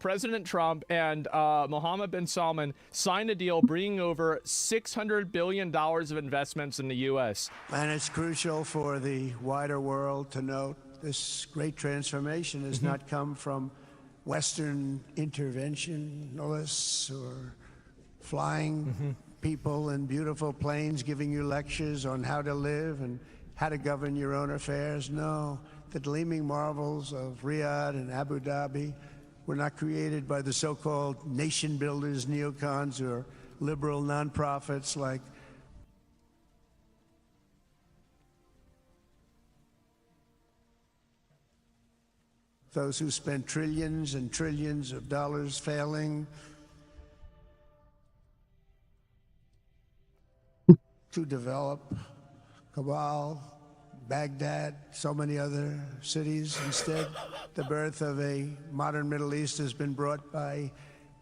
President Trump and Mohammed bin Salman signed a deal bringing over $600 billion of investments in the U.S. And it's crucial for the wider world to note this great transformation has not come from Western interventionalists or flying people in beautiful planes giving you lectures on how to live and how to govern your own affairs. No, the gleaming marvels of Riyadh and Abu Dhabi were not created by the so-called nation builders, neocons, or liberal nonprofits like those who spent trillions and trillions of dollars failing to develop Kabul, Baghdad, so many other cities. Instead, the birth of a modern Middle East has been brought by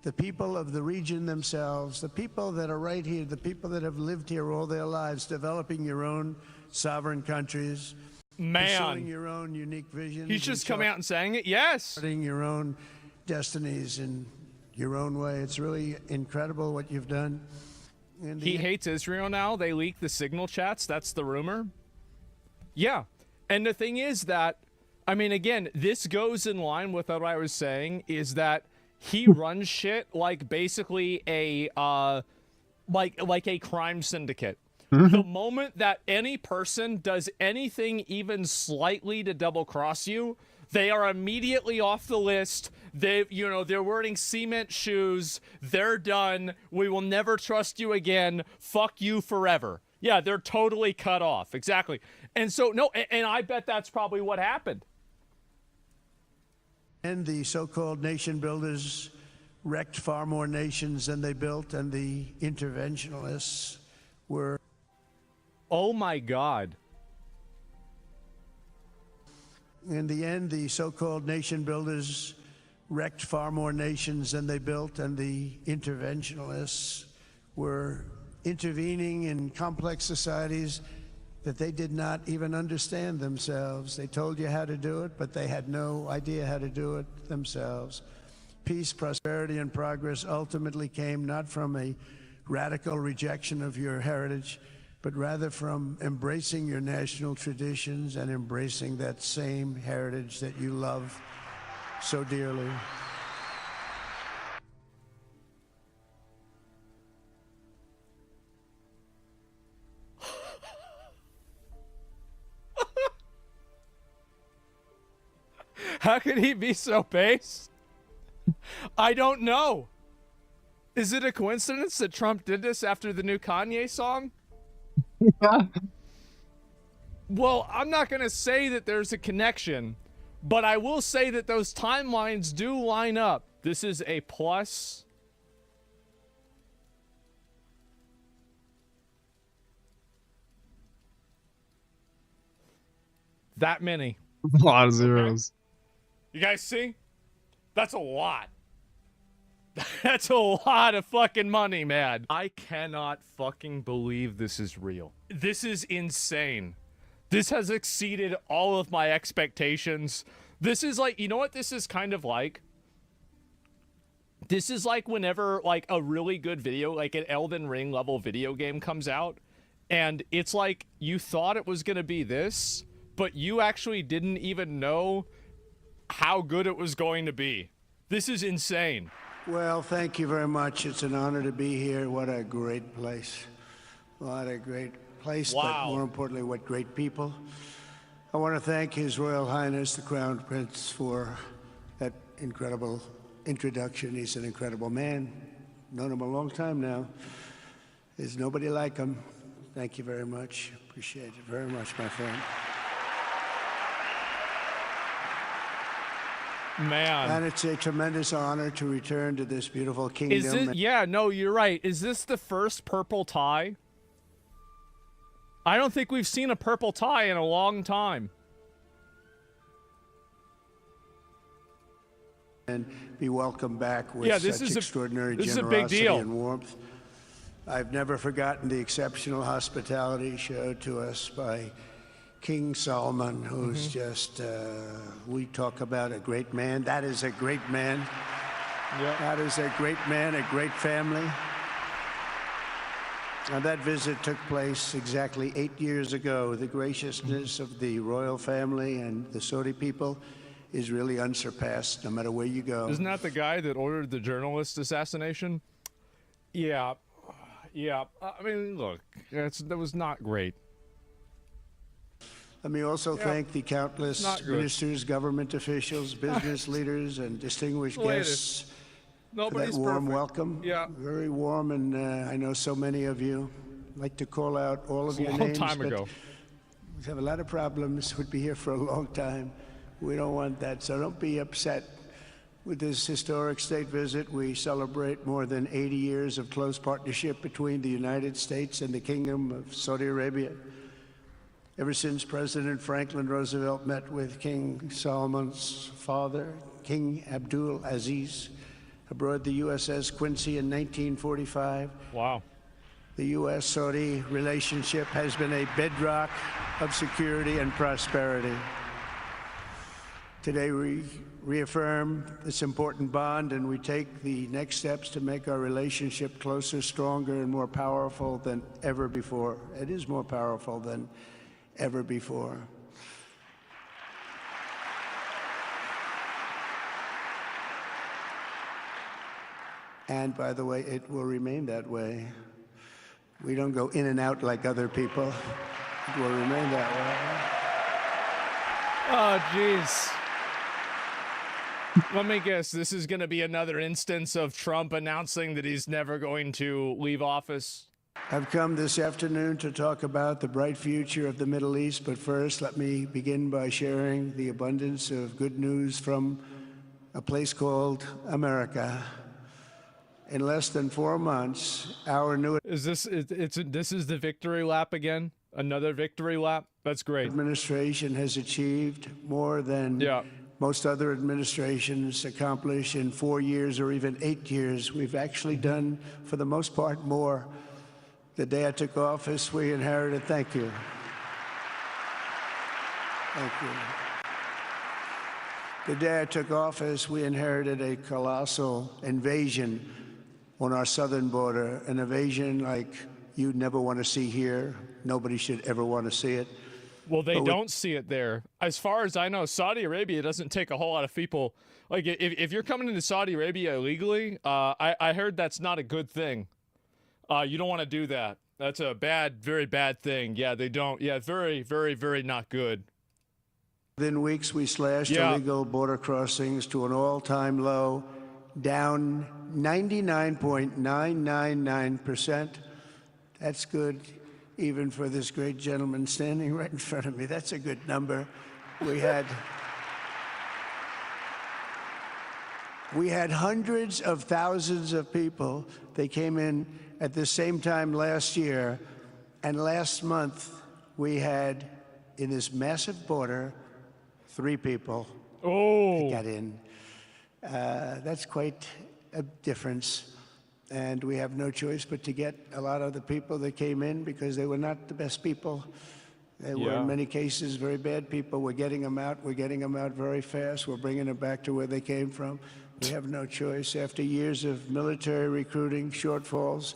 the people of the region themselves, the people that are right here, the people that have lived here all their lives, developing your own sovereign countries. Man, your own unique visions. He's just coming out and saying it. Yes, starting your own destinies in your own way. It's really incredible what you've done. And he hates Israel now. They leak the signal chats. That's the rumor. Yeah, and the thing is that, I mean, again, this goes in line with what I was saying. Is that he runs shit like basically a like a crime syndicate. The moment that any person does anything even slightly to double cross you, they are immediately off the list. They're wearing cement shoes. They're done. We will never trust you again. Fuck you forever. Yeah, they're totally cut off. Exactly. And so, no, and I bet that's probably what happened. And the so-called nation builders wrecked far more nations than they built, and the interventionists were... Oh my God. In the end, the so-called nation builders wrecked far more nations than they built, and the interventionists were intervening in complex societies that they did not even understand themselves. They told you how to do it, but they had no idea how to do it themselves. Peace, prosperity, and progress ultimately came not from a radical rejection of your heritage, but rather from embracing your national traditions and embracing that same heritage that you love so dearly. How could he be so base? I don't know. Is it a coincidence that Trump did this after the new Kanye song? Yeah. Well, I'm not going to say that there's a connection, but I will say that those timelines do line up. This is a plus. That many. A lot of zeros. You guys see? That's a lot. That's a lot of fucking money, man. I cannot fucking believe this is real. This is insane. This has exceeded all of my expectations. This is like, you know what this is kind of like? This is like whenever like a really good video, like an Elden Ring level video game comes out, and it's like you thought it was going to be this, but you actually didn't even know how good it was going to be. This is insane. Well, thank you very much. It's an honor to be here. What a great place. What a great place, wow. But more importantly, what great people. I want to thank His Royal Highness, the Crown Prince, for that incredible introduction. He's an incredible man. Known him a long time now. There's nobody like him. Thank you very much. Appreciate it very much, my friend. Man. And it's a tremendous honor to return to this beautiful kingdom. Is it? Yeah, no, you're right. Is this the first purple tie? I don't think we've seen a purple tie in a long time. And be welcomed back with such extraordinary generosity and warmth. I've never forgotten the exceptional hospitality showed to us by King Solomon, who's just, we talk about a great man. That is a great man. Yeah. That is a great man, a great family. Now, that visit took place exactly 8 years ago. The graciousness of the royal family and the Saudi people is really unsurpassed, no matter where you go. Isn't that the guy that ordered the journalist assassination? Yeah. Yeah. I mean, look, that was not great. Let me also thank the countless ministers, government officials, business leaders, and distinguished guests for that warm welcome. Yeah. Very warm, and I know so many of you. I'd like to call out all of your A long names, time but ago. we have a lot of problems. Would be here for a long time. We don't want that, so don't be upset. With this historic state visit, we celebrate more than 80 years of close partnership between the United States and the Kingdom of Saudi Arabia. Ever since President Franklin Roosevelt met with King Solomon's father, King Abdul Aziz, aboard the USS Quincy in 1945. Wow. The U.S.-Saudi relationship has been a bedrock of security and prosperity. Today, we reaffirm this important bond, and we take the next steps to make our relationship closer, stronger, and more powerful than ever before. It is more powerful than ever before. And by the way, it will remain that way. We don't go in and out like other people. It will remain that way. Oh, jeez. Let me guess, this is going to be another instance of Trump announcing that he's never going to leave office? I've come this afternoon to talk about the bright future of the Middle East, but first let me begin by sharing the abundance of good news from a place called America. In less than 4 months, our new Is this this is the victory lap again? Another victory lap? That's great. administration has achieved more than most other administrations accomplish in 4 years or even 8 years. We've actually done, for the most part, more. The day I took office, we inherited, thank you. Thank you. The day I took office, we inherited a colossal invasion on our southern border, an invasion like you'd never want to see here. Nobody should ever want to see it. Well, they don't see it there. As far as I know, Saudi Arabia doesn't take a whole lot of people. Like, if you're coming into Saudi Arabia illegally, I heard that's not a good thing. You don't want to do that. That's a bad, very bad thing. Yeah, they don't. Yeah, very, very, very not good. Within weeks, we slashed illegal border crossings to an all-time low, down 99.999%. That's good, even for this great gentleman standing right in front of me. That's a good number. We had hundreds of thousands of people. They came in at the same time last year, and last month we had, in this massive border, 3 people that got in. That's quite a difference. And we have no choice but to get a lot of the people that came in, because they were not the best people. They were, in many cases, very bad people. We're getting them out. We're getting them out very fast. We're bringing them back to where they came from. We have no choice. After years of military recruiting shortfalls,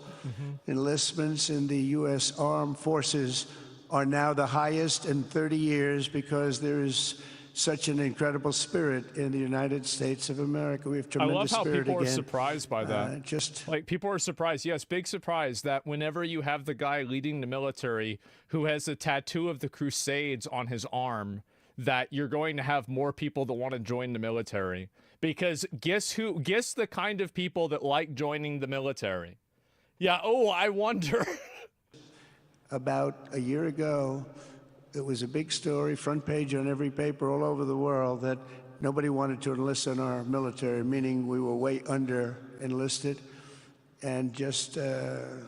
enlistments in the U.S. Armed Forces are now the highest in 30 years, because there is such an incredible spirit in the United States of America. We have tremendous spirit again. I love how people are surprised by that. Like, people are surprised. Yes, big surprise that whenever you have the guy leading the military who has a tattoo of the Crusades on his arm, that you're going to have more people that want to join the military. Because guess the kind of people that like joining the military? Yeah, I wonder. About a year ago, it was a big story, front page on every paper all over the world, that nobody wanted to enlist in our military, meaning we were way under enlisted. And just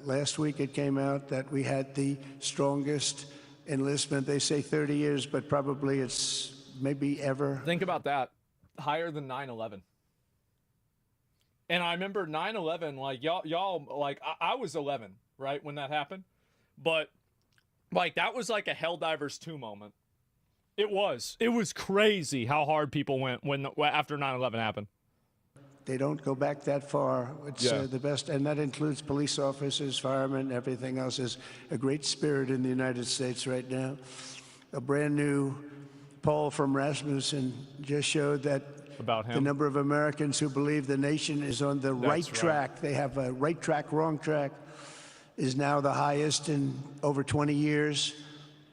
last week it came out that we had the strongest enlistment. They say 30 years, but probably it's maybe ever. Think about that. Higher than 9/11. And I remember 9/11, like y'all like I was 11, right, when that happened. But like, that was like a Helldivers 2 moment. It was crazy how hard people went after 9/11 happened. they don't go back that far. It's Yeah. the best, and that includes police officers, firemen, everything else. Is a great spirit in the United States right now. A brand new poll from Rasmussen just showed that About the him. number of Americans who believe the nation is on the right right. track, they have a right track, wrong track, is now the highest in over 20 years.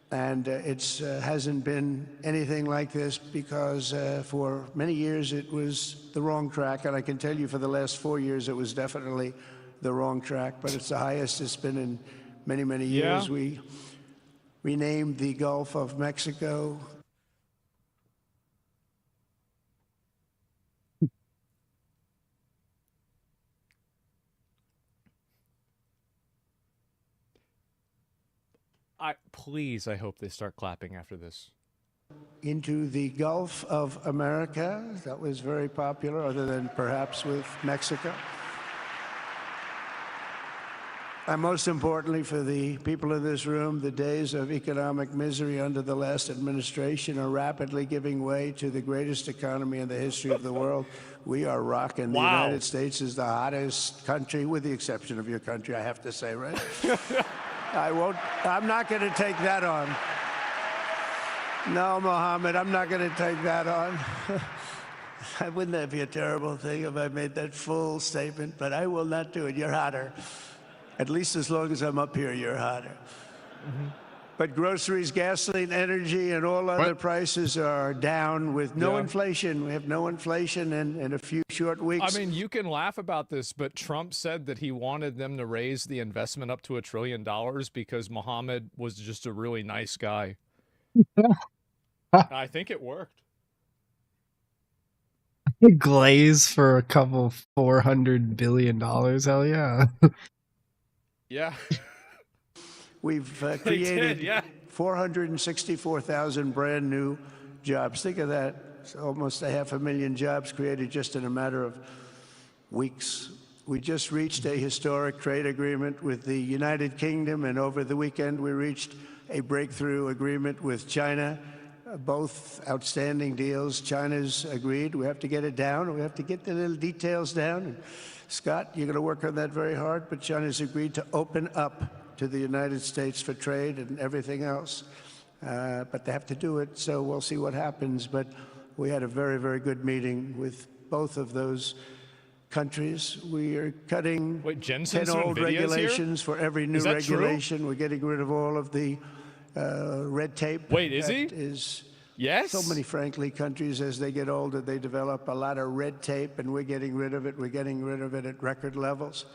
And it hasn't been anything like this because for many years it was the wrong track. And I can tell you for the last 4 years it was definitely the wrong track, but it's the highest it's been in many, many years. Yeah. We renamed the Gulf of Mexico. Please, I hope they start clapping after this. Into the Gulf of America. That was very popular, other than perhaps with Mexico. And most importantly, for the people in this room, the days of economic misery under the last administration are rapidly giving way to the greatest economy in the history of the world. We are rocking. The Wow. United States is the hottest country, with the exception of your country, I have to say, right? I'm not going to take that on. No, Mohammed, I'm not going to take that on. Wouldn't that be a terrible thing if I made that full statement? But I will not do it. You're hotter. At least as long as I'm up here, you're hotter. Mm-hmm. But groceries, gasoline, energy, and all other What? prices are down with no Yeah. inflation. We have no inflation in a few short weeks. I mean, you can laugh about this, but Trump said that he wanted them to raise the investment up to $1 trillion because Mohammed was just a really nice guy. I think it worked. Glaze for a couple $400 billion. Hell yeah. Yeah. We've They created did, yeah. 464,000 brand new jobs. Think of that. It's almost 500,000 jobs created just in a matter of weeks. We just reached a historic trade agreement with the United Kingdom, and over the weekend we reached a breakthrough agreement with China. Both outstanding deals. China's agreed. We have to get it down. We have to get the little details down. And Scott, you're going to work on that very hard, but China's agreed to open up to the United States for trade and everything else. But they have to do it, so we'll see what happens. But we had a very, very good meeting with both of those countries. We are cutting Wait, Jensen's 10 doing old videos here? regulations for every new Is that true? regulation. We're getting rid of all of the red tape. Wait, is he? That is Yes? so many, frankly, countries, as they get older, they develop a lot of red tape, and we're getting rid of it. We're getting rid of it at record levels.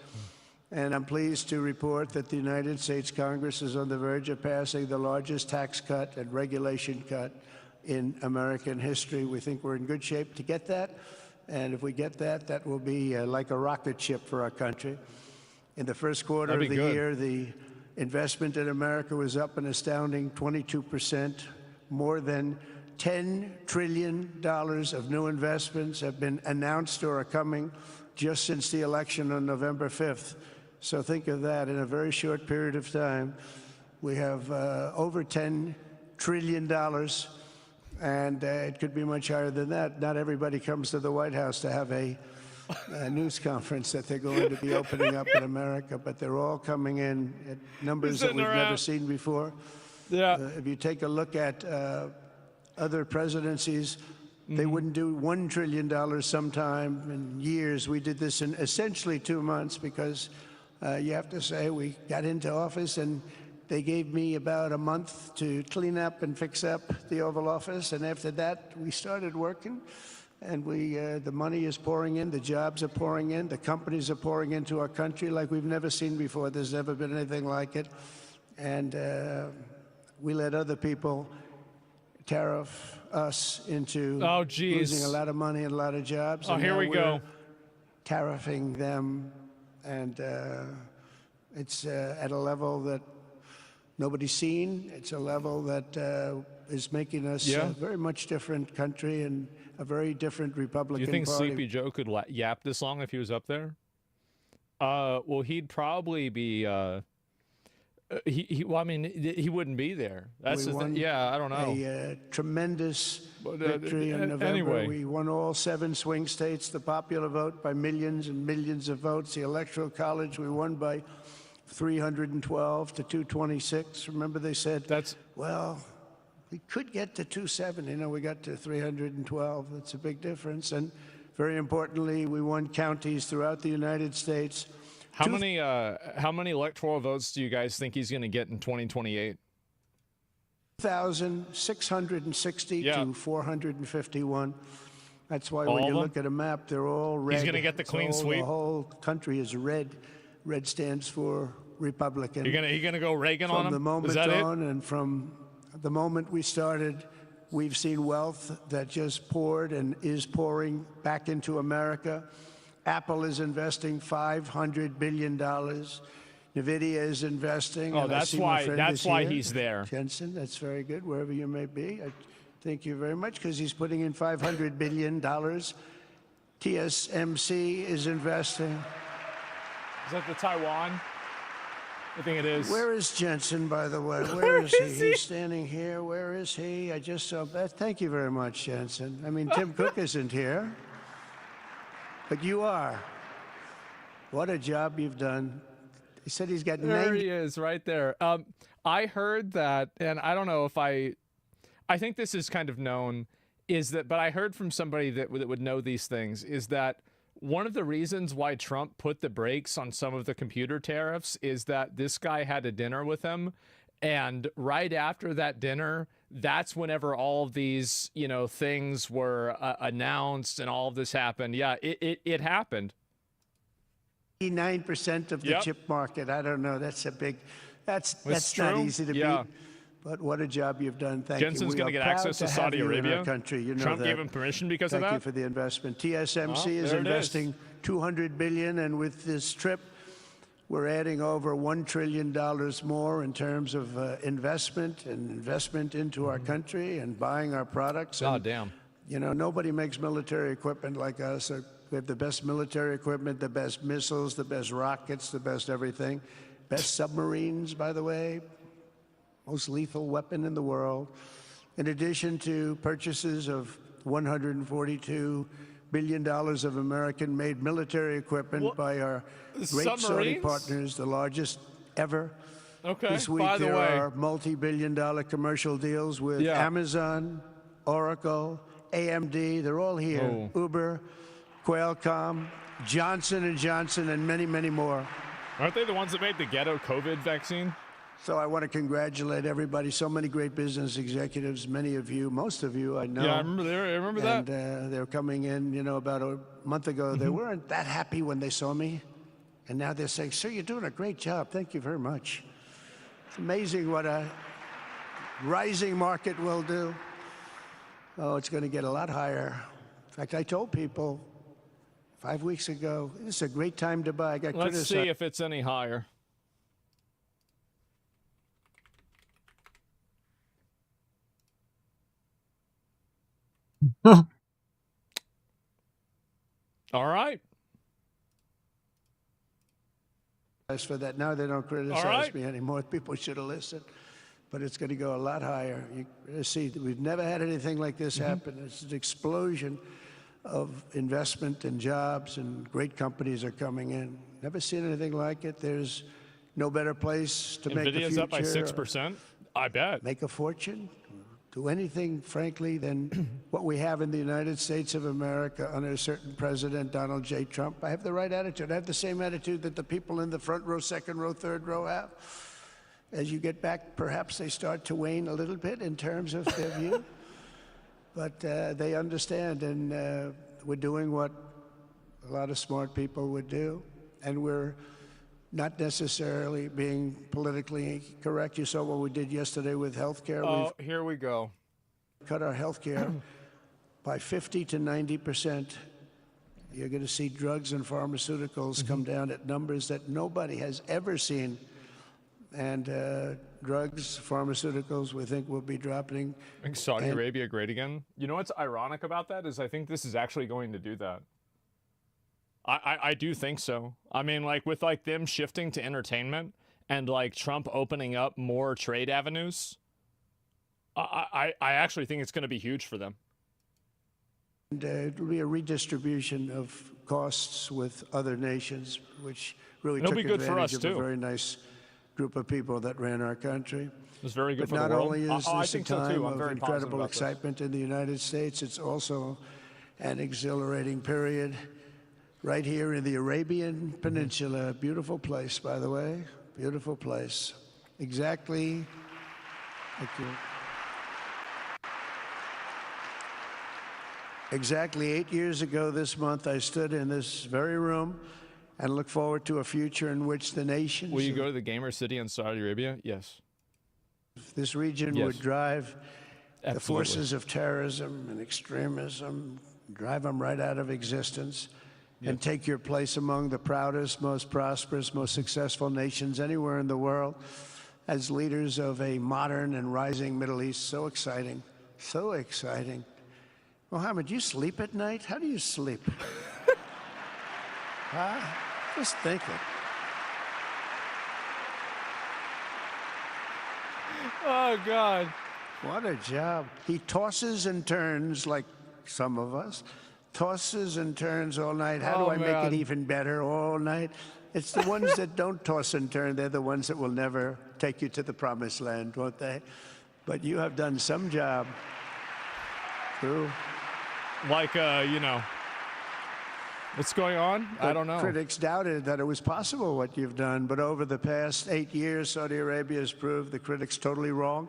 And I'm pleased to report that the United States Congress is on the verge of passing the largest tax cut and regulation cut in American history. We think we're in good shape to get that. And if we get that, that will be like a rocket ship for our country. In the first quarter That'd of be the good. year, the investment in America was up an astounding 22%. More than $10 trillion of new investments have been announced or are coming just since the election on November 5th. So think of that. In a very short period of time, we have over $10 trillion, and it could be much higher than that. Not everybody comes to the White House to have a news conference that they're going to be opening up in America, but they're all coming in at numbers that Sitting we've never around. seen before. Yeah. If you take a look at other presidencies, they wouldn't do $1 trillion sometime in years. We did this in essentially 2 months because you have to say we got into office and they gave me about a month to clean up and fix up the Oval Office. And after that, we started working. And the money is pouring in, the jobs are pouring in, the companies are pouring into our country like we've never seen before. There's never been anything like it. And we let other people tariff us into Oh, geez. losing a lot of money and a lot of jobs. Oh, and here now we go. we're tariffing them, and it's at a level that nobody's seen. It's a level that is making us Yeah. a very much different country and a very different Do Republican you think Party. Sleepy Joe could yap this long if he was up there? Well, he'd probably be Well, I mean, he wouldn't be there. That's We the thing. won Yeah, I don't know. a tremendous But, victory in November. anyway. We won all 7 swing states, the popular vote by millions and millions of votes. The Electoral College we won by 312 to 226. Remember they said, well, we could get to 270. We got to 312. That's a big difference. And very importantly, we won counties throughout the United States. How many electoral votes do you guys think he's going to get in 2028? 1,660 to 451. That's why when you look at a map, they're all red. He's going to get the clean sweep. The whole country is red. Red stands for Republican. You're gonna go Reagan on him? From the moment Is that on, and from the moment we started, we've seen wealth that just poured and is pouring back into America. Apple is investing $500 billion. NVIDIA is investing. Oh, that's why he's there. Jensen, that's very good, wherever you may be. I thank you very much, because he's putting in $500 billion. TSMC is investing. Is that the Taiwan? I think it is. Where is Jensen, by the way? Where is he? He's standing here. Where is he? I just saw that. Thank you very much, Jensen. I mean, Tim Cook isn't here, but you are. What a job you've done. He said he's got 90. There he is, right there. I heard that, and I don't know if I think this is kind of known, but I heard from somebody that would know these things, is that one of the reasons why Trump put the brakes on some of the computer tariffs is that this guy had a dinner with him, and right after that dinner, that's whenever all of these, things were announced and all of this happened. Yeah, it happened. 89% of the chip market. I don't know. That's a big. That's not easy to beat. But what a job you've done. Thank you. Jensen's going to get access to Saudi Arabia. Country. You know Trump that. gave him permission because of that. Thank you for the investment. TSMC is investing $200 billion, and with this trip, we're adding over $1 trillion more in terms of investment into our country and buying our products. Oh, damn. Nobody makes military equipment like us. We have the best military equipment, the best missiles, the best rockets, the best everything. Best submarines, by the way. Most lethal weapon in the world. In addition to purchases of $142 billion of American-made military equipment by our great Saudi partners, the largest ever. Okay, this week by the there way, are multi-billion-dollar commercial deals with Amazon, Oracle, AMD. They're all here. Uber, Qualcomm, Johnson & Johnson, and many, many more. Aren't they the ones that made the ghetto COVID vaccine? So I want to congratulate everybody. So many great business executives, many of you, most of you I know. Yeah, I remember that. And they're coming in, about a month ago. They weren't that happy when they saw me. And now they're saying, sir, you're doing a great job. Thank you very much. It's amazing what a rising market will do. Oh, it's going to get a lot higher. In fact, I told people 5 weeks ago, this is a great time to buy. I got criticized. Let's see if it's any higher. All right. As for that, now they don't criticize me anymore. People should have listened. But it's going to go a lot higher. You see, we've never had anything like this happen. It's an explosion of investment and jobs, and great companies are coming in. Never seen anything like it. There's no better place to make a future. NVIDIA's up by 6%. I bet. Make a fortune. Do anything, frankly, than what we have in the United States of America under a certain president, Donald J. Trump. I have the right attitude. I have the same attitude that the people in the front row, second row, third row have. As you get back, perhaps they start to wane a little bit in terms of their view. But they understand, and we're doing what a lot of smart people would do. And we're not necessarily being politically correct. You saw what we did yesterday with health care. Oh, here we go. Cut our health care by 50 to 90%. You're going to see drugs and pharmaceuticals come down at numbers that nobody has ever seen. And drugs, pharmaceuticals, we think will be dropping. Make Saudi Arabia great again. You know what's ironic about that is I think this is actually going to do that. I do think so. I mean, like with them shifting to entertainment and like Trump opening up more trade avenues, I actually think it's going to be huge for them. And it will be a redistribution of costs with other nations, which really It'll took be good for advantage us, of a too. very nice group of people that ran our country. It's very good But for the not world. only is I this a think so time too. I'm of very positive incredible about this. excitement in the United States, it's also an exhilarating period right here in the Arabian Peninsula. Beautiful place, by the way. Beautiful place. Exactly. Thank you. Exactly 8 years ago this month, I stood in this very room and looked forward to a future in which the nations Will you go to the Gamer City in Saudi Arabia? Yes. of this region Yes. would drive the Absolutely. forces of terrorism and extremism, drive them right out of existence, and take your place among the proudest, most prosperous, most successful nations anywhere in the world as leaders of a modern and rising Middle East. So exciting. So exciting. Mohammed, you sleep at night? How do you sleep? Huh? Just think it. Oh, God. What a job. He tosses and turns like some of us. Tosses and turns all night. How do Oh, I make man. it even better all night? It's the ones that don't toss and turn. They're the ones that will never take you to the promised land, won't they? But you have done some job. True. Like, you know, what's going on? I don't know. Critics doubted that it was possible what you've done, but over the past 8 years, Saudi Arabia has proved the critics totally wrong.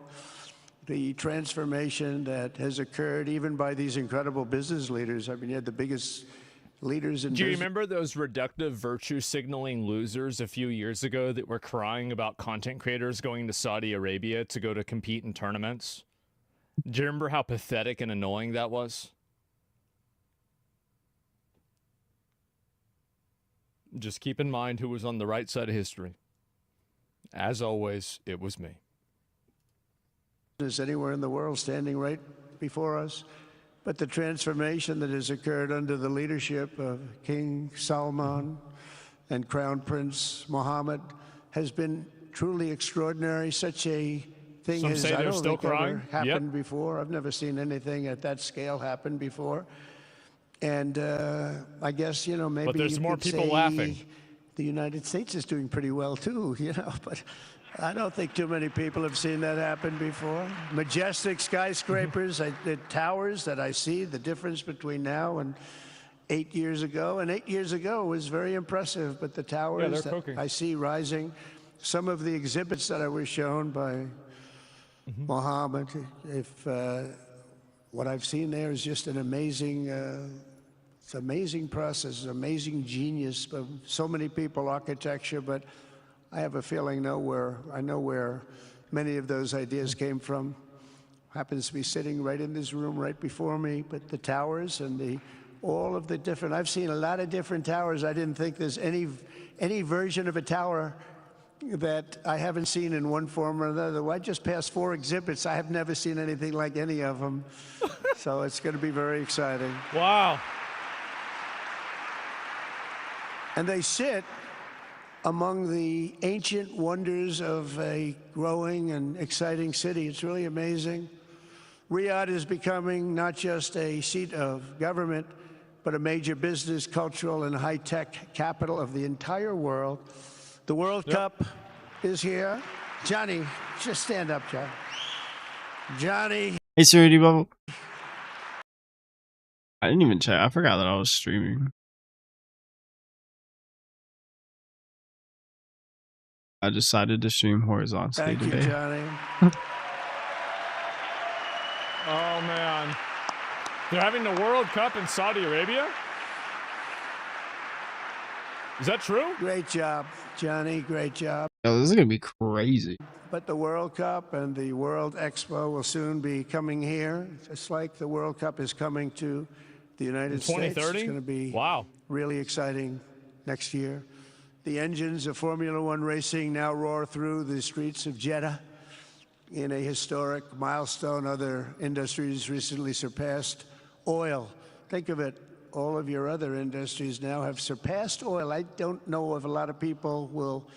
The transformation that has occurred even by these incredible business leaders. I mean, you had the biggest leaders in Do you business. remember those reductive virtue signaling losers a few years ago that were crying about content creators going to Saudi Arabia to go to compete in tournaments? Do you remember how pathetic and annoying that was? Just keep in mind who was on the right side of history. As always, it was me. Anywhere in the world standing right before us. But the transformation that has occurred under the leadership of King Salman and Crown Prince Mohammed has been truly extraordinary. Such a thing Some has, say I they're don't still think, ever crying. Yep. happened before. I've never seen anything at that scale happen before. And I guess, you know, maybe But there's you more could people say laughing. the United States is doing pretty well too, you know, but I don't think too many people have seen that happen before. Majestic skyscrapers, the towers that I see, the difference between now and 8 years ago. And 8 years ago was very impressive, but the towers they're that cooking. I see rising, some of the exhibits that I was shown by Mohammed, if what I've seen there is just an amazing, it's amazing process, amazing genius of so many people, architecture, but I have a feeling I know where many of those ideas came from. Happens to be sitting right in this room right before me, but the towers and all of the different, I've seen a lot of different towers. I didn't think there's any version of a tower that I haven't seen in one form or another. I just passed 4 exhibits. I have never seen anything like any of them. So it's going to be very exciting. Wow. And they sit among the ancient wonders of a growing and exciting city. It's really amazing. Riyadh is becoming not just a seat of government, but a major business, cultural, and high-tech capital of the entire world. The World Cup is here. Johnny, just stand up, John. Johnny. Hey, Serenity Bubble. I didn't even check. I forgot that I was streaming. I decided to stream horizontally Thank you, today. Johnny. Oh, man. They're having the World Cup in Saudi Arabia? Is that true? Great job, Johnny. Great job. Yo, this is gonna be crazy. But the World Cup and the World Expo will soon be coming here, just like the World Cup is coming to the United States. 2030? It's going to be Wow. really exciting next year. The engines of Formula One racing now roar through the streets of Jeddah in a historic milestone. Other industries recently surpassed oil. Think of it. All of your other industries now have surpassed oil. I don't know if a lot of people will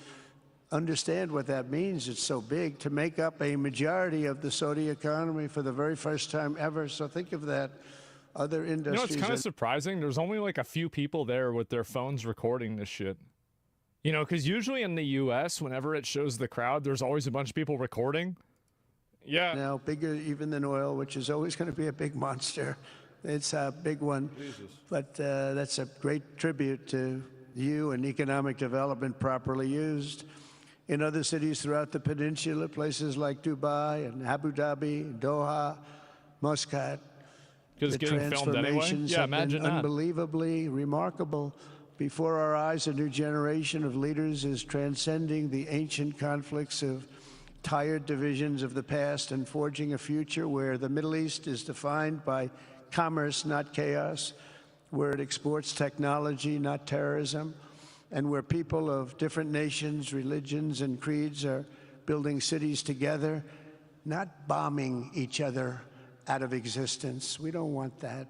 understand what that means. It's so big to make up a majority of the Saudi economy for the very first time ever. So think of that. Other You know, it's industries. kind of surprising. There's only like a few people there with their phones recording this shit. You know, because usually in the U.S., whenever it shows the crowd, there's always a bunch of people recording. Yeah. Now bigger even than oil, which is always going to be a big monster. It's a big one. Jesus. But that's a great tribute to you and economic development properly used. In other cities throughout the peninsula, places like Dubai and Abu Dhabi, Doha, Muscat, Because the getting filmed anyway. transformations Yeah, have been imagine that. unbelievably remarkable. Before our eyes, a new generation of leaders is transcending the ancient conflicts of tired divisions of the past and forging a future where the Middle East is defined by commerce, not chaos, where it exports technology, not terrorism, and where people of different nations, religions, and creeds are building cities together, not bombing each other out of existence. We don't want that.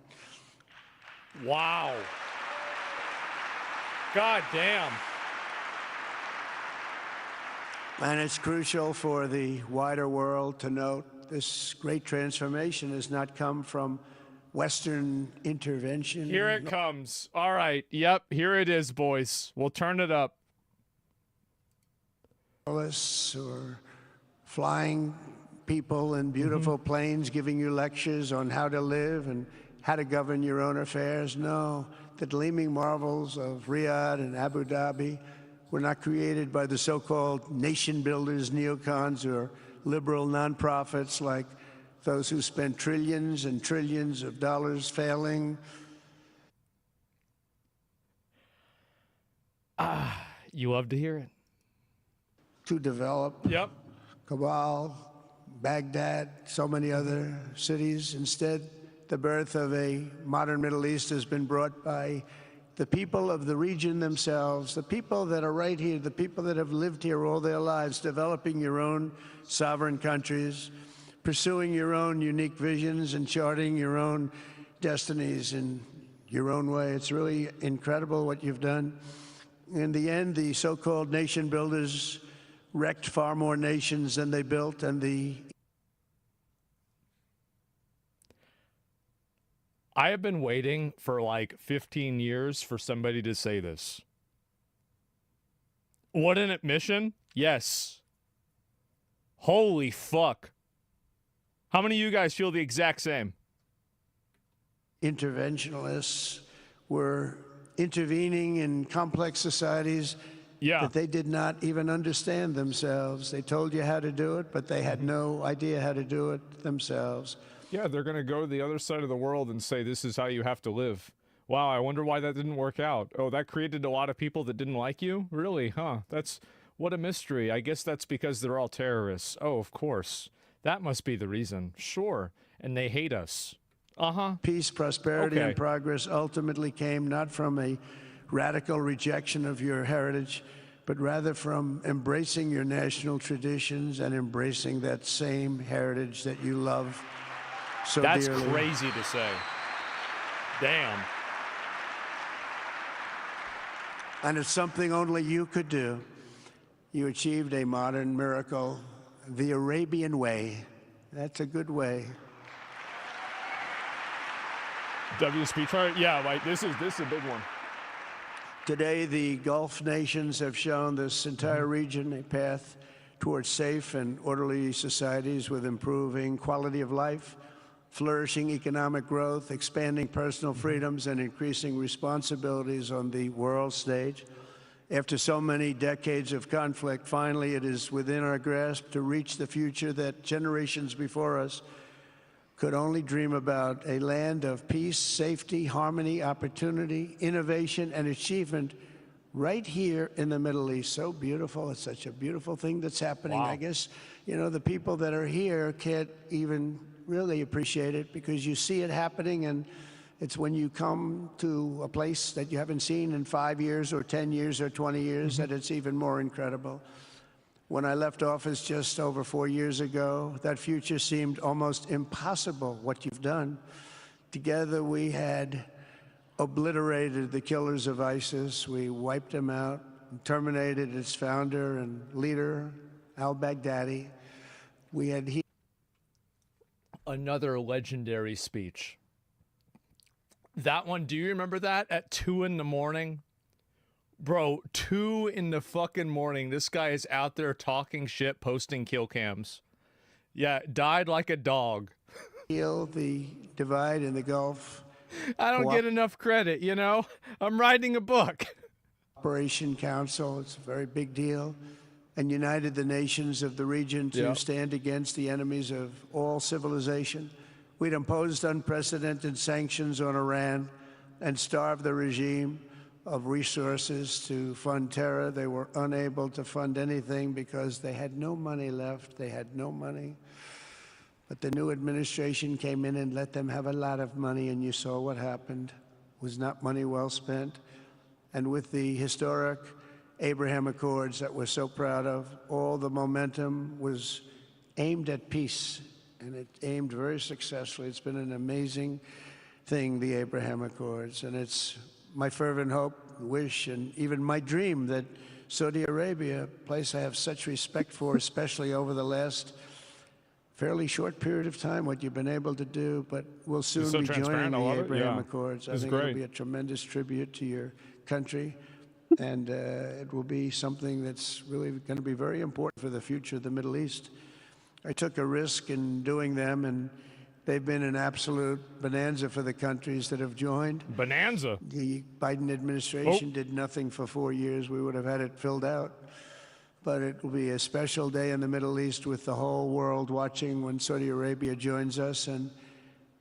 Wow. God damn. And it's crucial for the wider world to note this great transformation has not come from Western intervention. Here it comes. All right. Yep. Here it is, boys. We'll turn it up. Or flying people in beautiful planes giving you lectures on how to live and how to govern your own affairs. No, the gleaming marvels of Riyadh and Abu Dhabi were not created by the so-called nation builders, neocons, or liberal nonprofits like those who spent trillions and trillions of dollars failing. You love to hear it. To develop Yep. Kabul, Baghdad, so many other cities. Instead, the birth of a modern Middle East has been brought by the people of the region themselves, the people that are right here, the people that have lived here all their lives, developing your own sovereign countries, pursuing your own unique visions and charting your own destinies in your own way. It's really incredible what you've done. In the end, the so-called nation builders wrecked far more nations than they built, and I have been waiting for like 15 years for somebody to say this. What an admission? Yes. Holy fuck. How many of you guys feel the exact same? interventionists were intervening in complex societies that they did not even understand themselves. They told you how to do it, but they had no idea how to do it themselves. Yeah, they're going to go to the other side of the world and say, this is how you have to live. Wow, I wonder why that didn't work out. Oh, that created a lot of people that didn't like you? Really? Huh? That's, what a mystery. I guess that's because they're all terrorists. Oh, of course. That must be the reason. Sure. And they hate us. Uh-huh. Peace, prosperity, and progress ultimately came not from a radical rejection of your heritage, but rather from embracing your national traditions and embracing that same heritage that you love so That's dearly. crazy to say. Damn. And it's something only you could do. You achieved a modern miracle, the Arabian way. That's a good way. WSP chart? Yeah, like this is a big one. Today, the Gulf nations have shown this entire region a path towards safe and orderly societies with improving quality of life, flourishing economic growth, expanding personal freedoms, and increasing responsibilities on the world stage. After so many decades of conflict, finally it is within our grasp to reach the future that generations before us could only dream about, a land of peace, safety, harmony, opportunity, innovation, and achievement right here in the Middle East. So beautiful. It's such a beautiful thing that's happening. Wow. I guess, you know, the people that are here can't even really appreciate it because you see it happening, and it's when you come to a place that you haven't seen in 5 years or 10 years or 20 years that it's even more incredible. When I left office just over 4 years ago, that future seemed almost impossible, what you've done. Together we had obliterated the killers of ISIS. We wiped them out. terminated its founder and leader, al-Baghdadi. We had Another legendary speech. That one, do you remember that at 2 in the morning? Bro, 2 in the fucking morning. This guy is out there talking shit, posting kill cams. Yeah, died like a dog. heal the divide in the Gulf. I don't get enough credit, you know? I'm writing a book. Operation Council, it's a very big deal, and united the nations of the region to stand against the enemies of all civilization. We'd imposed unprecedented sanctions on Iran and starved the regime of resources to fund terror. They were unable to fund anything because they had no money left. They had no money. But the new administration came in and let them have a lot of money, and you saw what happened. It was not money well spent. And with the historic Abraham Accords that we're so proud of, all the momentum was aimed at peace, and it aimed very successfully. It's been an amazing thing, the Abraham Accords, and it's my fervent hope, wish, and even my dream that Saudi Arabia, a place I have such respect for, especially over the last fairly short period of time, what you've been able to do, but we'll soon be joining the Abraham Accords. I think it'll be a tremendous tribute to your country, and it will be something that's really going to be very important for the future of the Middle East. I took a risk in doing them, and they've been an absolute bonanza for the countries that have joined. Bonanza. The Biden administration did nothing for 4 years. We would have had it filled out. But it will be a special day in the Middle East with the whole world watching when Saudi Arabia joins us, and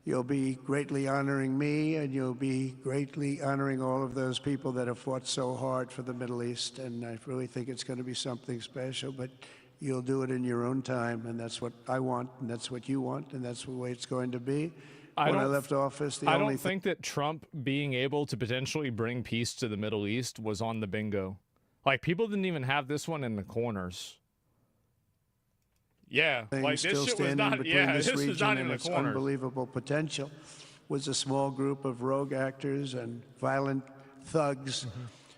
you'll be greatly honoring me, and you'll be greatly honoring all of those people that have fought so hard for the Middle East, and I really think it's going to be something special, but you'll do it in your own time, and that's what I want, and that's what you want, and that's the way it's going to be. When I left office, I don't think that Trump being able to potentially bring peace to the Middle East was on the bingo. Like, people didn't even have this one in the corners. Yeah, like this shit was not. Yeah, this was not in the corners. Unbelievable potential was a small group of rogue actors and violent thugs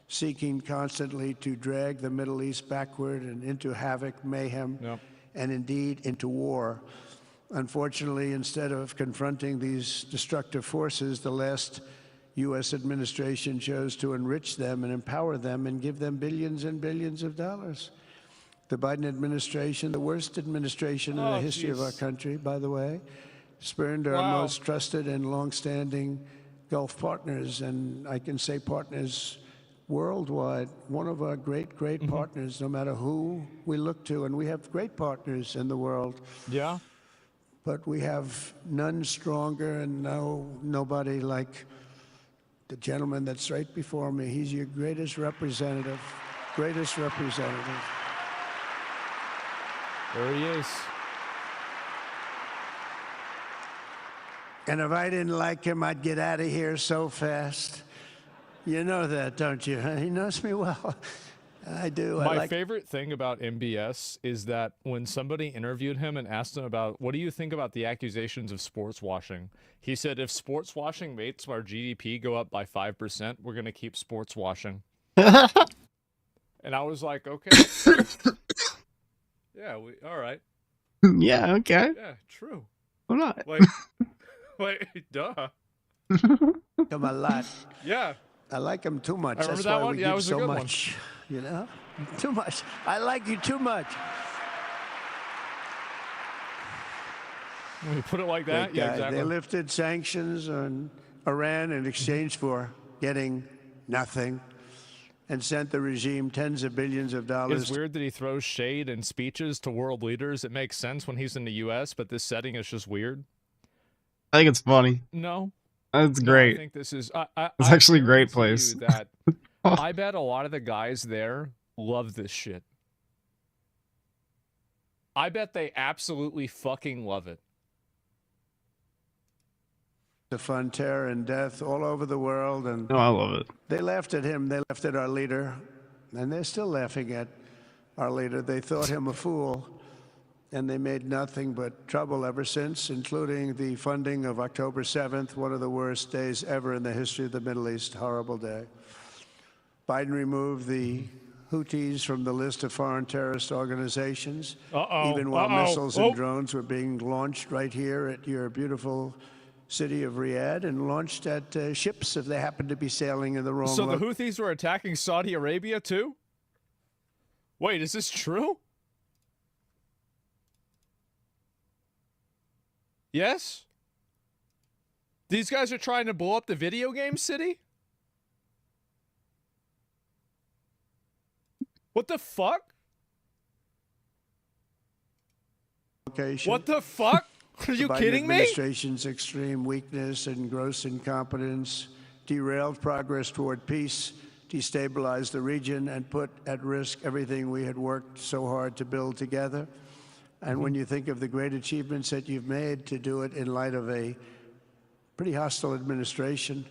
seeking constantly to drag the Middle East backward and into havoc, mayhem, and indeed into war. Unfortunately, instead of confronting these destructive forces, the last U.S. administration chose to enrich them and empower them and give them billions and billions of dollars. The Biden administration, the worst administration in the history of our country, by the way, spurned our most trusted and longstanding Gulf partners, and I can say partners worldwide, one of our great partners, no matter who we look to, and we have great partners in the world. Yeah. But we have none stronger and nobody like the gentleman that's right before me. He's your greatest representative, greatest representative. There he is. And if I didn't like him, I'd get out of here so fast. You know that, don't you? He knows me well. I do. My favorite thing about MBS is that when somebody interviewed him and asked him about, what do you think about the accusations of sports washing? He said, if sports washing makes our GDP go up by 5%, we're going to keep sports washing. And I was like, okay. Yeah, all right. Yeah, okay. Yeah, true. Why not? Like, duh. Him a lot. Yeah. I like him too much. That's why one? we Yeah, it give was a so good much. You know? Too much. I like you too much. When you put it like that, yeah, exactly. They lifted sanctions on Iran in exchange for getting nothing and sent the regime tens of billions of dollars. It's weird that he throws shade in speeches to world leaders. It makes sense when he's in the U.S., but this setting is just weird. I think it's funny. No. That's great. I think this is... it's actually a great place. That I bet a lot of the guys there love this shit. I bet they absolutely fucking love it. To fund terror and death all over the world. And no, I love it. They laughed at him. They laughed at our leader. And they're still laughing at our leader. They thought him a fool. And they made nothing but trouble ever since, including the funding of October 7th, one of the worst days ever in the history of the Middle East. Horrible day. Biden removed the Houthis from the list of foreign terrorist organizations, Uh-oh. even while Uh-oh. missiles Oh. and drones were being launched right here at your beautiful city of Riyadh and launched at ships if they happened to be sailing in the wrong So the lo- Houthis were attacking Saudi Arabia too? Wait, is this true? Yes? These guys are trying to blow up the video game city? What the fuck? location. What the fuck? Are you The Biden kidding me? administration's extreme weakness and gross incompetence derailed progress toward peace, destabilized the region, and put at risk everything we had worked so hard to build together. And when you think of the great achievements that you've made to do it in light of a pretty hostile administration,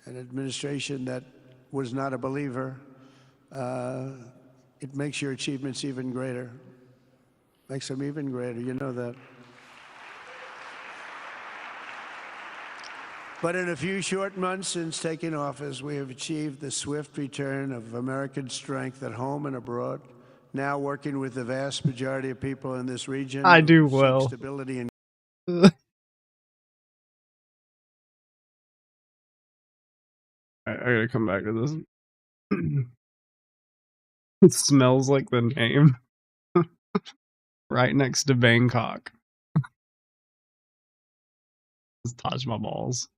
an administration that was not a believer, it makes your achievements even greater. Makes them even greater, you know that. But in a few short months since taking office, we have achieved the swift return of American strength at home and abroad. Now working with the vast majority of people in this region I who do seek well. stability and I gotta come back to this. It smells like the name. Right next to Bangkok. It's Taj Mahal's.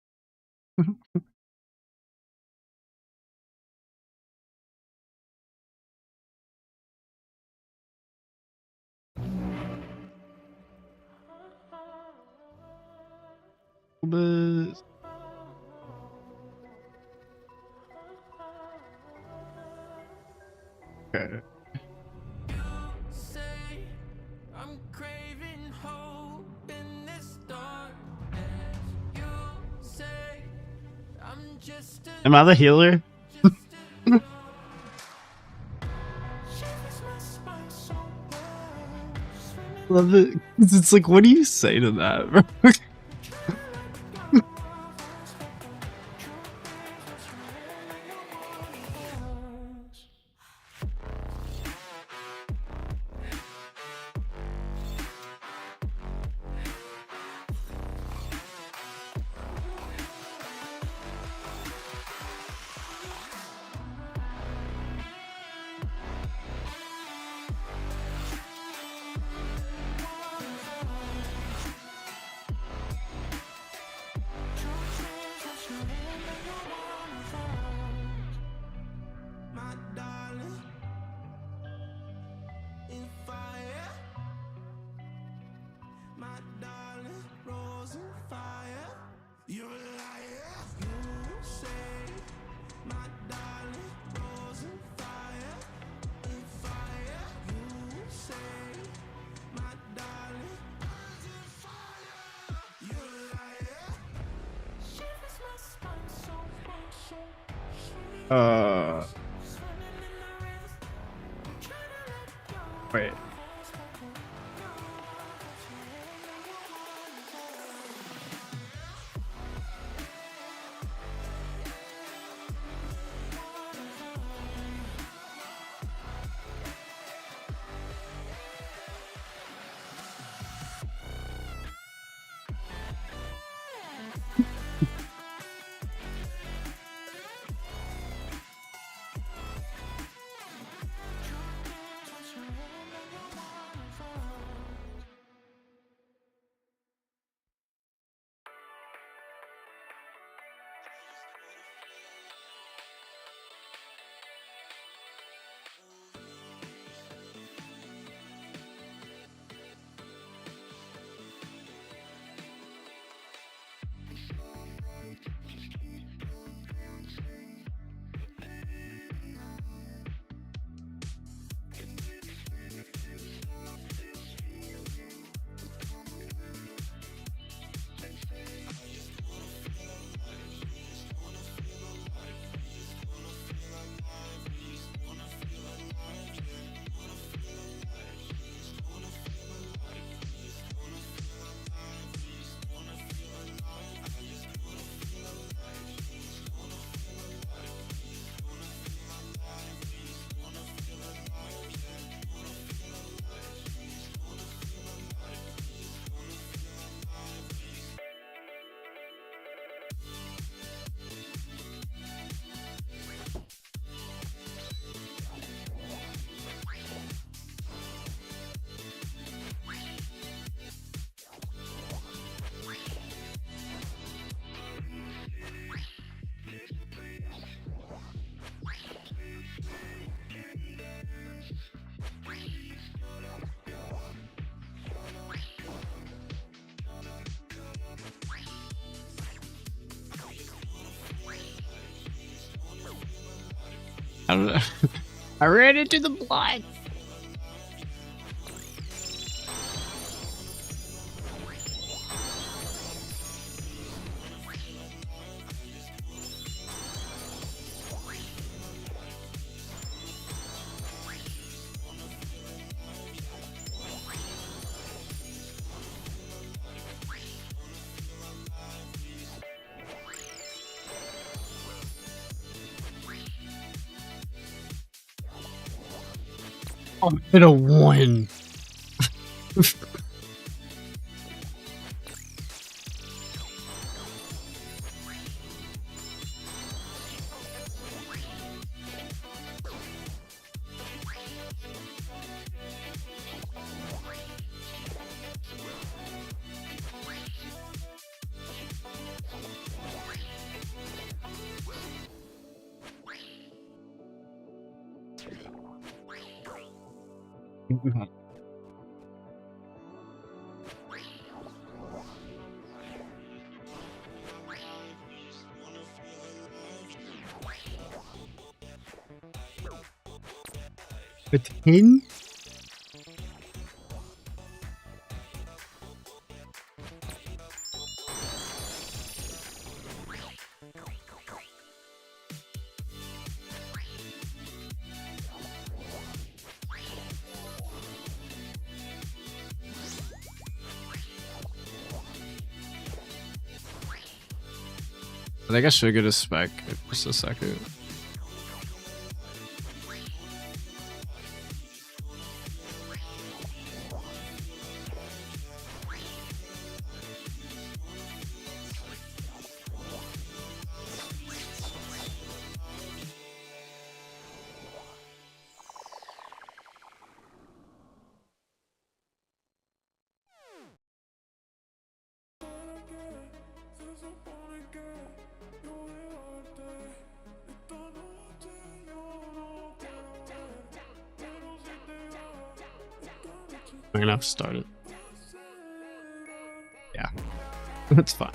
But okay. Am I the healer? Love it. It's like, what do you say to that, bro? Wait. I don't know. I ran into the blood. Oh, hit a 1. A 10? I think I should get a spec just a second. I'm gonna have to start it. Yeah, that's fine.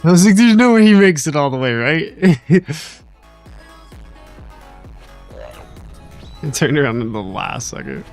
I was like, there's no way he makes it all the way, right? It turned around in the last second.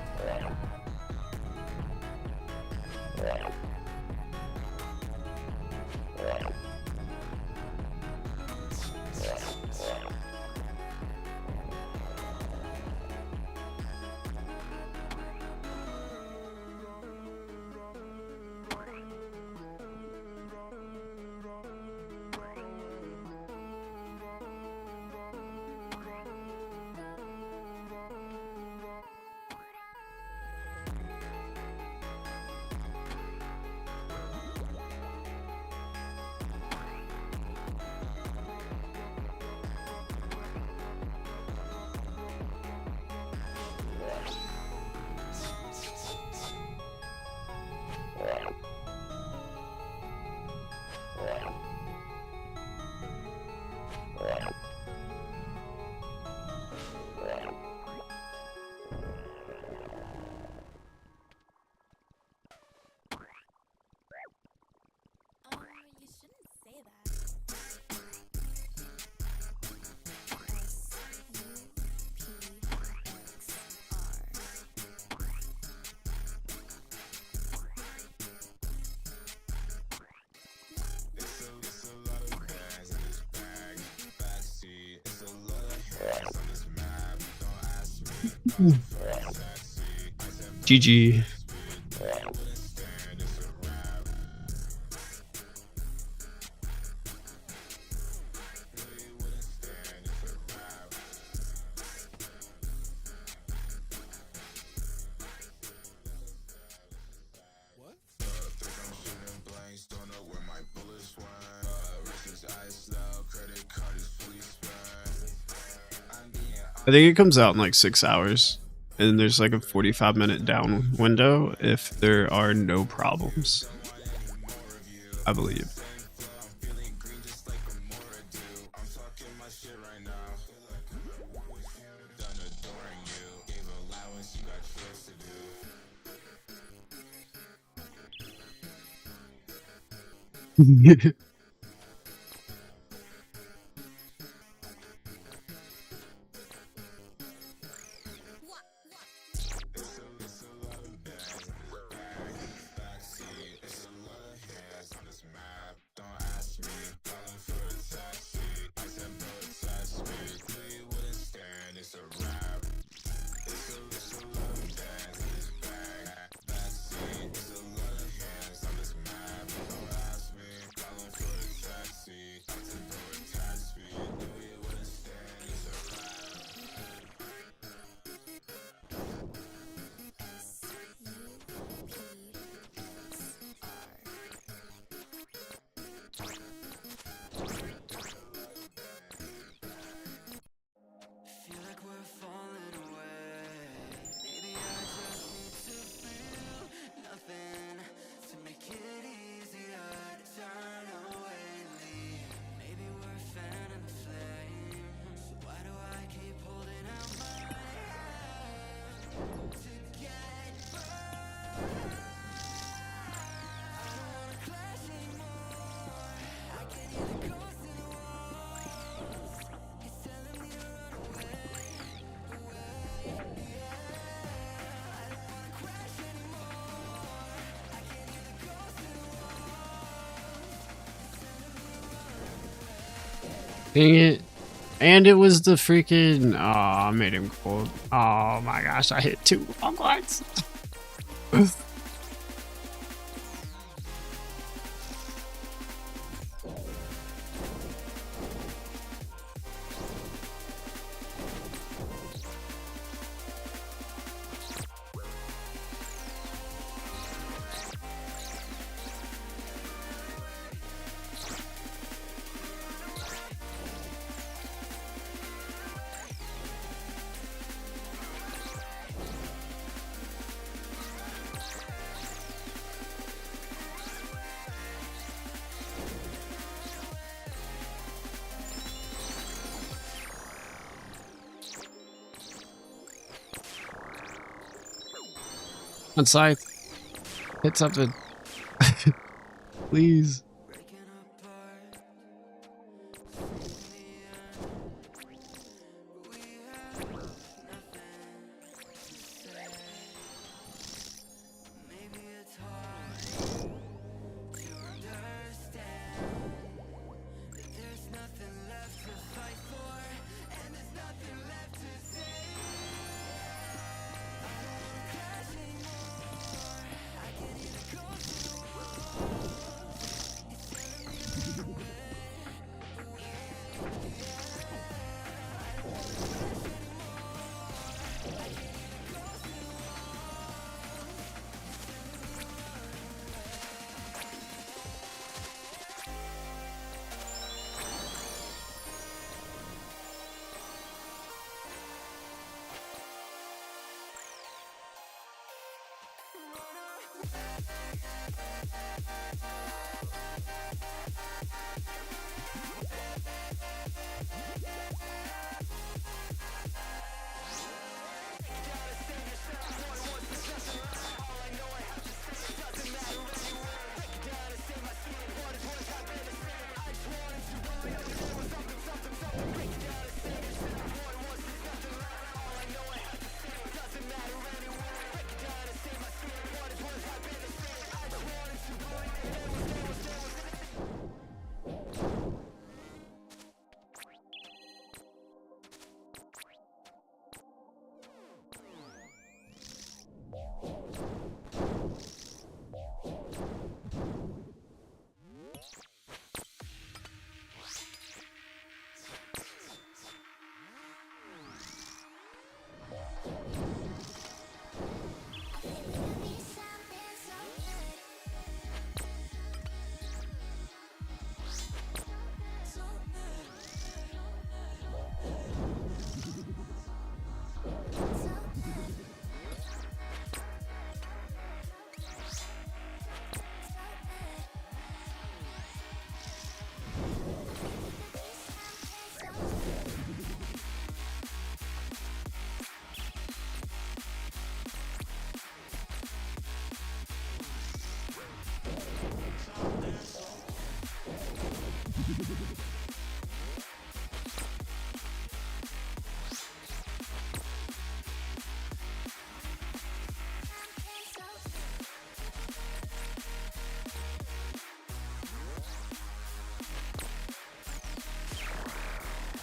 You shouldn't say that. GG. Don't know where my bullets went. Wrist is iced out, credit card is I think it comes out in like 6 hours, and there's like a 45-minute down window if there are no problems, I believe. Dang it. And it was the freaking... Oh, I made him cold. Oh my gosh, I hit 2 long lines. On side. Hit something. Please.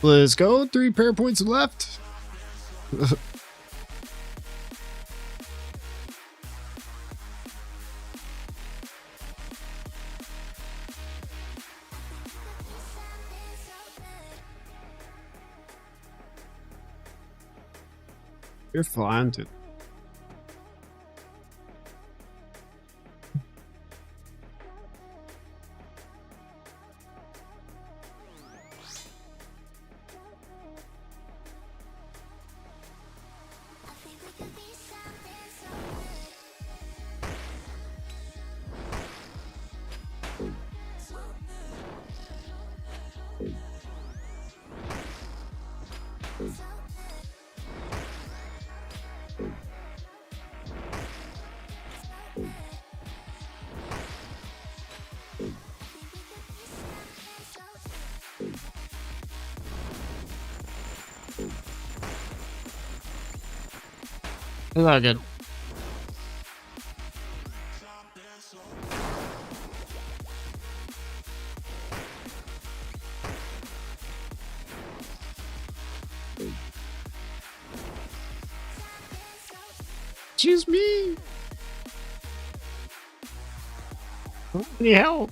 Let's go. 3 pair points left. You're flying, dude. It's all good. Excuse me. Any help?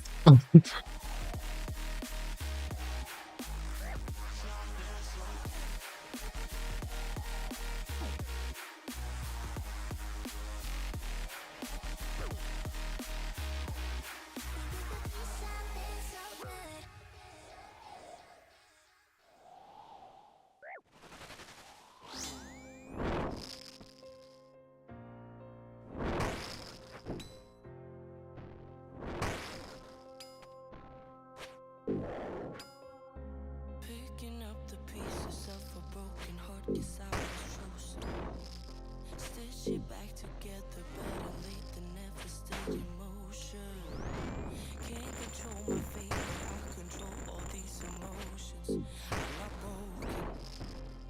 Picking up the pieces of a broken heart, guess I was toast. Stitch it back together, better late than never. Stay in motion. Can't control my fate, but I control all these emotions. I'm not broken.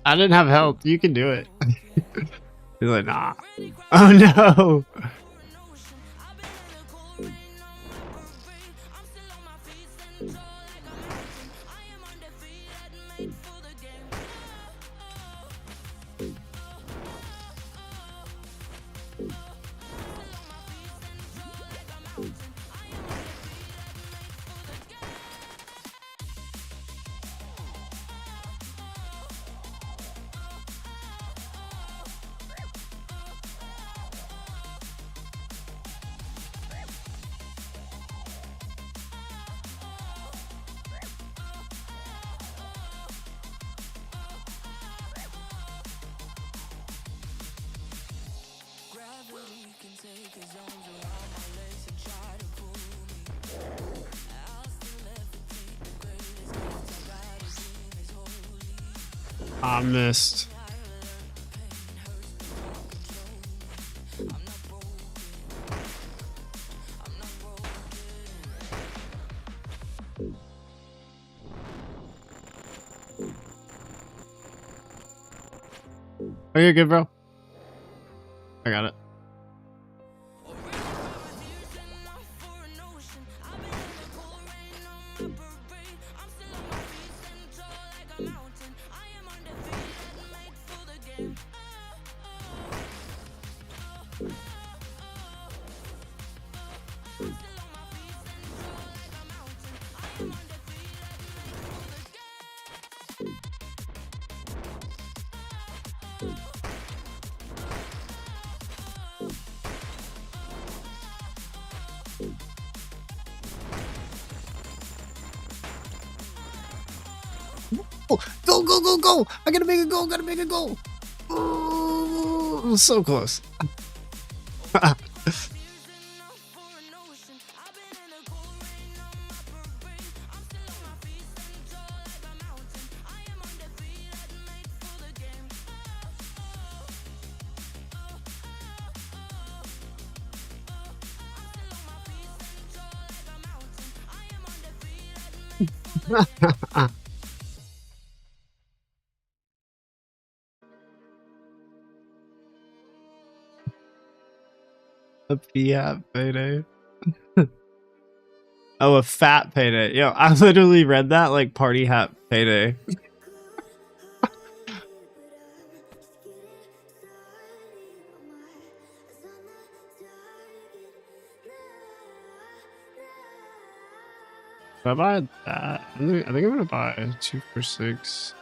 I didn't have help. You can do it. He's like, nah. Oh no. Gravity can take his arms around my legs and try to pull me. I'll still levitate. The greatest gift I got is in his holy. I missed. Are you good, bro? I got it. Go, go, go, go! I gotta make a goal, gotta make a goal! Oh, it was so close. A fiat payday. Oh, a fat payday. Yo, I literally read that like party hat payday. If I buy that, I think I'm gonna buy 2 for 6.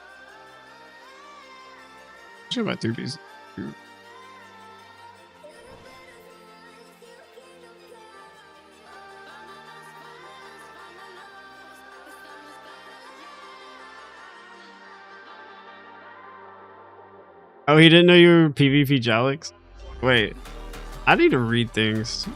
I should buy 3 pieces. Oh, he didn't know you were PvP Jalix? Wait, I need to read things.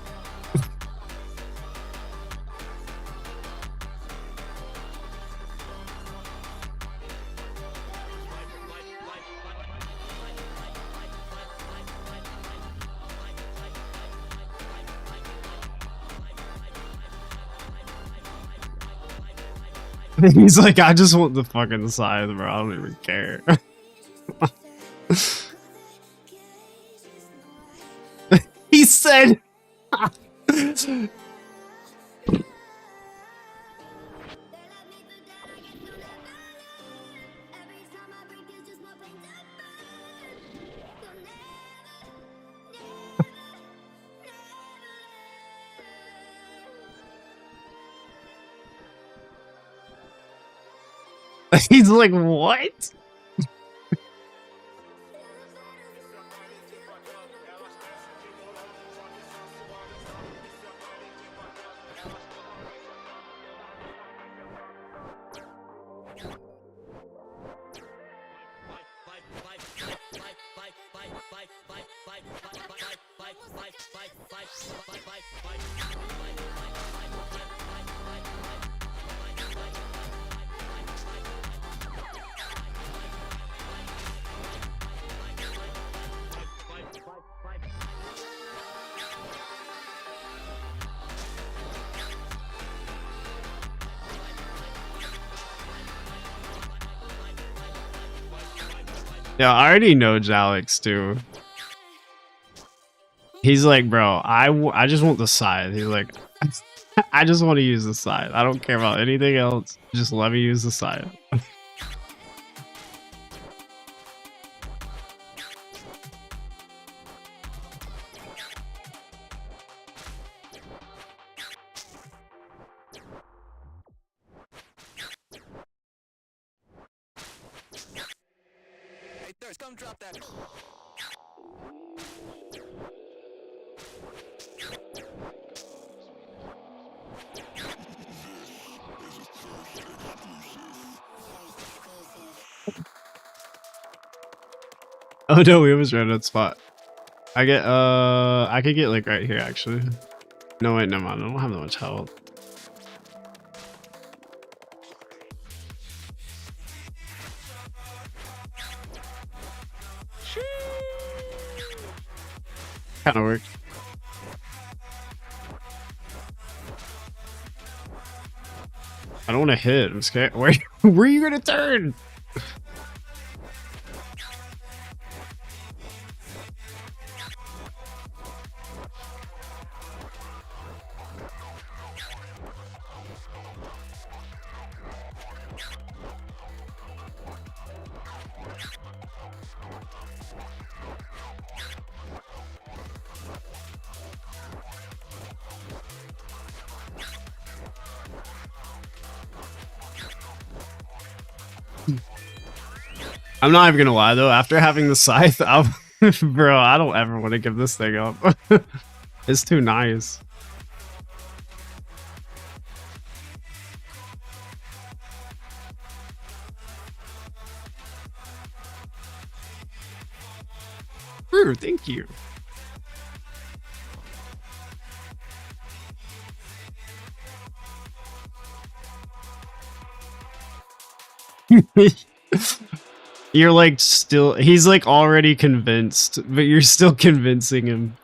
He's like, I just want the fucking scythe, bro. I don't even care. He said. He's like, what? Yeah, I already know Jalix too. He's like, bro, I just want the scythe. He's like, I just want to use the scythe. I don't care about anything else. Just let me use the scythe. Come drop that. Oh no, we almost ran out of spot. I could get like right here actually. No wait, never mind. I don't have that much health. Kind of worked. I don't want to hit. I'm scared. Where are you gonna turn? I'm not even gonna lie though, after having the scythe, bro, I don't ever want to give this thing up. It's too nice. Brew, thank you. You're like still, he's like already convinced, but you're still convincing him.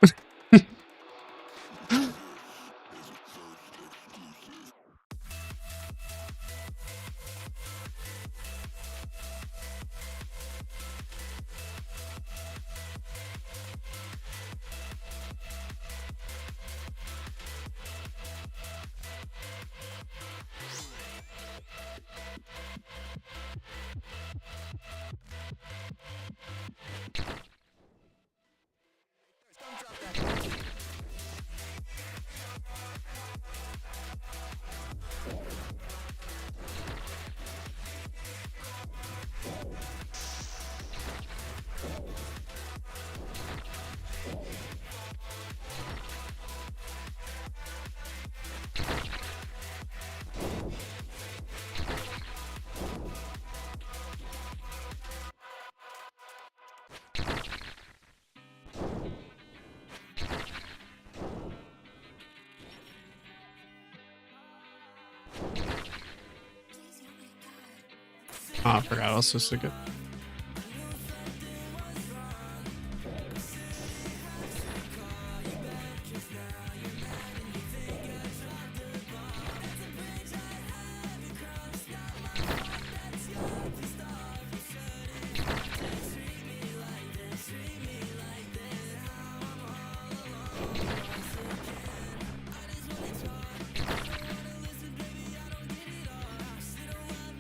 Oh, I forgot I was supposed to get.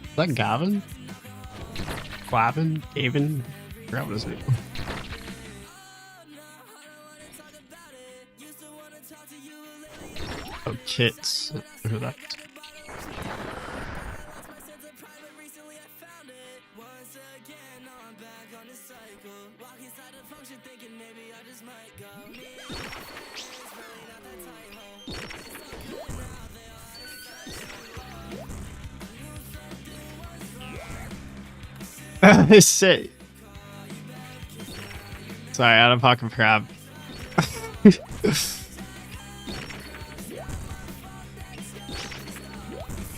Is that Gavin? Gavin? Gavin? I forgot what his name was. Oh, Kits. Who that? Shit. Sorry, out of pocket crab.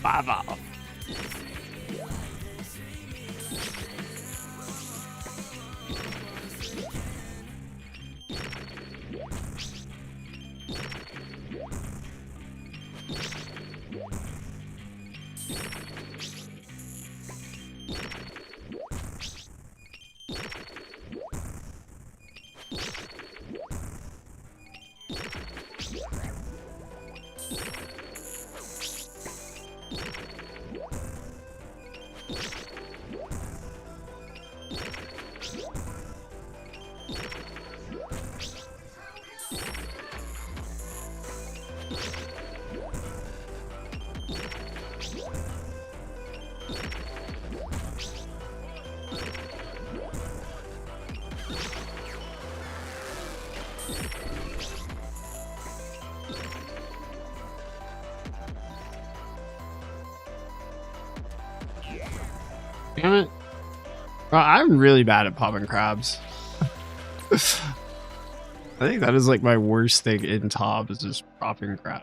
Baba. Damn it. Bro, I'm really bad at popping crabs. I think that is like my worst thing in ToB is just popping crab.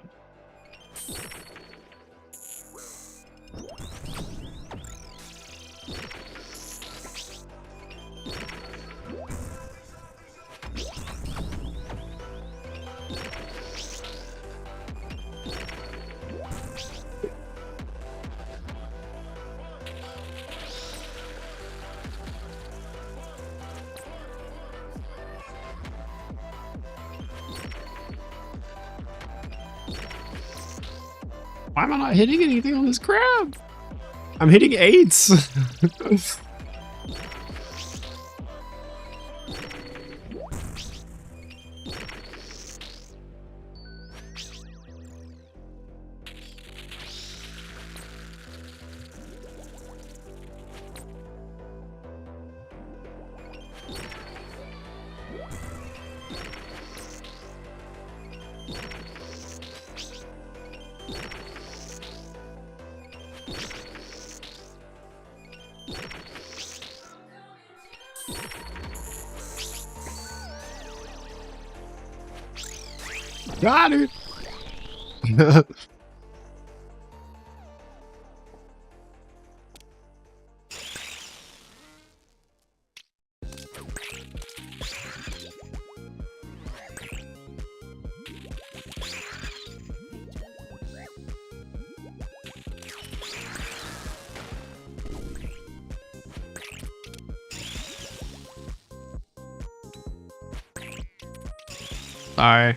Why am I not hitting anything on this crab? I'm hitting 8s. Got it. Sorry.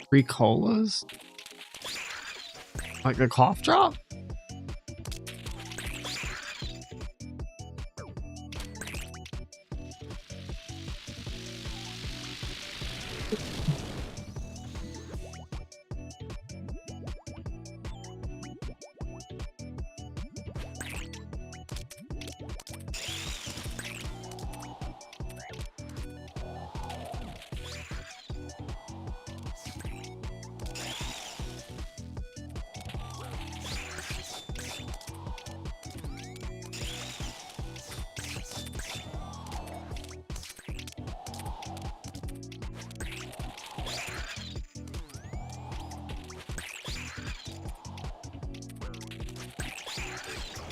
Three colas? Like a cough drop?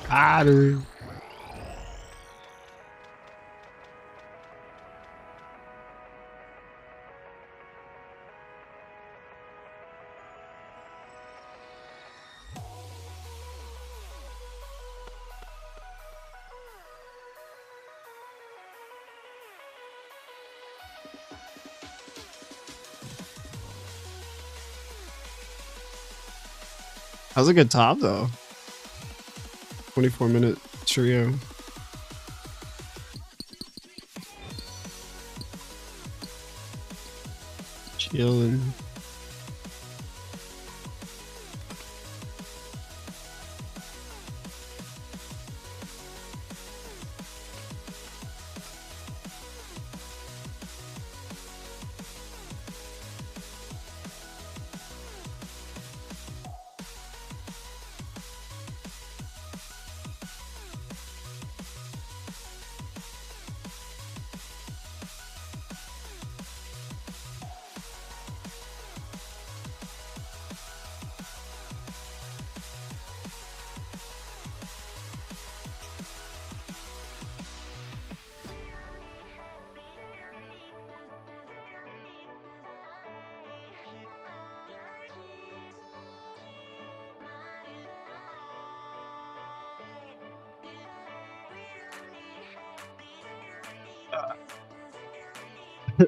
Battery. That was a good top though. 24-minute trio. Chillin'.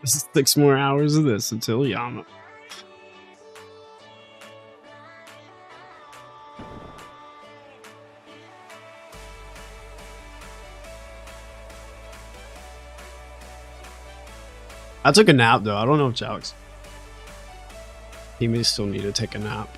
Six more hours of this until Yama. I took a nap though. I don't know if Alex. He may still need to take a nap.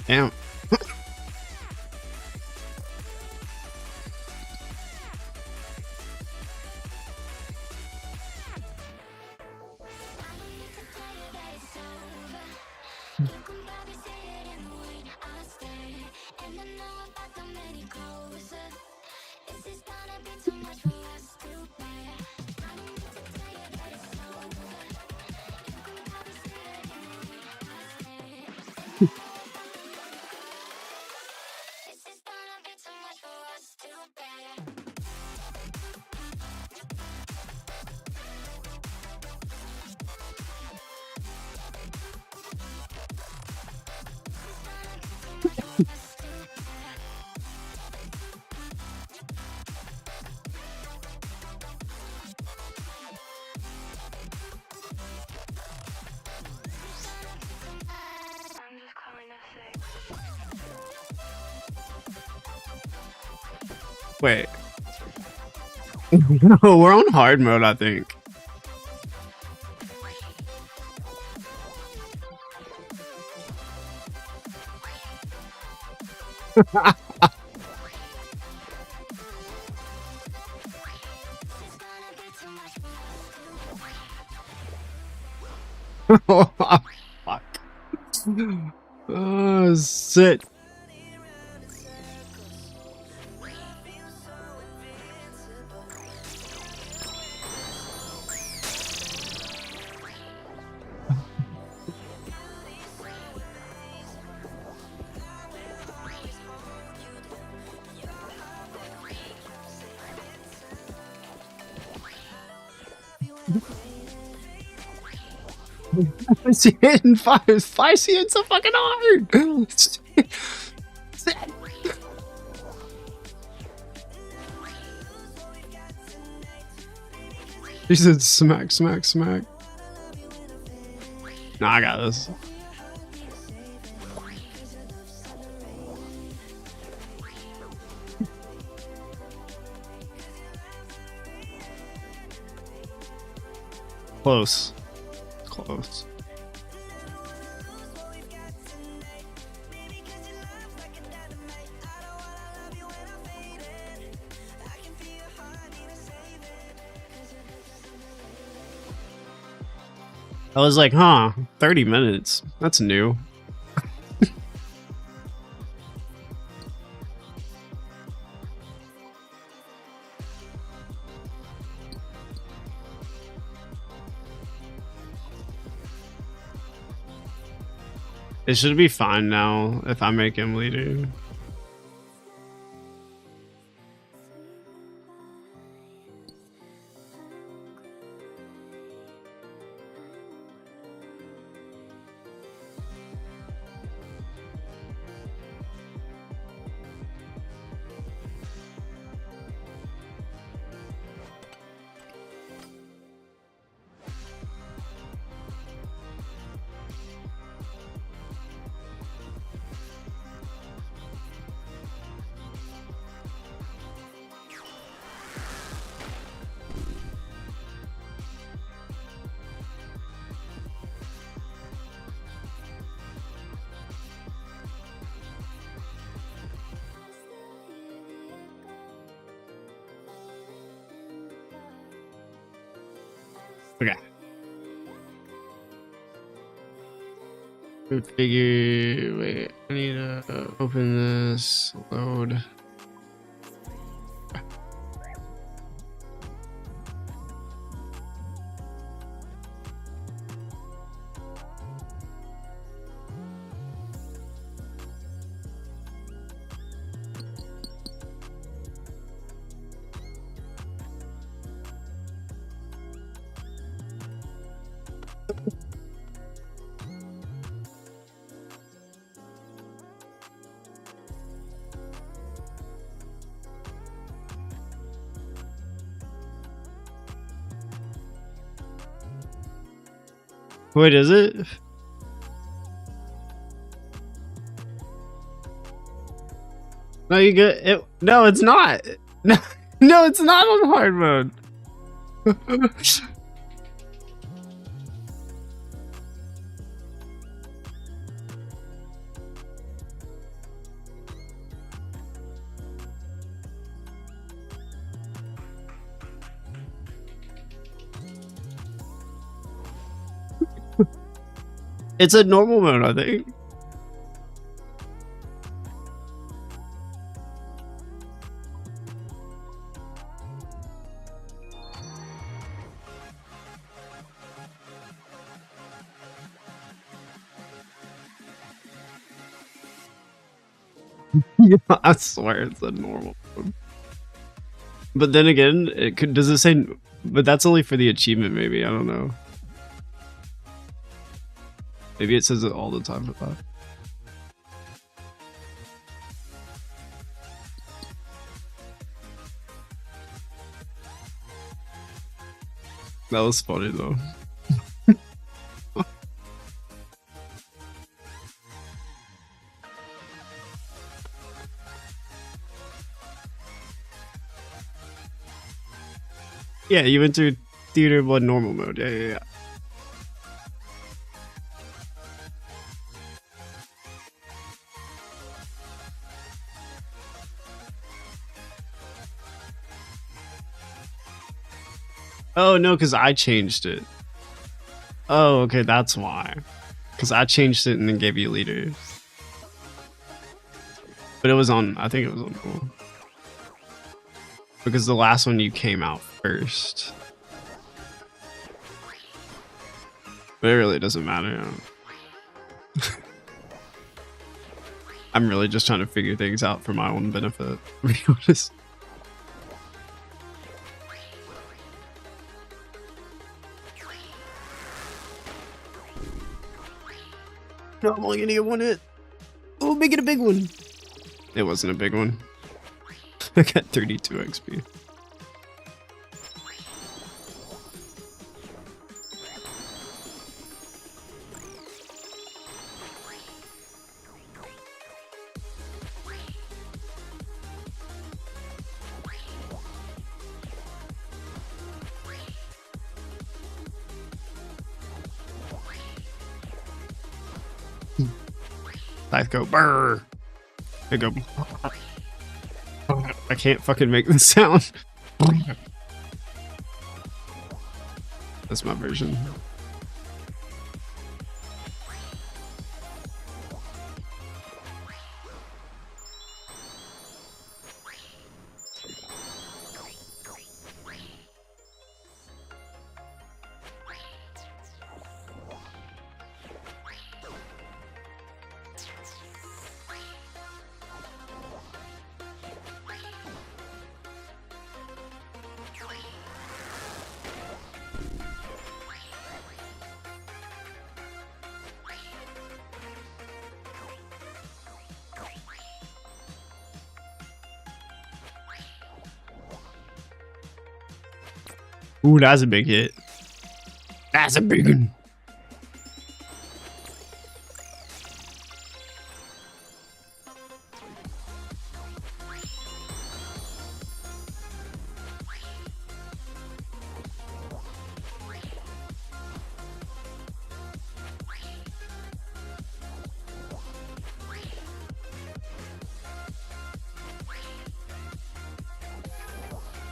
Damn. Wait. No, we're on hard mode, I think. Oh, fuck. Oh, sit. Why is he hitting fires? Why is he hitting so fucking hard? He said smack, smack, smack. Nah, I got this. Close. Close. I was like, huh, 30 minutes. That's new. It should be fine now if I make him leader. Okay. Figure. Wait, I need to open this. Load. Wait, is it? No, you get it. No, it's not. No, no, it's not on hard mode. It's a normal mode, I think. Yeah, I swear it's a normal mode. But then again, it could. Does it say? But that's only for the achievement, maybe. I don't know. Maybe it says it all the time. But that was funny though. Yeah, you entered theater blood normal mode. Yeah. Oh no, because I changed it. Oh, okay, that's why. Because I changed it and then gave you leader. But it was on, I think it was on cool. Because the last one you came out first. But it really doesn't matter. I'm really just trying to figure things out for my own benefit, to be honest. No, I'm only gonna get one hit. Oh, make it a big one. It wasn't a big one. I got 32 XP. Life go brr. I go. I can't fucking make the sound. That's my version. Ooh, that's a big hit. That's a big one.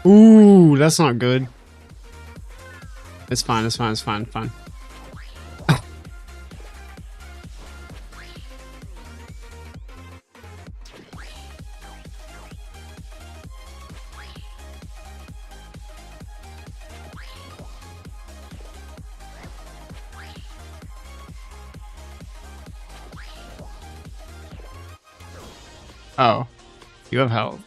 Ooh, that's not good. It's fine, it's fine, it's fine, fine. Oh, you have health.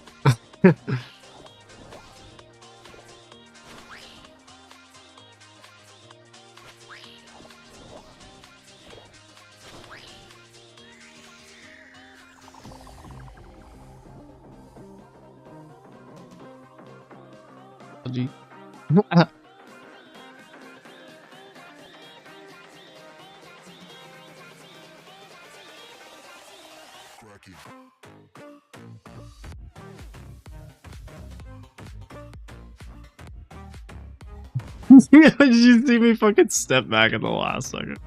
Yeah, did you see me fucking step back at the last second?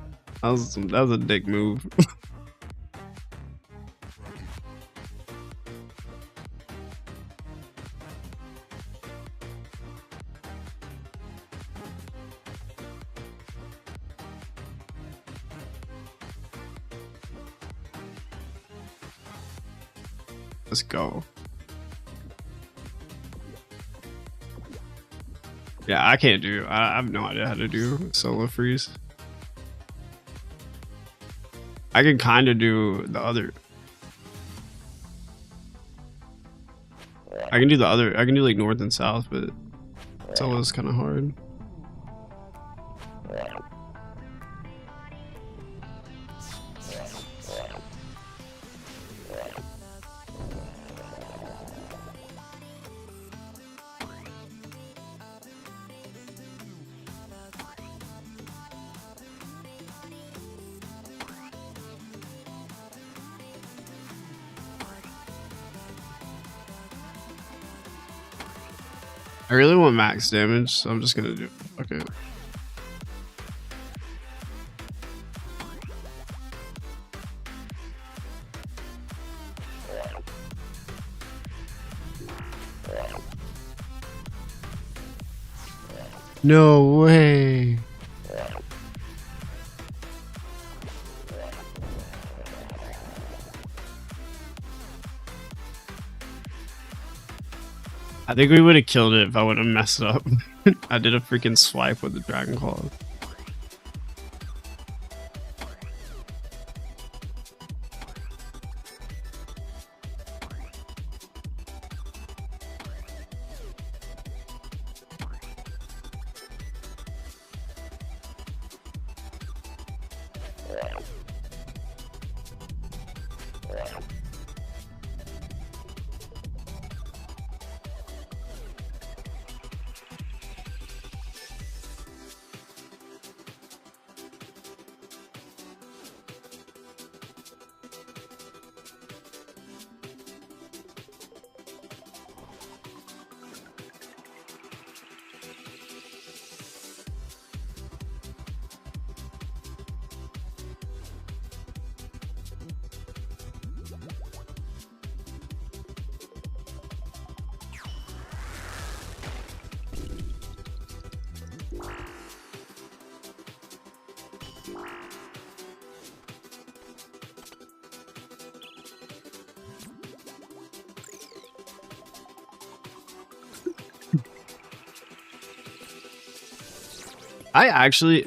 That was a dick move. Let's go. Yeah, I can't do. I have no idea how to do solo freeze. I can kind of do the other. I can do the other. I can do like north and south, but solo is kind of hard. I really want max damage, so I'm just gonna do. Okay. No way. I think we would have killed it if I wouldn't have messed up. I did a freaking swipe with the Dragon Claw.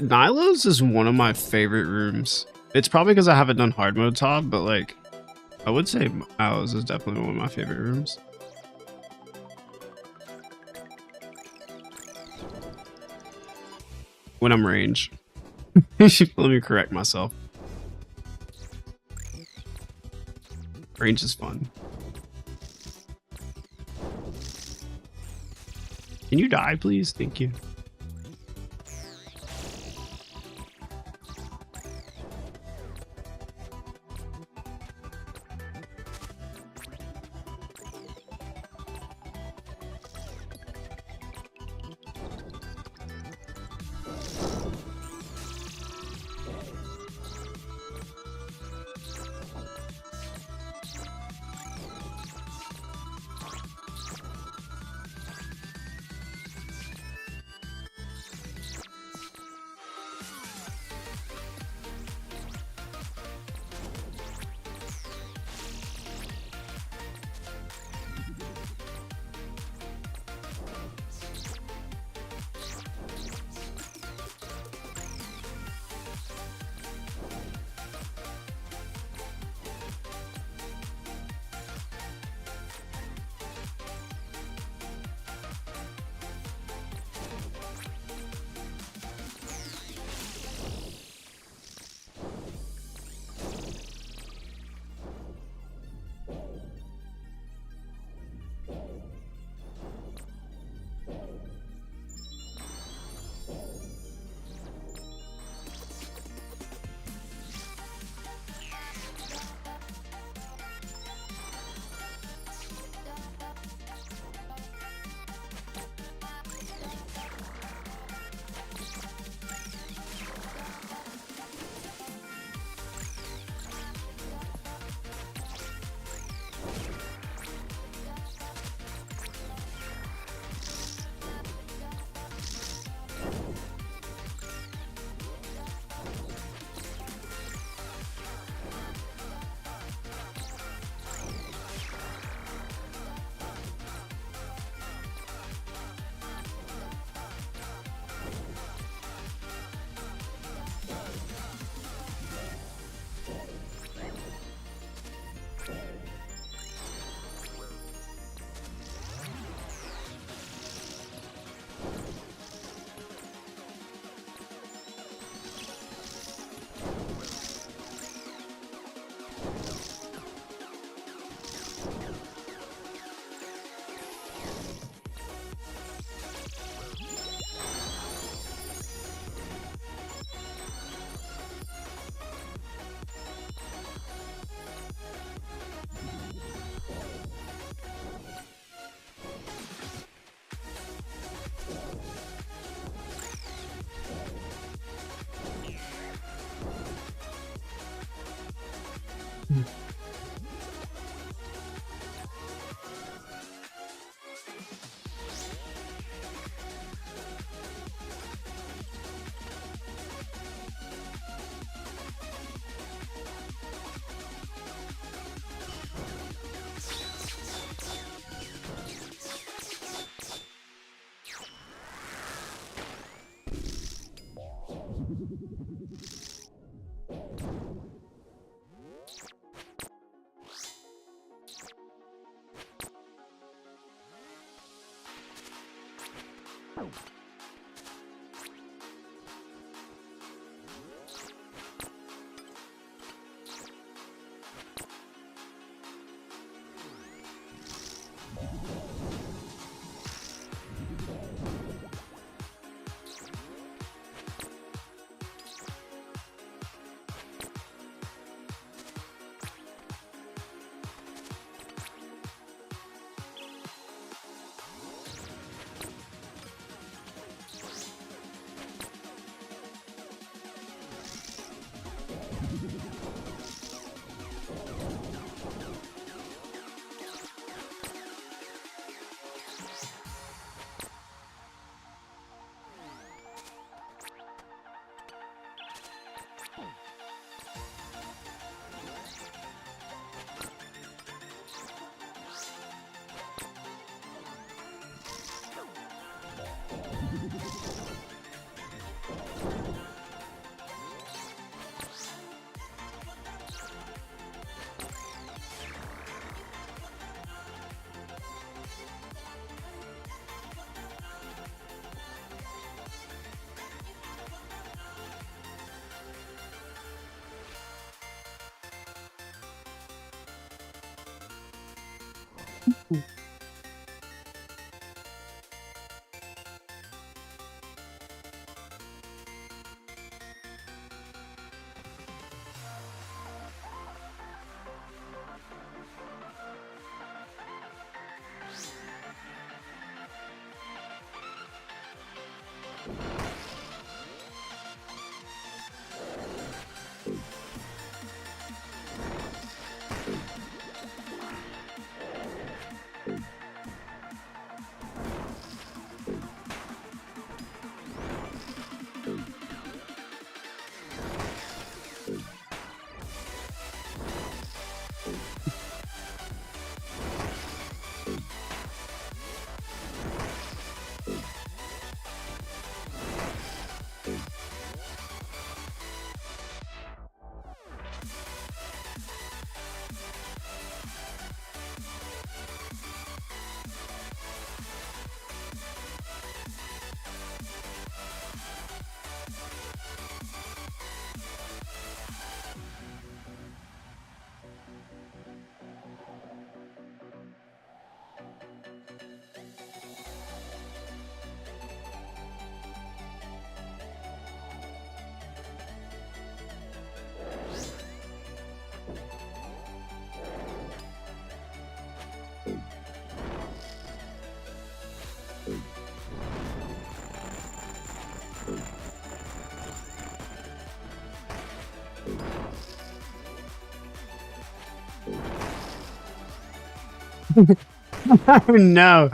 Nilo's is one of my favorite rooms. It's probably because I haven't done hard mode ToB, but like, I would say Nilo's is definitely one of my favorite rooms. When I'm range. Let me correct myself. Range is fun. Can you die, please? Thank you. Oh no.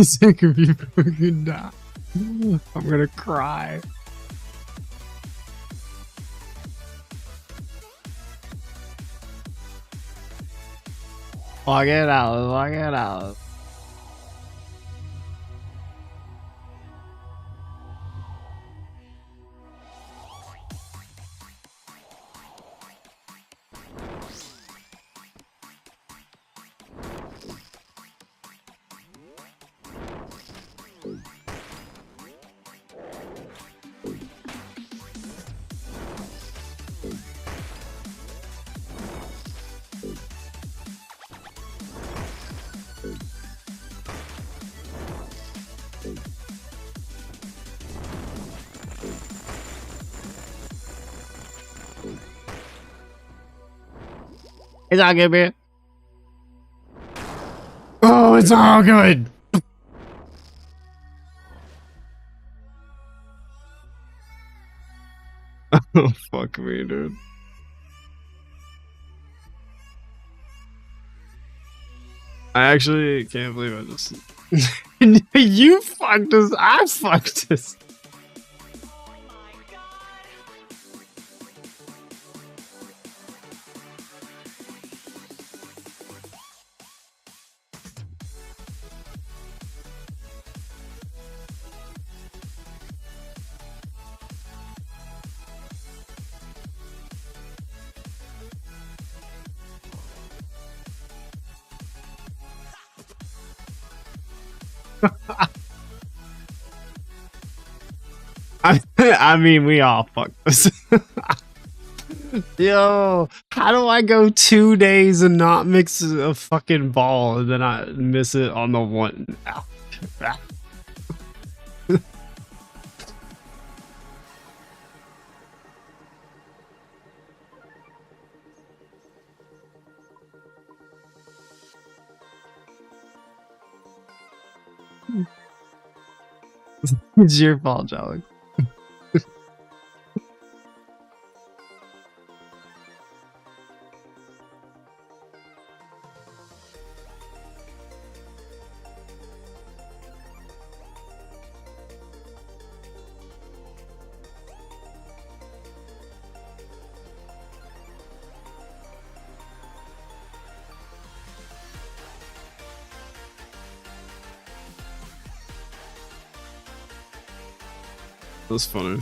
Sick of you fucking die. I'm gonna cry. Log it out, log it out. It's all good, man. Oh, it's all good. Oh, fuck me, dude. I actually can't believe I just. You fucked us. I fucked us. I mean, we all fucked us. Yo, how do I go 2 days and not mix a fucking ball and then I miss it on the one? Ow. It's your fault, Alex. That's funny.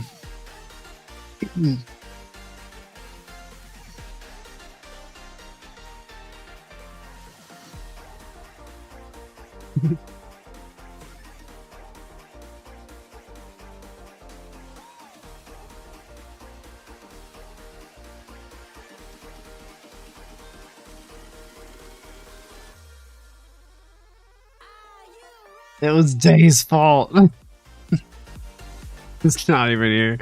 It was Day's fault. It's not even here.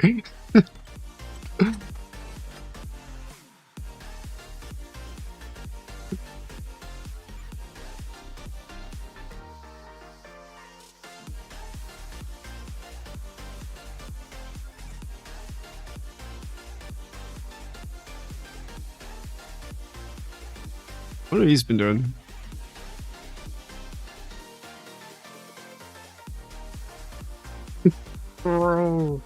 What have he's been doing? Bro.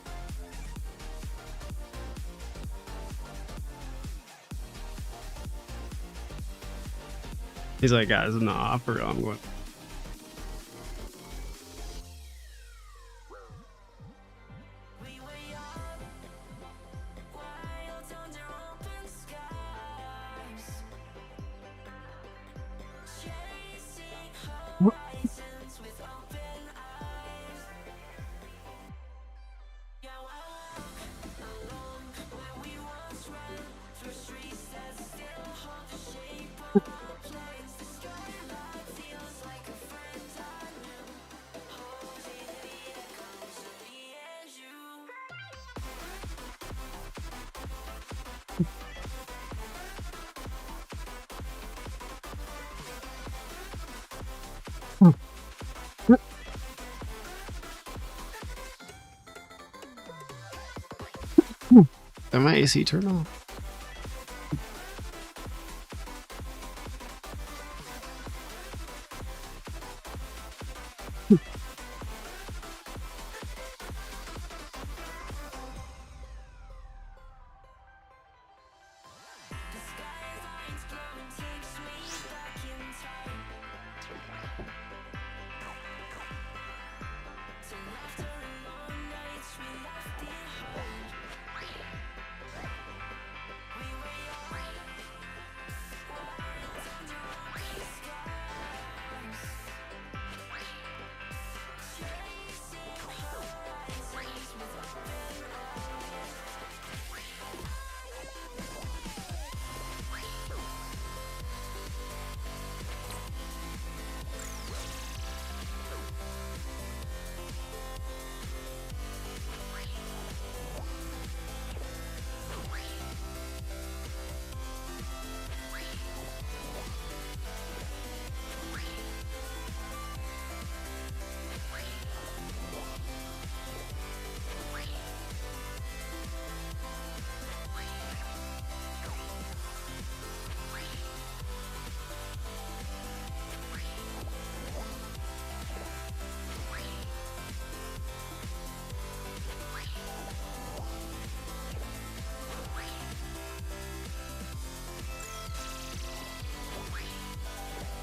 He's like, guys, nah, for real, I'm going. Did my AC turn off?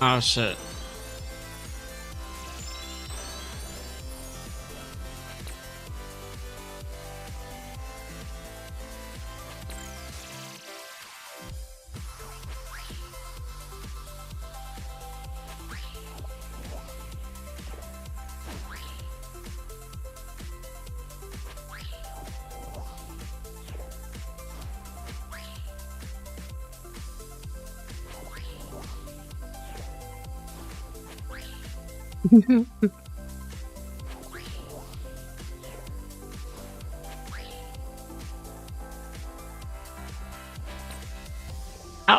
Oh shit.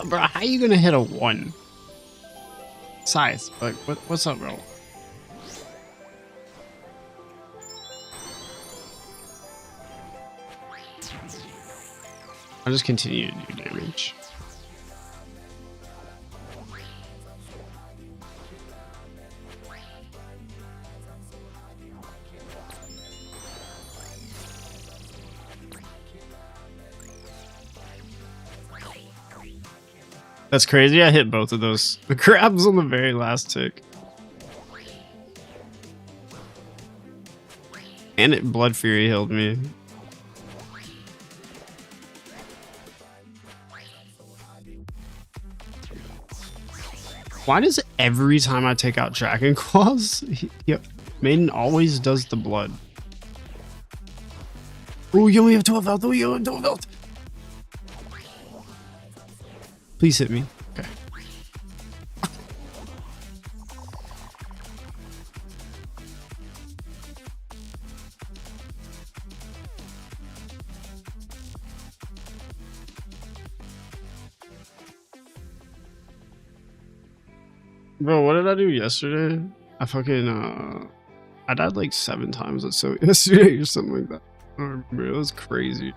Bro, how you gonna hit a 1? Size, like, what's up, bro? I'll just continue to do damage. That's crazy. I hit both of those. The crabs on the very last tick. And it Blood Fury healed me. Why does every time I take out Dragon Claws, yep, Maiden always does the blood? Oh, you only have 12 health. Oh, you only have 12 health. Please hit me. Okay. Bro, what did I do yesterday? I fucking I died like 7 times or so yesterday or something like that. I don't remember. It was crazy.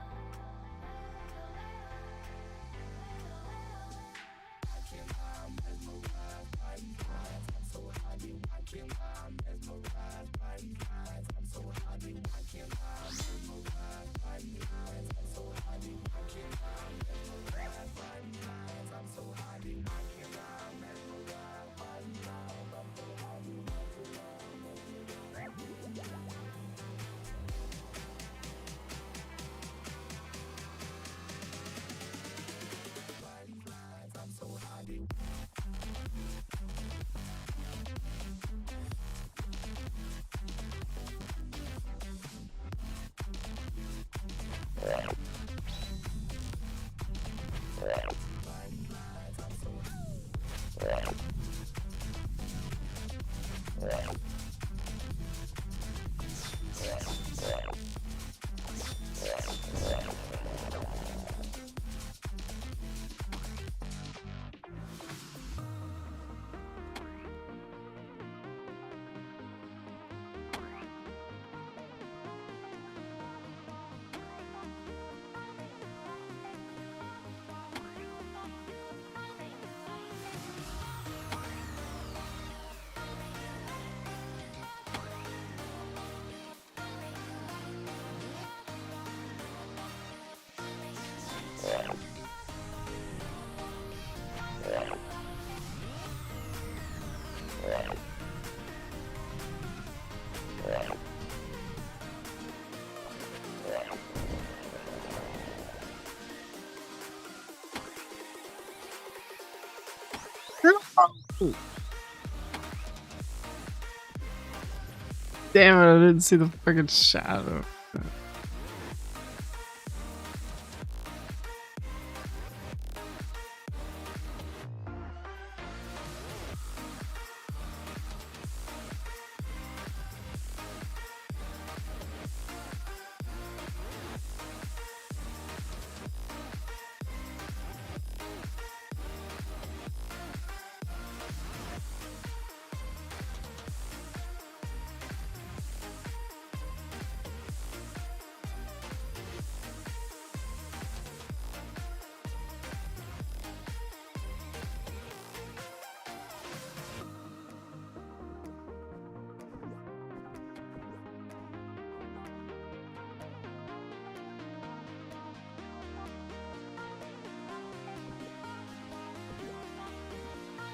Damn it, I didn't see the fucking shadow.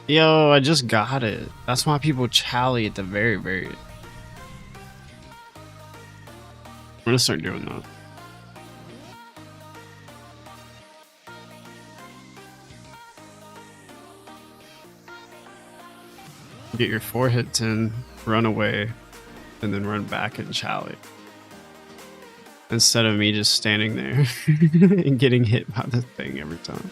Yo, I just got it. That's why people chally at the very. I'm gonna start doing that. Get your 4 hits in, run away, and then run back and chally. Instead of me just standing there and getting hit by the thing every time.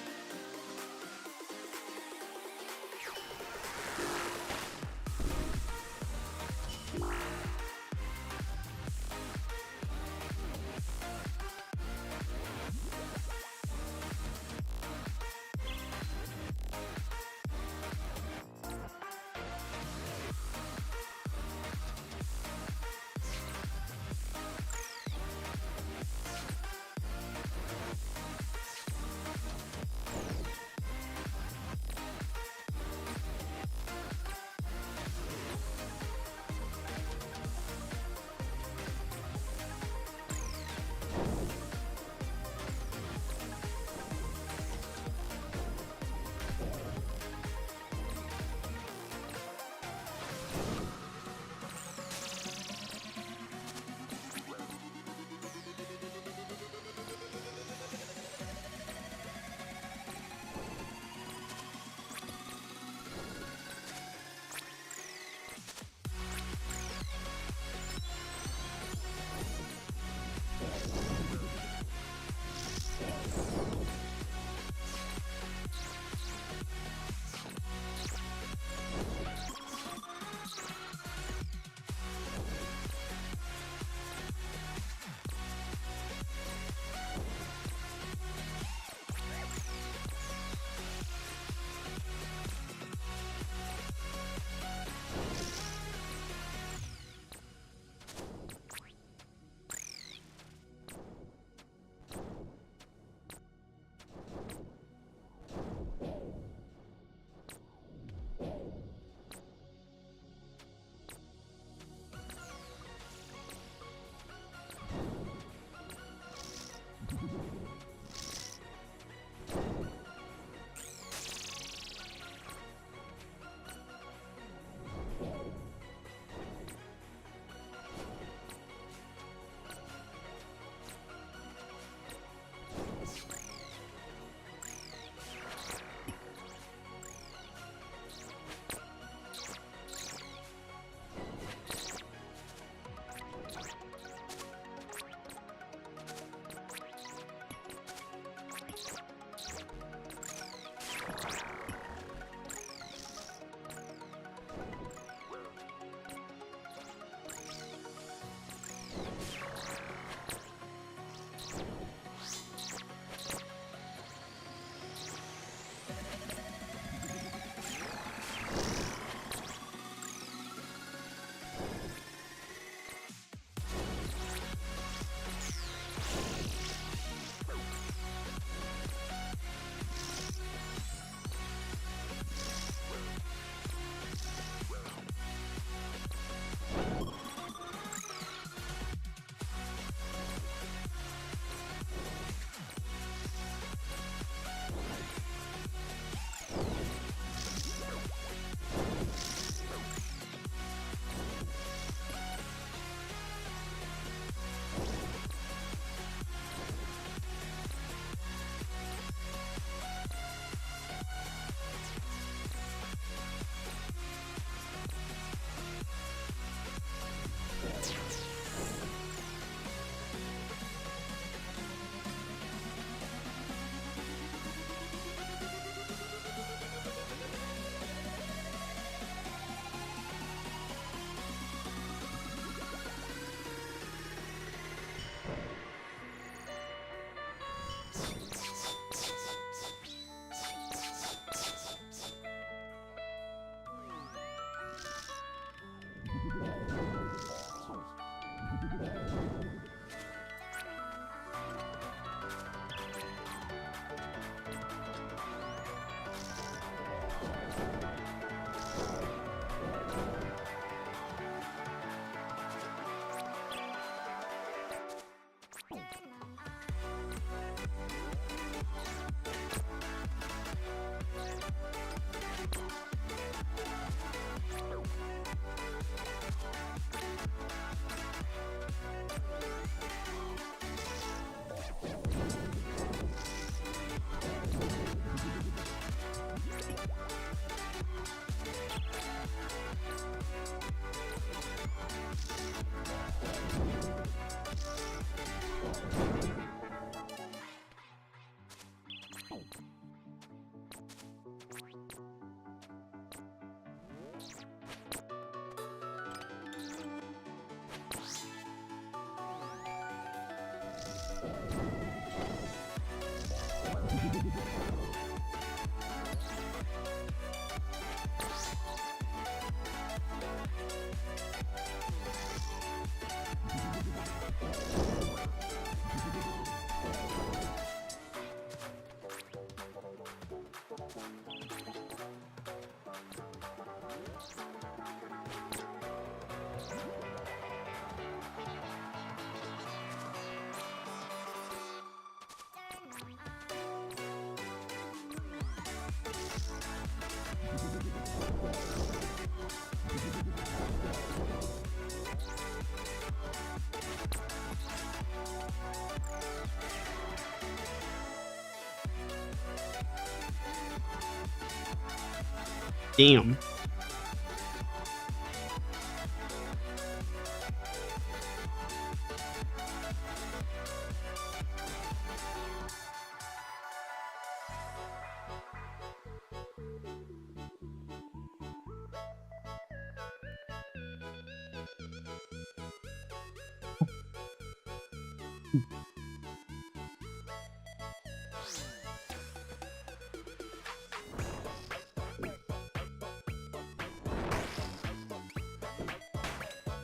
Damn.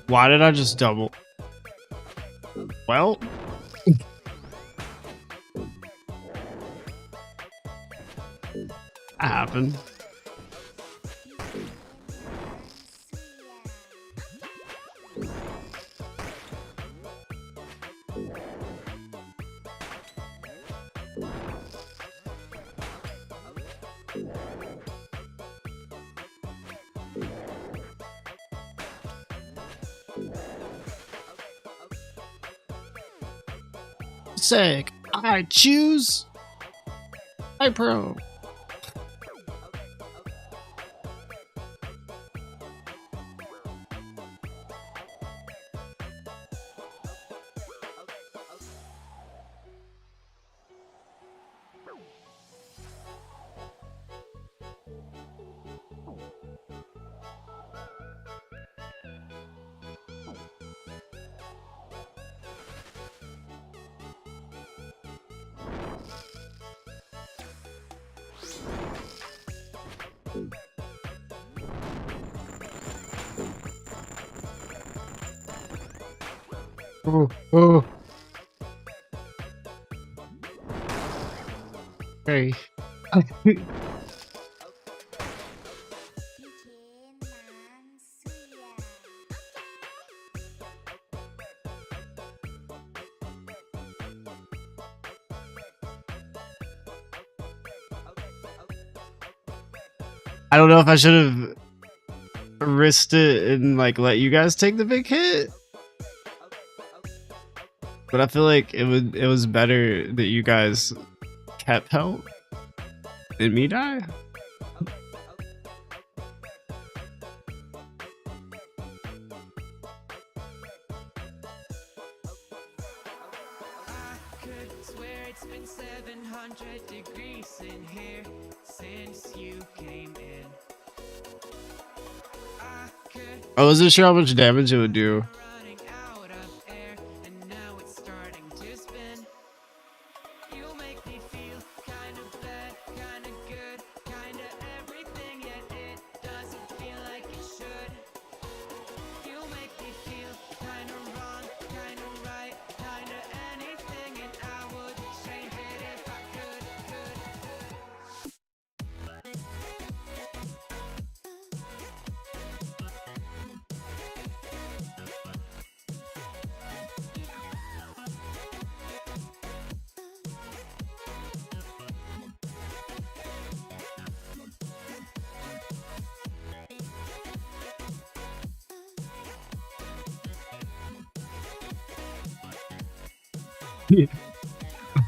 Why did I just double? Well, that happened. Sick. I choose I pro. Oh, oh. Hey. I don't know if I should have risked it and like let you guys take the big hit. But I feel like it was better that you guys kept health and me die. Could swear it's been 700 degrees in here since you came in. I could I wasn't sure how much damage it would do. running out of air and now it's starting to spin. You make me feel kind of bad, kind of good, kind of everything, yet it doesn't feel like it should. You make me feel kind of wrong, kind of right, kind of anything, and I would change it if I could.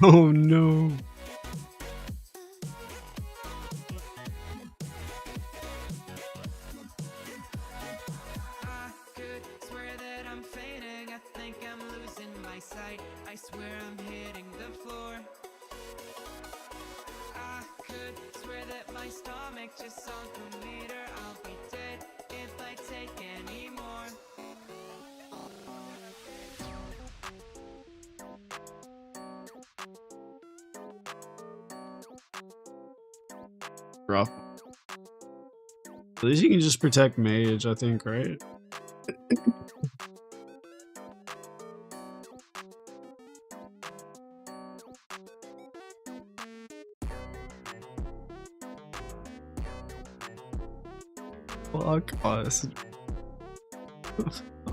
Oh no. I could swear that I'm fainting, I think I'm losing my sight, I swear I'm hitting the floor. I could swear that my stomach just sunk a meter, I'll be dead if I take any more. Rough. At least you can just protect mage, I think, right? Fuck us.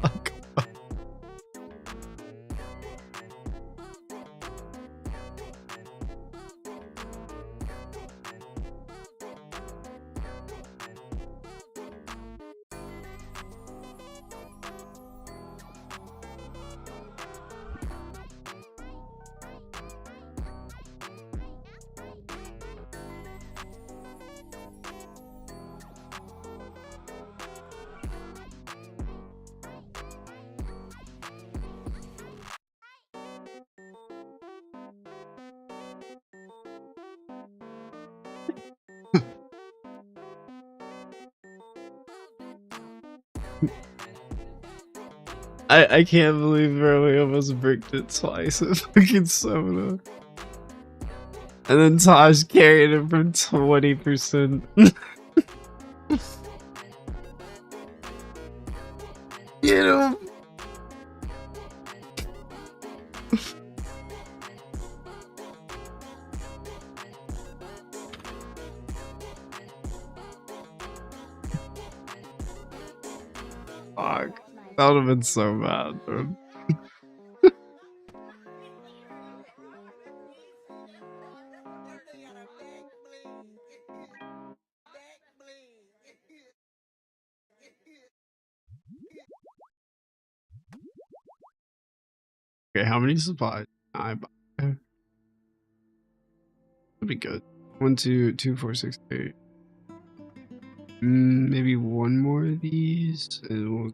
Fuck. I can't believe bro, we almost bricked it twice at fucking Summoner. And then Taj carried him from 20%. Get him! Fuck. That would have been so bad, dude. Okay, how many supplies can I buy? That'd be good. 1, 2, 2, 4, 6, 8. Maybe one more of these, and we'll.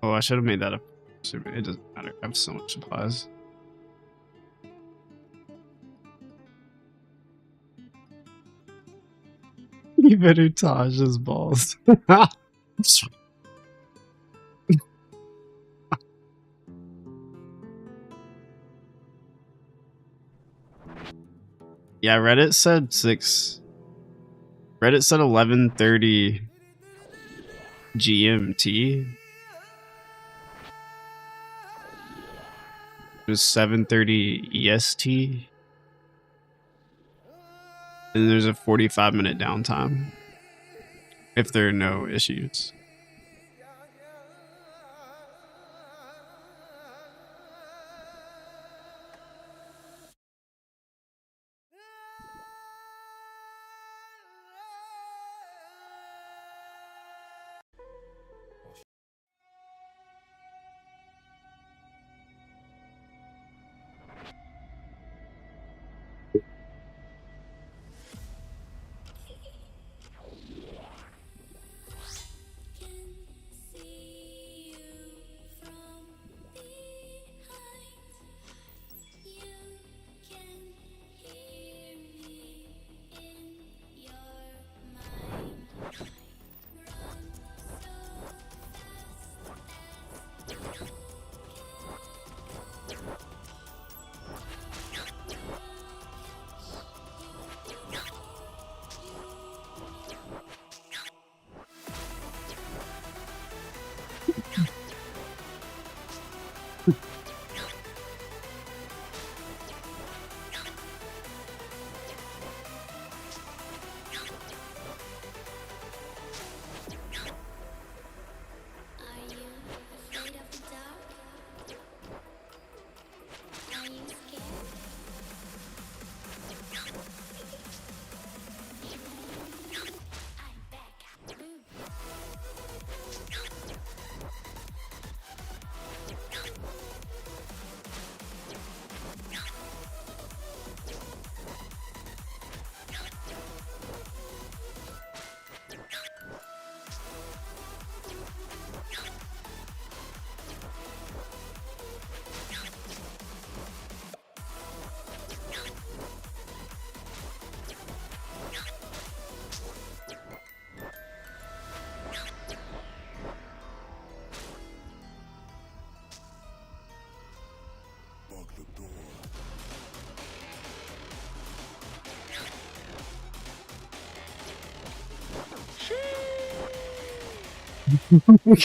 Oh, I should have made that up. It doesn't matter. I have so much supplies. You better Taj his balls. Yeah, Reddit said 6. Reddit said 11:30 GMT. It was 7:30 EST. And there's a 45-minute downtime if there are no issues.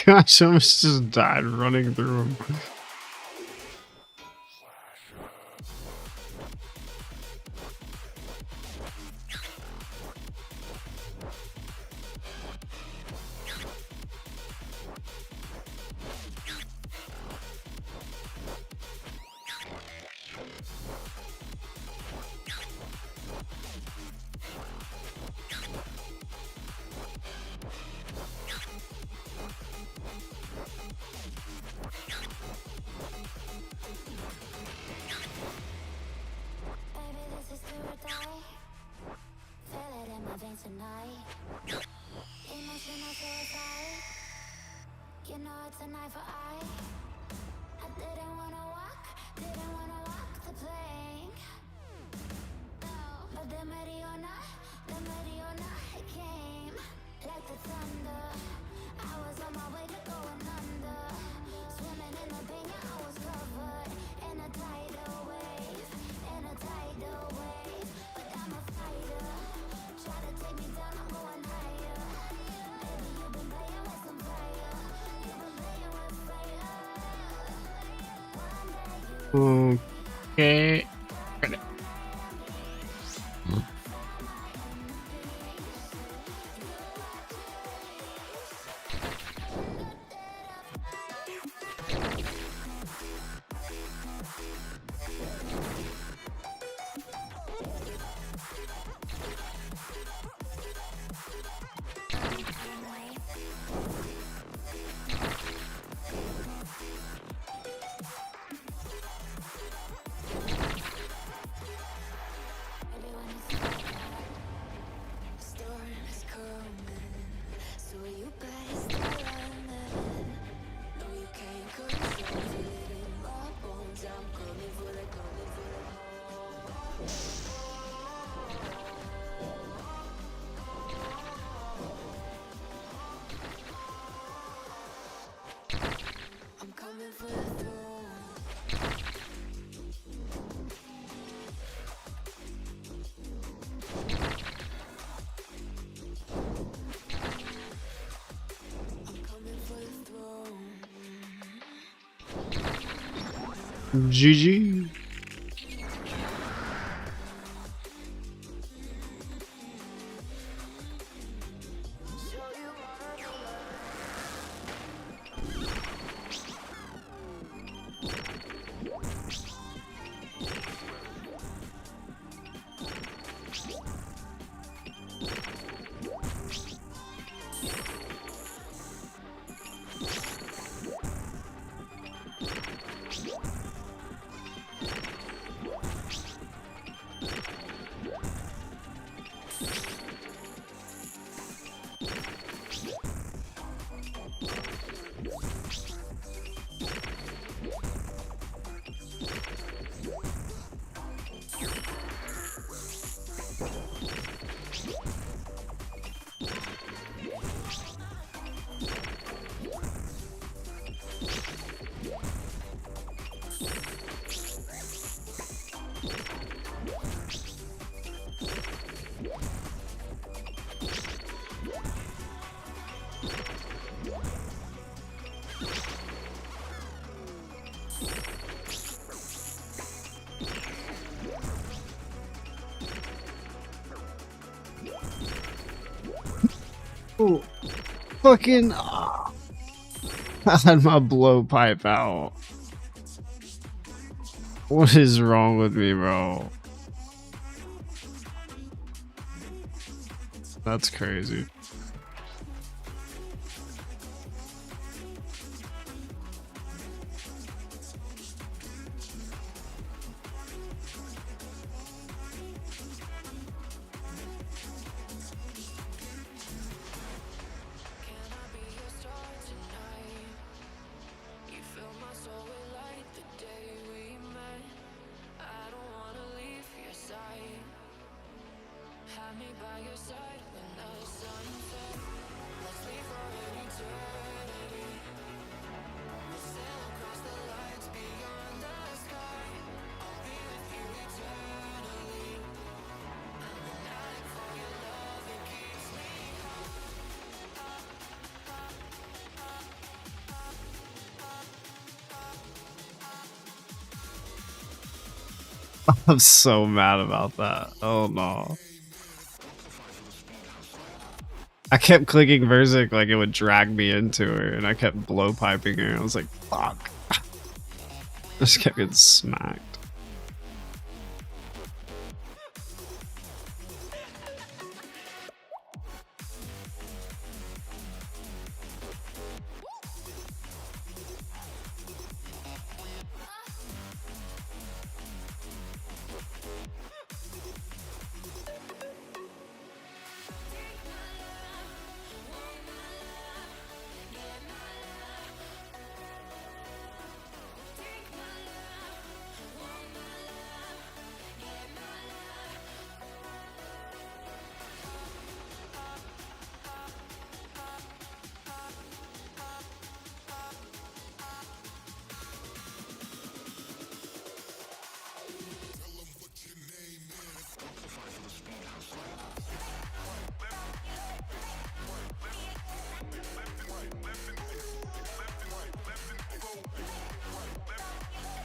Gosh, I almost just died running through him. You know it's an eye for eye. I didn't wanna walk the plank. No, but the Mariona, it came like the thunder. I was on my way to going under. Swimming in the pain, yeah, I was covered in a tidal wave, But I'm a fighter. Try to take me down, I'm going higher. Baby, you've been playing with some fire. You've been playing with fire. One day you Okay. Storm is coming, so you better stay running. No, you can't control it in my bones. I'm coming for the I'm coming for the throne. I'm coming for the throne. GG. Oh, fucking. I had my blowpipe out. What is wrong with me, bro? That's crazy. Can I be your star tonight? You fill my soul with light the day we met. I don't wanna leave your side. Have me by your side when the sun sets. Let's leave for an eternity. We'll sail across the lights beyond the sky. I'll be with you eternally. I'm an addict for your love, it keeps me I'm so mad about that. Oh no. I kept clicking Verzik like it would drag me into her, and I kept blowpiping her. I was like, fuck. Just kept getting smacked.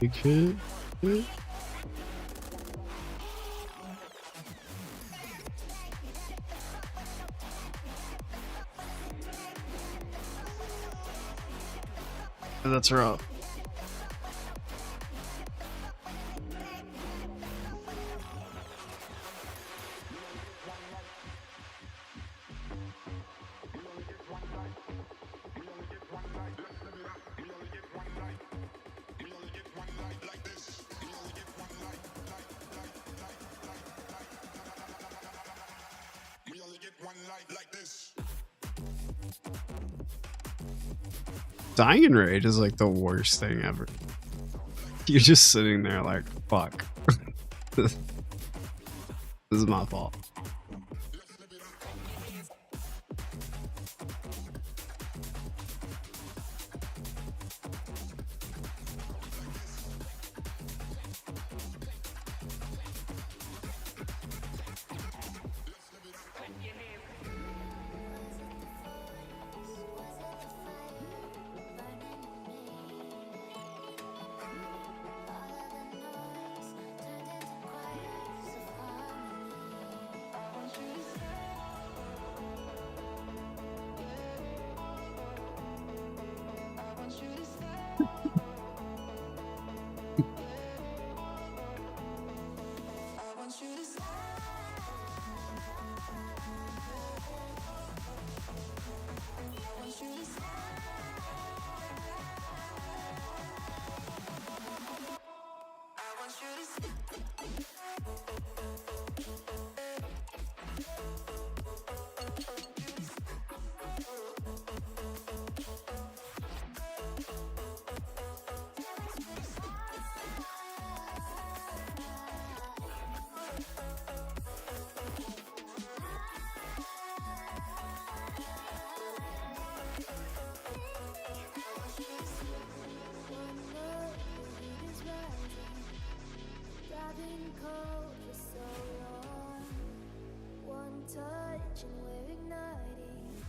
Big hit. That's rough. Dying in raid is like the worst thing ever. You're just sitting there like, fuck. This is my fault. Touch and we're igniting,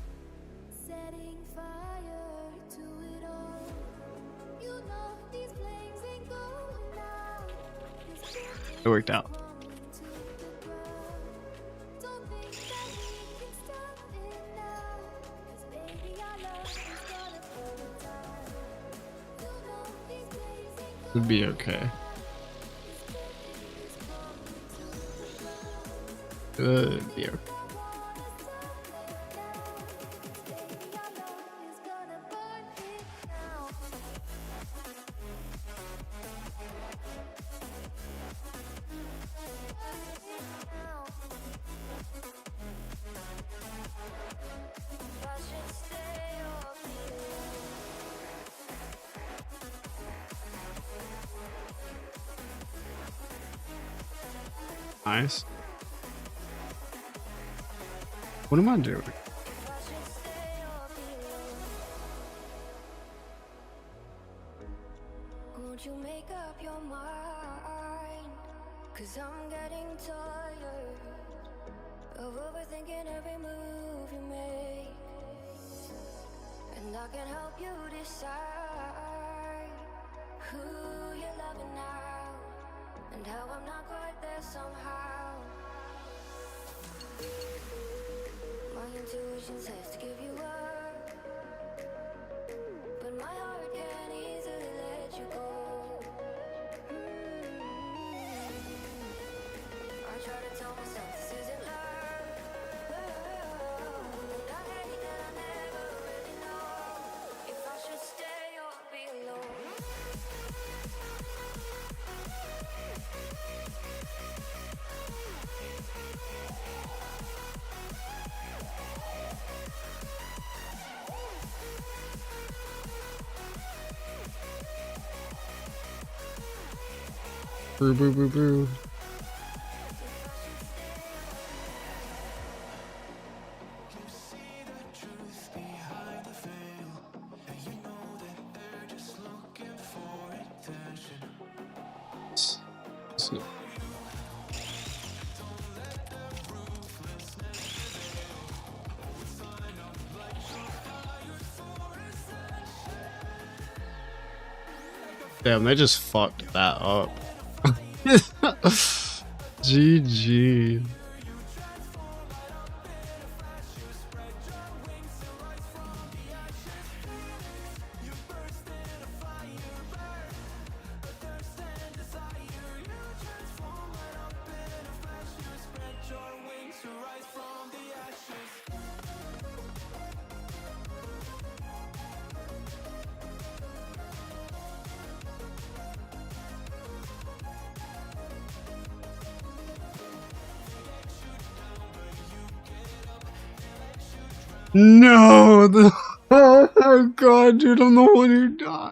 setting fire to it all. You know these flames ain't going out. It worked out. Don't think that we can stop it now, 'cause baby our love is gonna pull it down. You know these flames ain't It'd be okay. It'd be okay. Nice. What am I doing? Won't you make up your mind? 'Cause I'm getting tired of overthinking every move you make. And I can help you decide who you're loving now, and how I'm not quite there somehow. My intuition says to give you up, but my heart can't easily let you go. I try to tell myself this isn't love, but I hate that I never really know if I should stay or be alone. Brew, brew, brew, brew. So- Damn, they just fucked that up. GG. No, oh god, dude, I'm the one who died.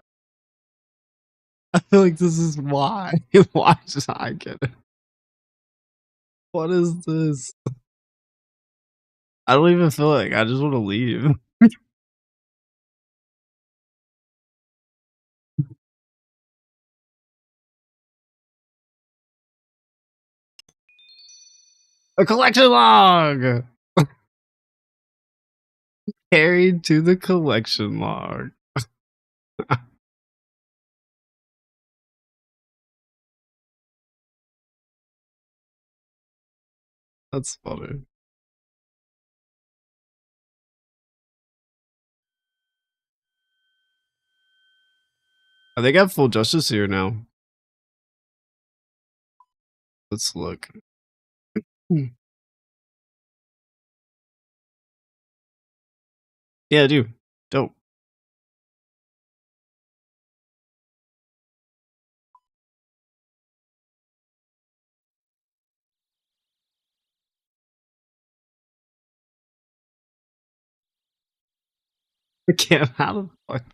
I feel like this is why. Why did I get it? What is this? I don't even feel like I just want to leave. A collection log! Carried to the collection log. That's funny. I think I have full justice here now. Let's look. Yeah, I do. Dope. I can't. How the fuck?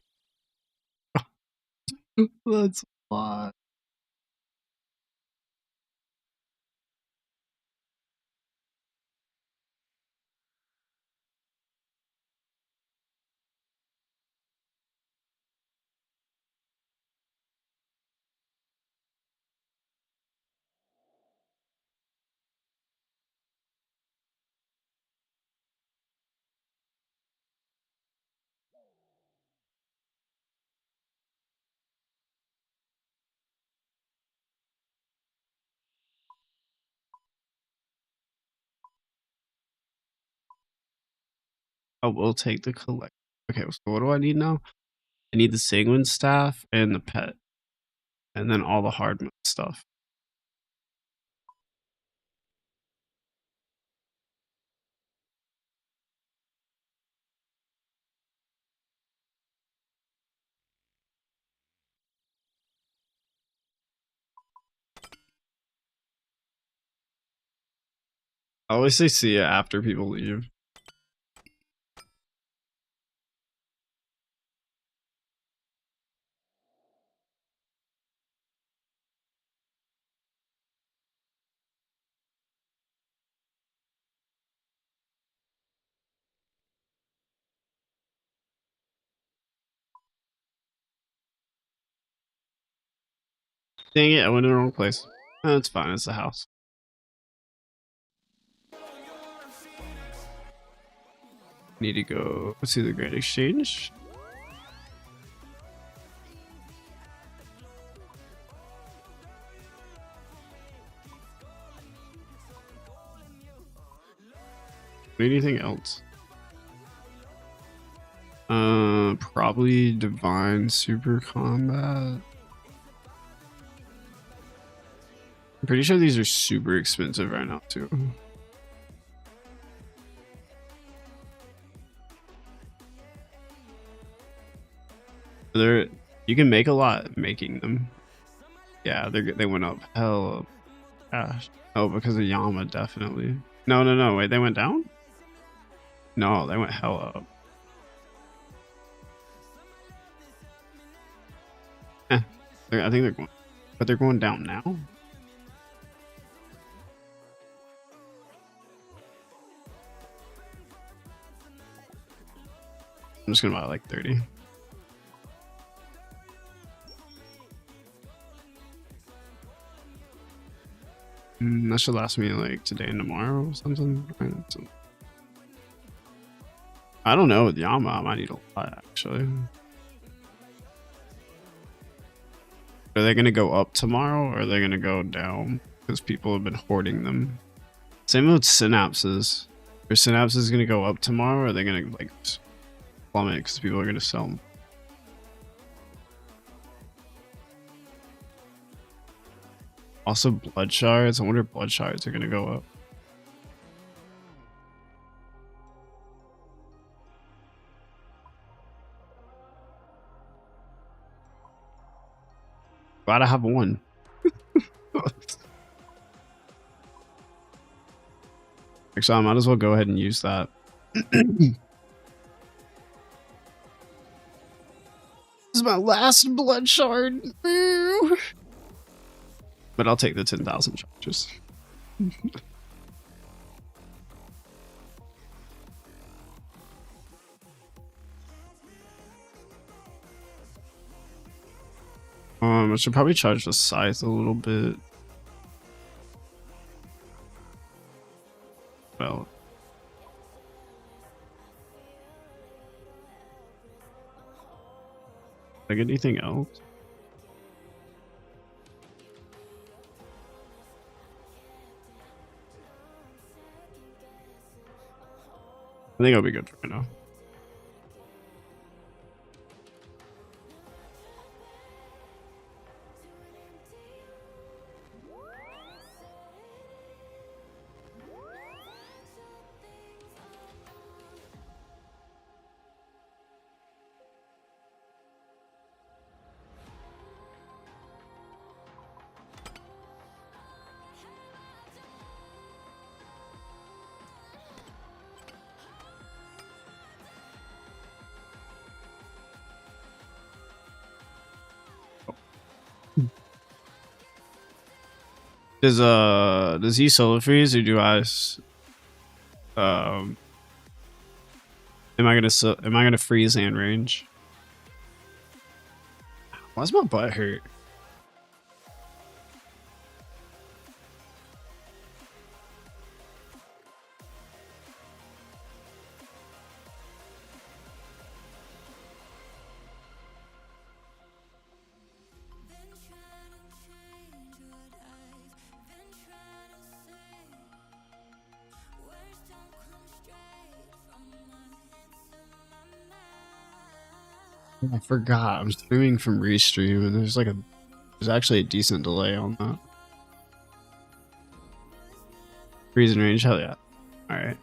That's why. I will take the collect. Okay, so what do I need now? I need the sanguine staff and the pet. And then all the hard mode stuff. I always say see ya after people leave. Dang it, I went in the wrong place. It's fine, it's the house. Need to go to the Great Exchange. Anything else? Probably Divine Super Combat. I'm pretty sure these are super expensive right now too. You can make a lot making them. Yeah, they went up hell gosh. Oh, because of Yama, definitely. No, wait, they went down? No, they went hell up. I think they're going, but they're going down now. I'm just gonna buy like 30. That should last me like today and tomorrow or something. I don't know with Yama, I might need a lot actually. Are they gonna go up tomorrow or are they gonna go down? Because people have been hoarding them. Same with synapses. Are synapses gonna go up tomorrow or are they gonna like plummet because people are gonna sell them? Also blood shards. I wonder if blood shards are gonna go up. Glad I have one. Actually, I might as well go ahead and use that. This is my last blood shard. But I'll take the 10,000 charges. I should probably charge the scythe a little bit. Well, like anything else? I think I'll be good for right now. Does he solo freeze or do I am I gonna freeze and range? Why's my butt hurt? I forgot. I'm streaming from Restream, and there's actually a decent delay on that. Freeze and range, hell yeah! All right.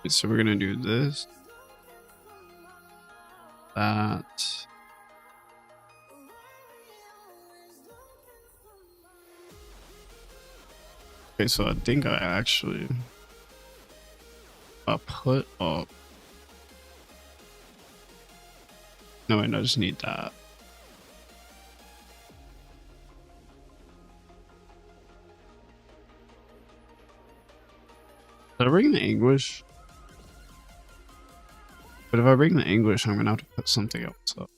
So we're gonna do this, that. Okay, so I think I actually. Put up. No, wait, no, I just need that. Did I bring the English? But if I bring the English, I'm gonna have to put something else up.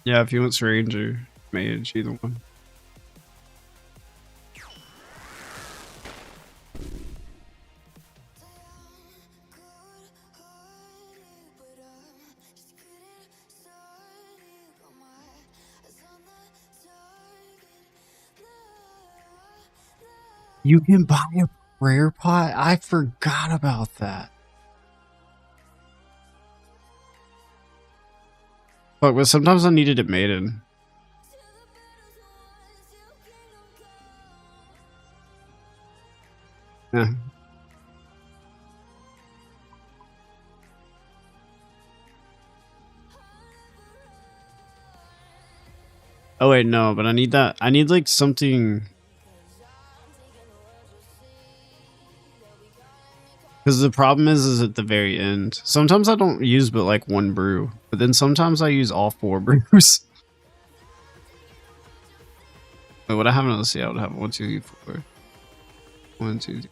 Yeah, if he wants range or mage, either one. You can buy a prayer pot? I forgot about that. Fuck, but sometimes I needed it maiden. Yeah. Oh wait, no, but I need that. I need like something. Because the problem is at the very end. Sometimes I don't use but like one brew, but then sometimes I use all 4 brews. Wait, would I have another? See, I would have 1, 2, 3, 4. 1, 2, 3.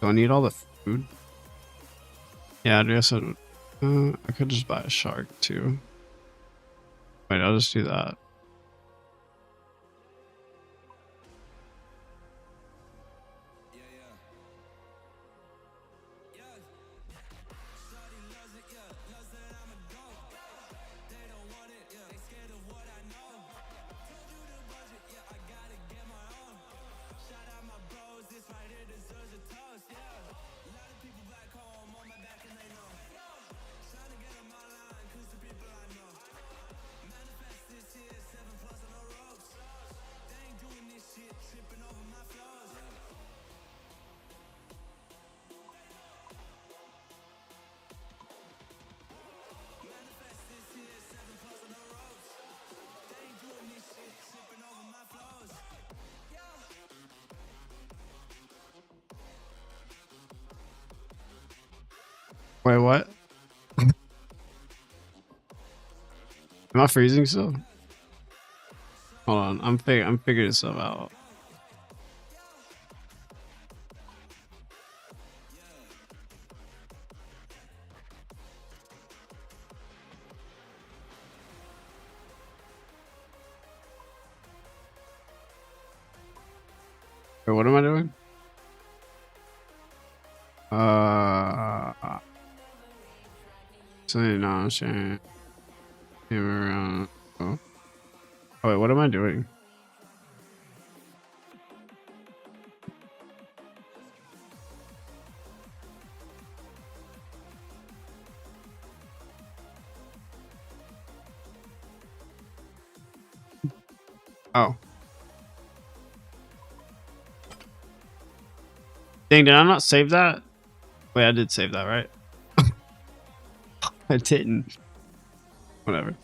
Do I need all the food? Yeah, I guess I could just buy a shark too. Wait, I'll just do that. Wait, what? Am I freezing still? Hold on, I'm figuring stuff out. Wait, what am I doing? So no, sharing. Around. Oh. Oh wait, what am I doing? Oh. Dang, did I not save that? Wait, I did save that, right? I didn't. Whatever.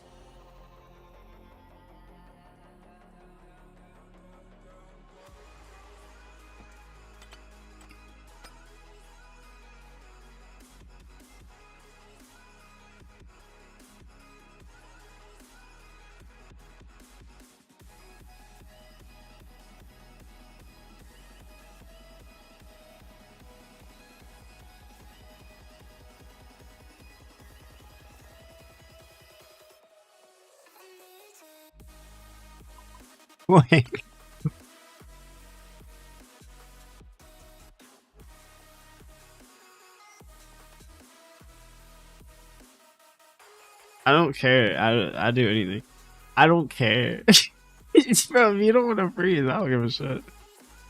Wait. I don't care. I do anything. I don't care. Bro, if you don't want to freeze, I don't give a shit.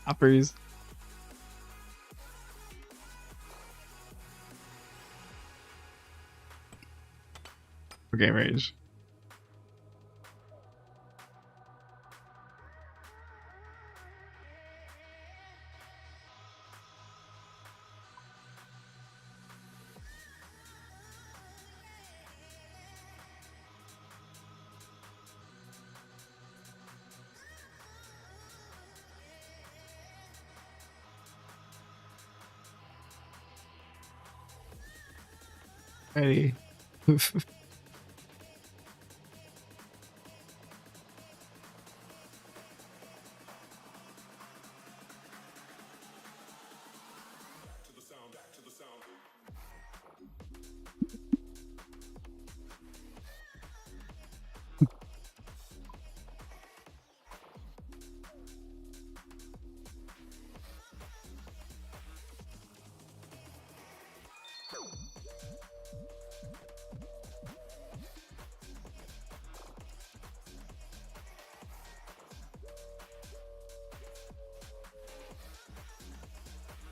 I freeze. Okay, rage. Ready.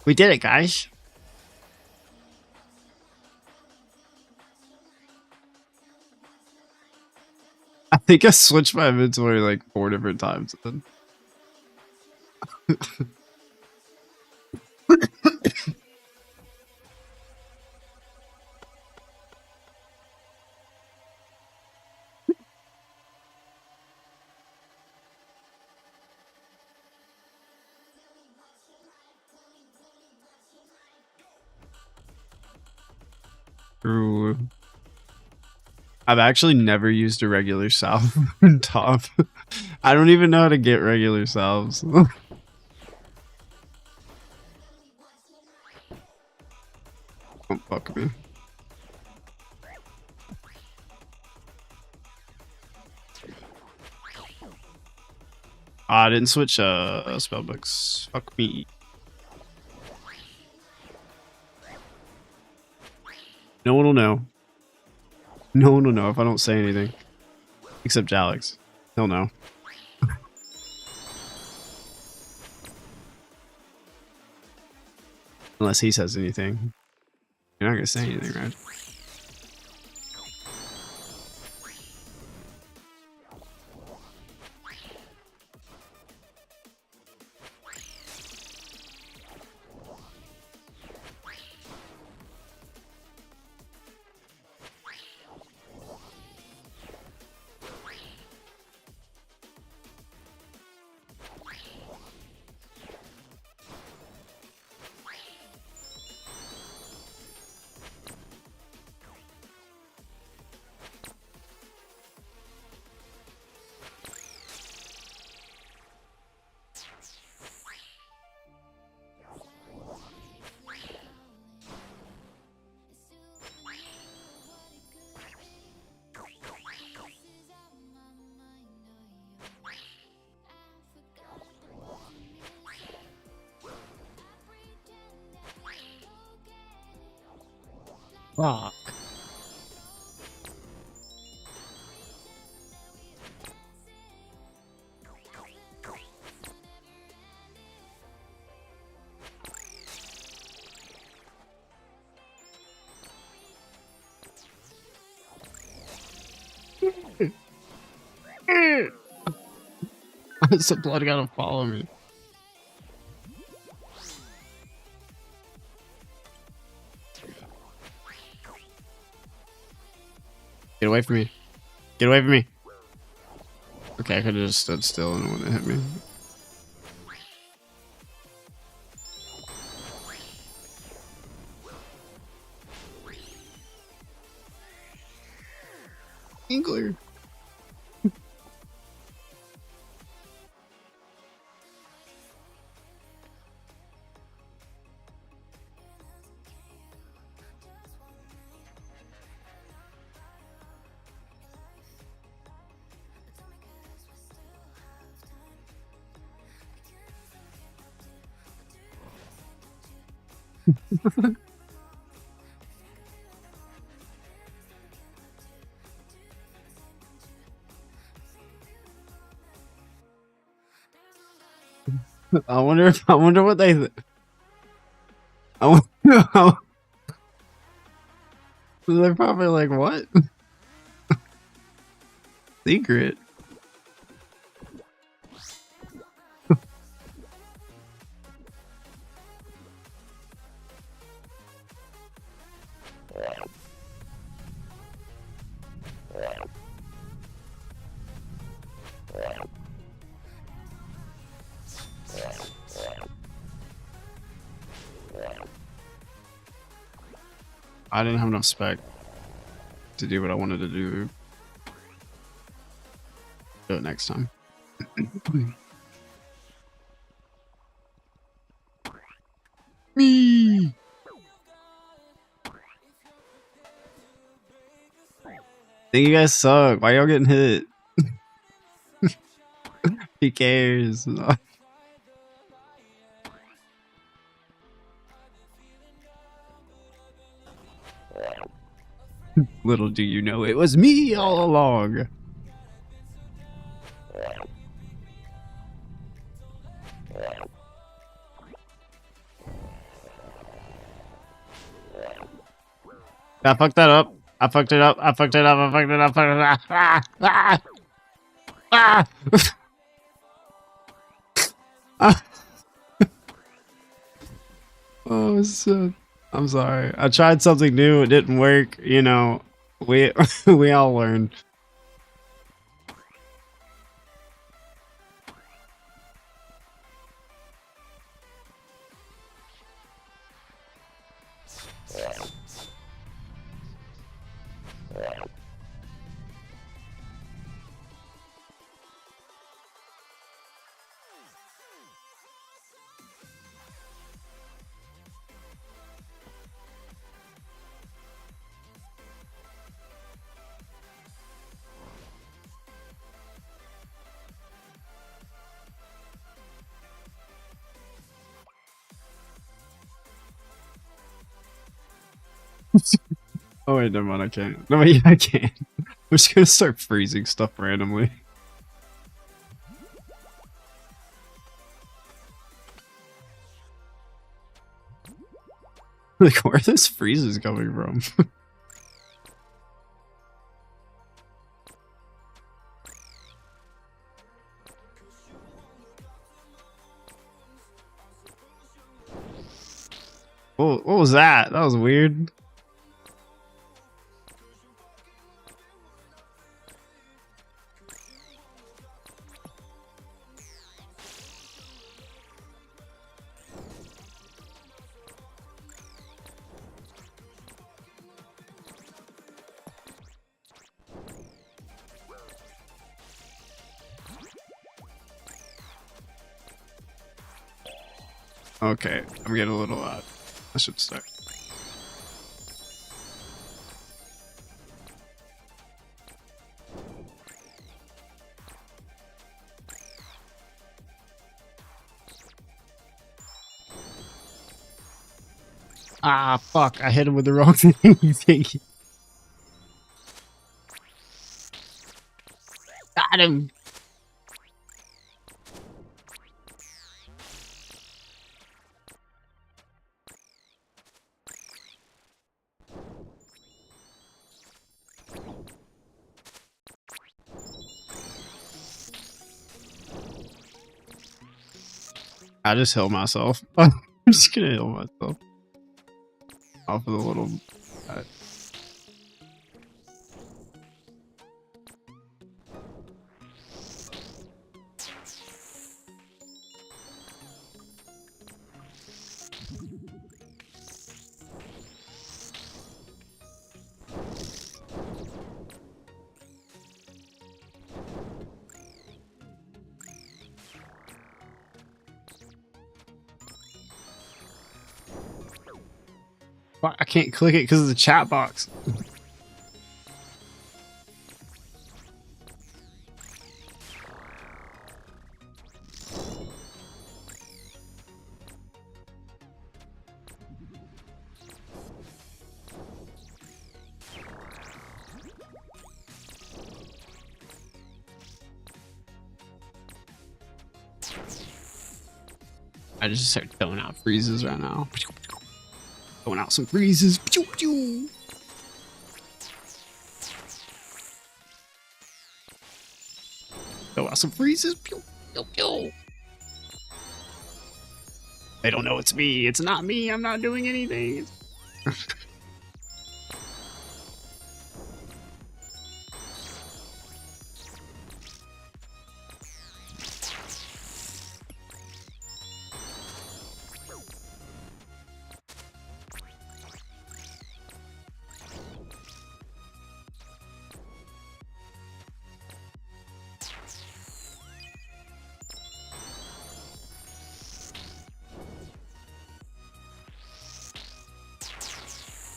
We did it, guys. I think I switched my inventory like 4 different times. Then. True. I've actually never used a regular salve in top. I don't even know how to get regular salves. Don't fuck me. I didn't switch spellbooks. Fuck me. No one will know. No one will know if I don't say anything. Except Alex. He'll know. Unless he says anything. You're not gonna say anything, right? Fuck. Some blood gotta follow me. Get away from me. Get away from me. Okay, I could have just stood still and it wouldn't hit me. Inkler. I wonder what they I wonder they're probably like, what? Secret. I didn't have enough spec to do what I wanted to do. Do it next time. Me. Think you guys suck. Why y'all getting hit? Who cares? Little do you know, it was me all along. I fucked that up. I fucked it up. I fucked it up. I fucked it up. I fucked it up. Ah! Ah! Ah! Oh, shit. I'm sorry. I tried something new. It didn't work. You know, we we all learn. Oh wait, never mind. I can't. No, yeah, I can. I'm just gonna start freezing stuff randomly. Like, where are those freezes coming from? What was that? That was weird. Okay, I'm getting a little I should start. Ah, fuck! I hit him with the wrong thing. Got him. I just heal myself. I'm just gonna heal myself. Off of the little. I can't click it because of the chat box. I just start throwing out freezes right now. Throwing out some freezes. Pew, pew. Throw out some freezes. Pew, pew, pew. They don't know it's me. It's not me. I'm not doing anything.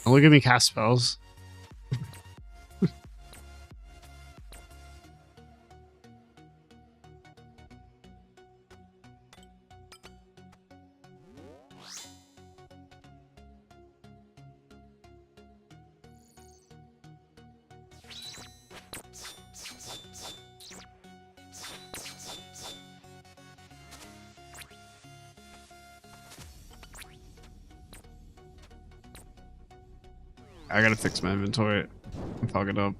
Look at me cast spells. I gotta fix my inventory. I'm fucking up.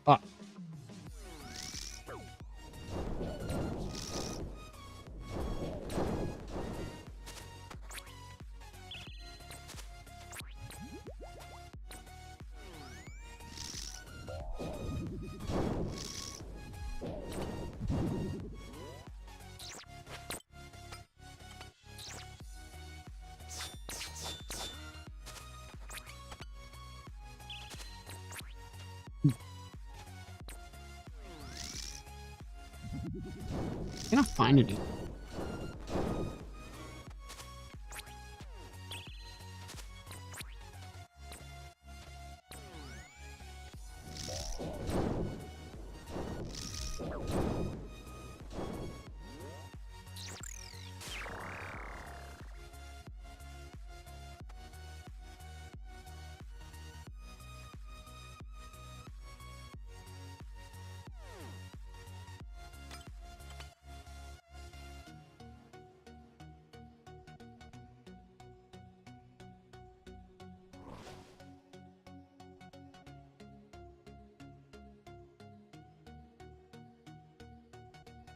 Ah. Can I find it?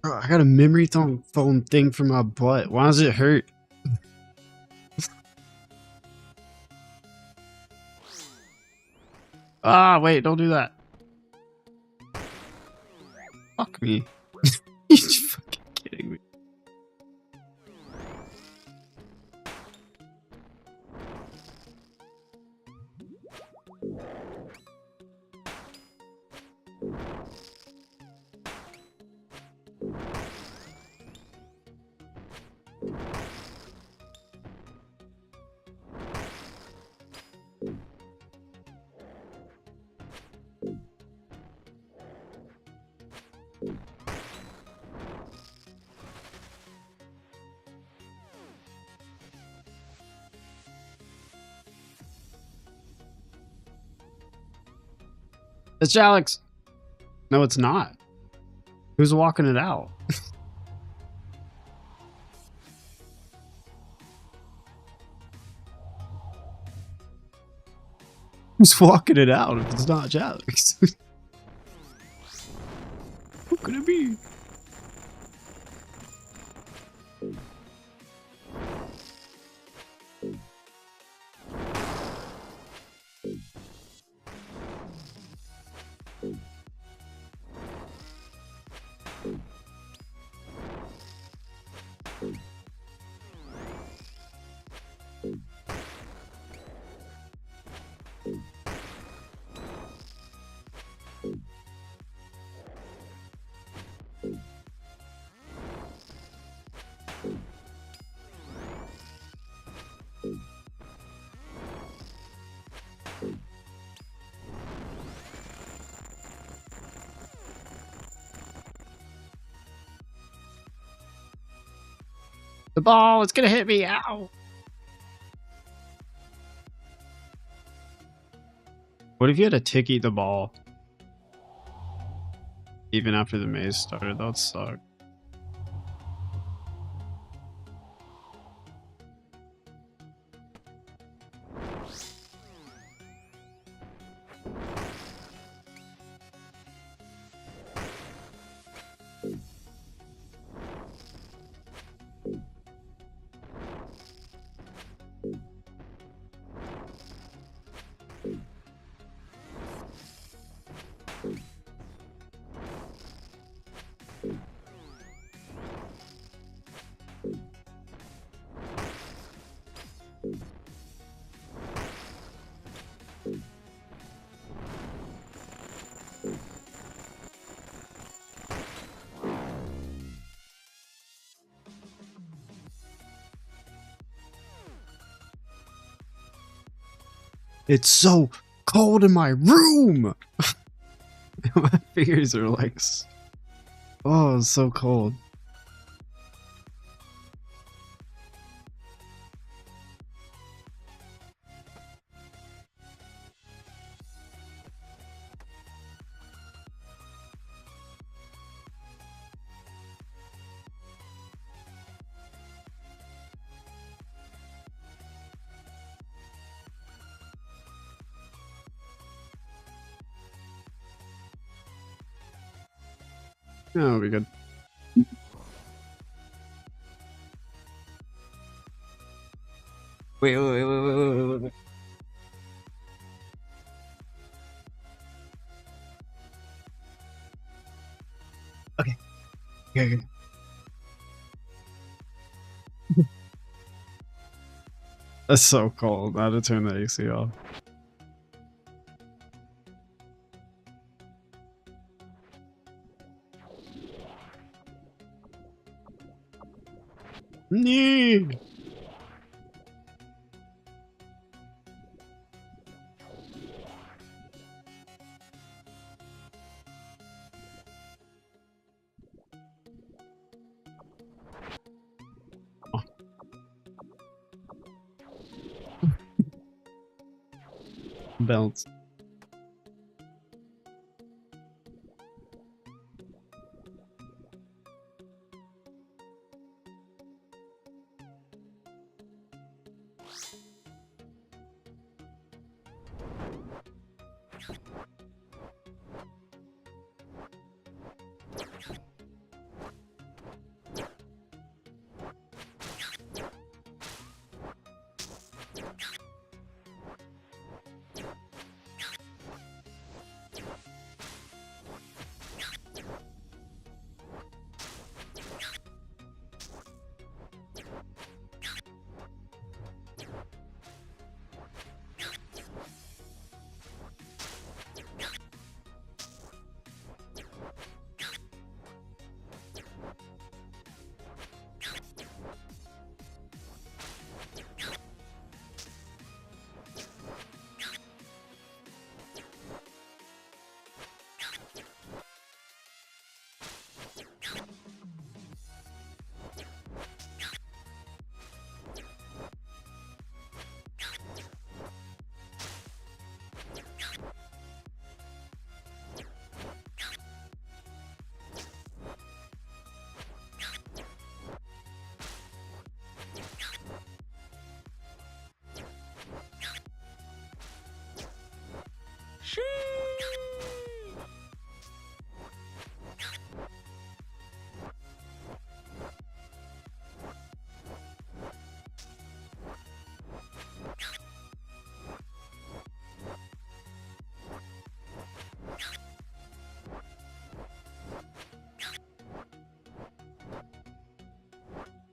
Bro, I got a memory foam thing for my butt. Why does it hurt? Ah, wait, don't do that. Fuck me. You're fucking kidding me. It's Alex. No, it's not. Who's walking it out? Who's walking it out if it's not Alex? Who could it be? The ball, it's gonna hit me. Ow. What if you had to ticky the ball? Even after the maze started, that would suck. It's so cold in my room. My fingers are like Oh, it's so cold. Yeah, that'll be good. Wait. Okay. Okay. That's so cold. I had to turn the AC off. Nee. Bounce.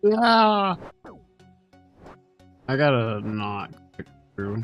Yeah. I gotta not click through.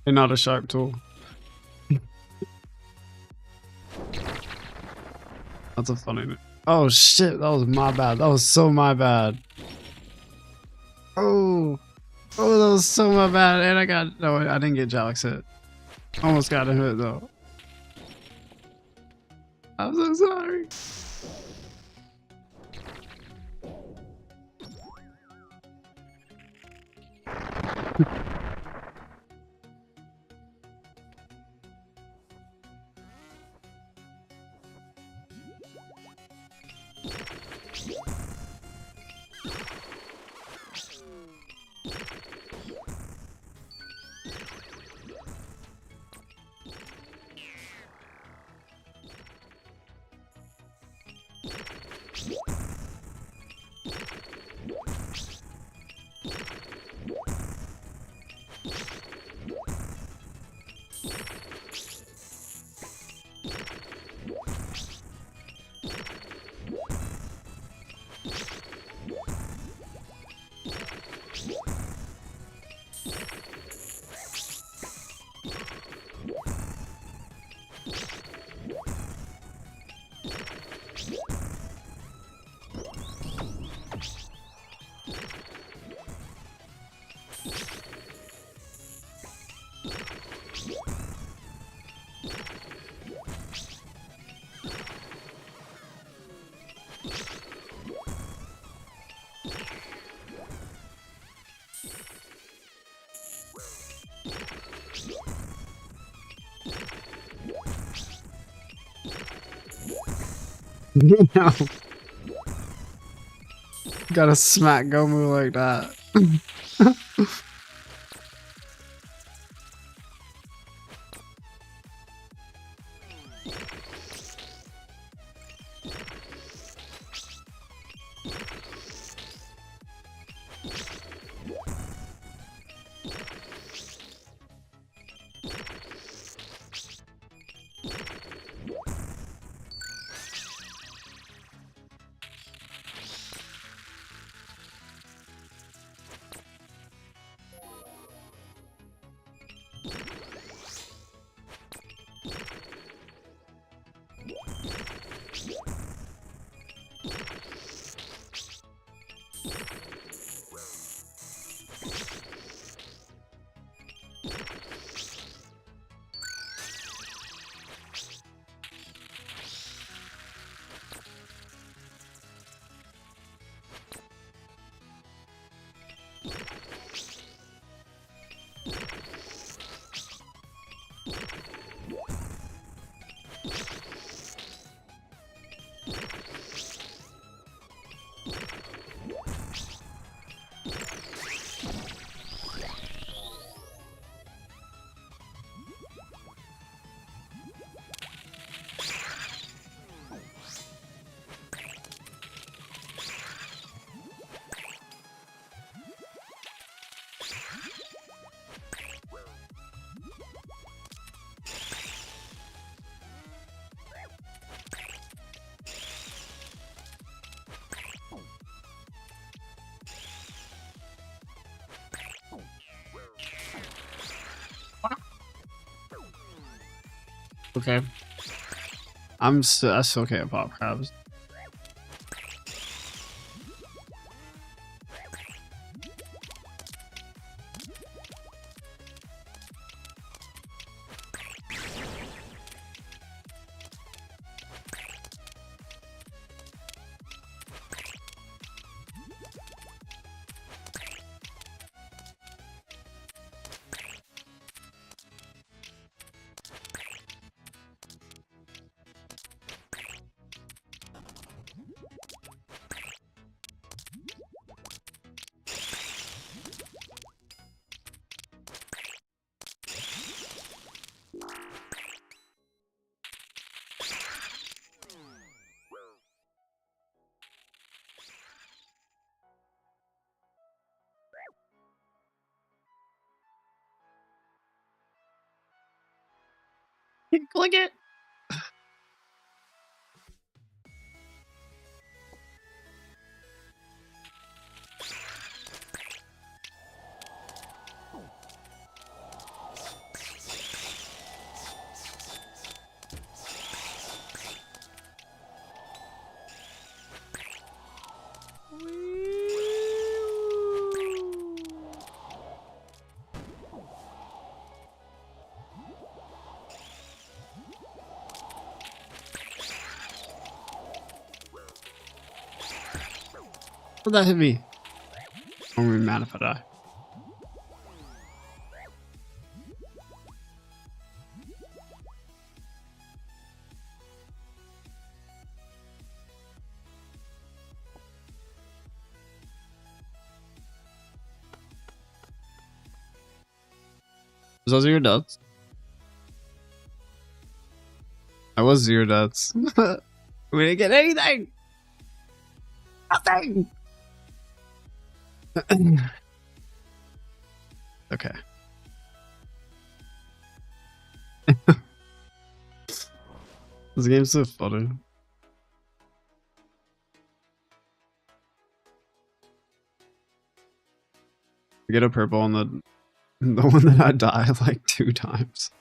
And not a sharp tool. That's a funny. Oh shit! That was my bad. That was so my bad. Oh, oh, that was so my bad. And I got no. I didn't get Jalix hit. Almost got him hit though. I'm so sorry. No. Got a smack Gomu like that. Okay. I'm still okay at pop crabs. Click it. How'd that hit me? I'm gonna be mad if I die. Was those your deaths? I was 0 deaths. We didn't get anything! Nothing! Okay. This game's so funny. I get a purple on the one that I die like 2 times.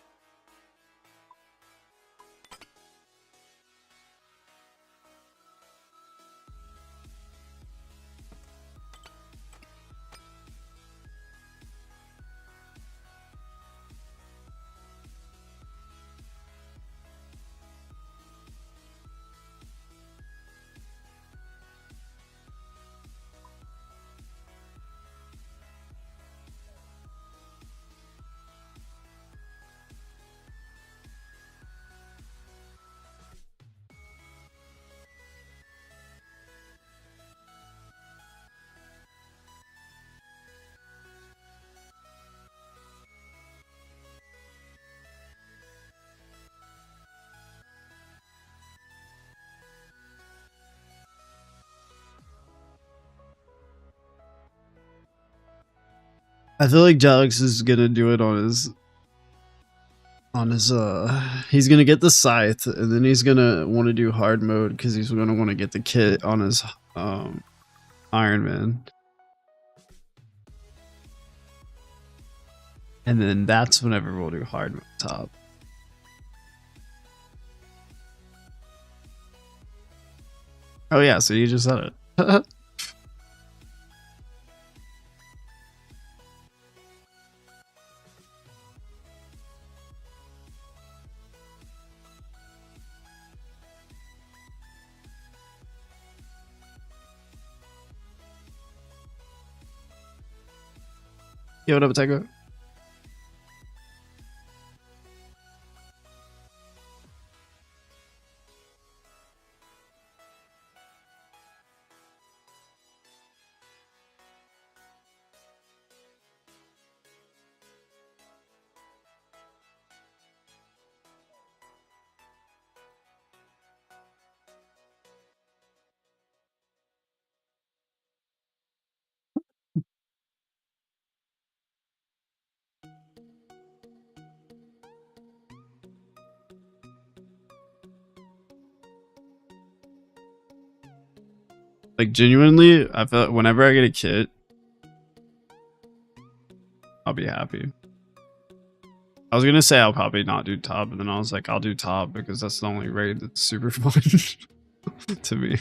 I feel like Jalix is gonna do it on his he's gonna get the scythe and then he's gonna want to do hard mode because he's gonna want to get the kit on his Iron Man. And then that's whenever we'll do hard mode top. Oh yeah, so you just said it. Yo, what up, Tycho? Like genuinely, I feel like whenever I get a kit, I'll be happy. I was gonna say I'll probably not do ToB, but then I was like, I'll do ToB because that's the only raid that's super fun to me.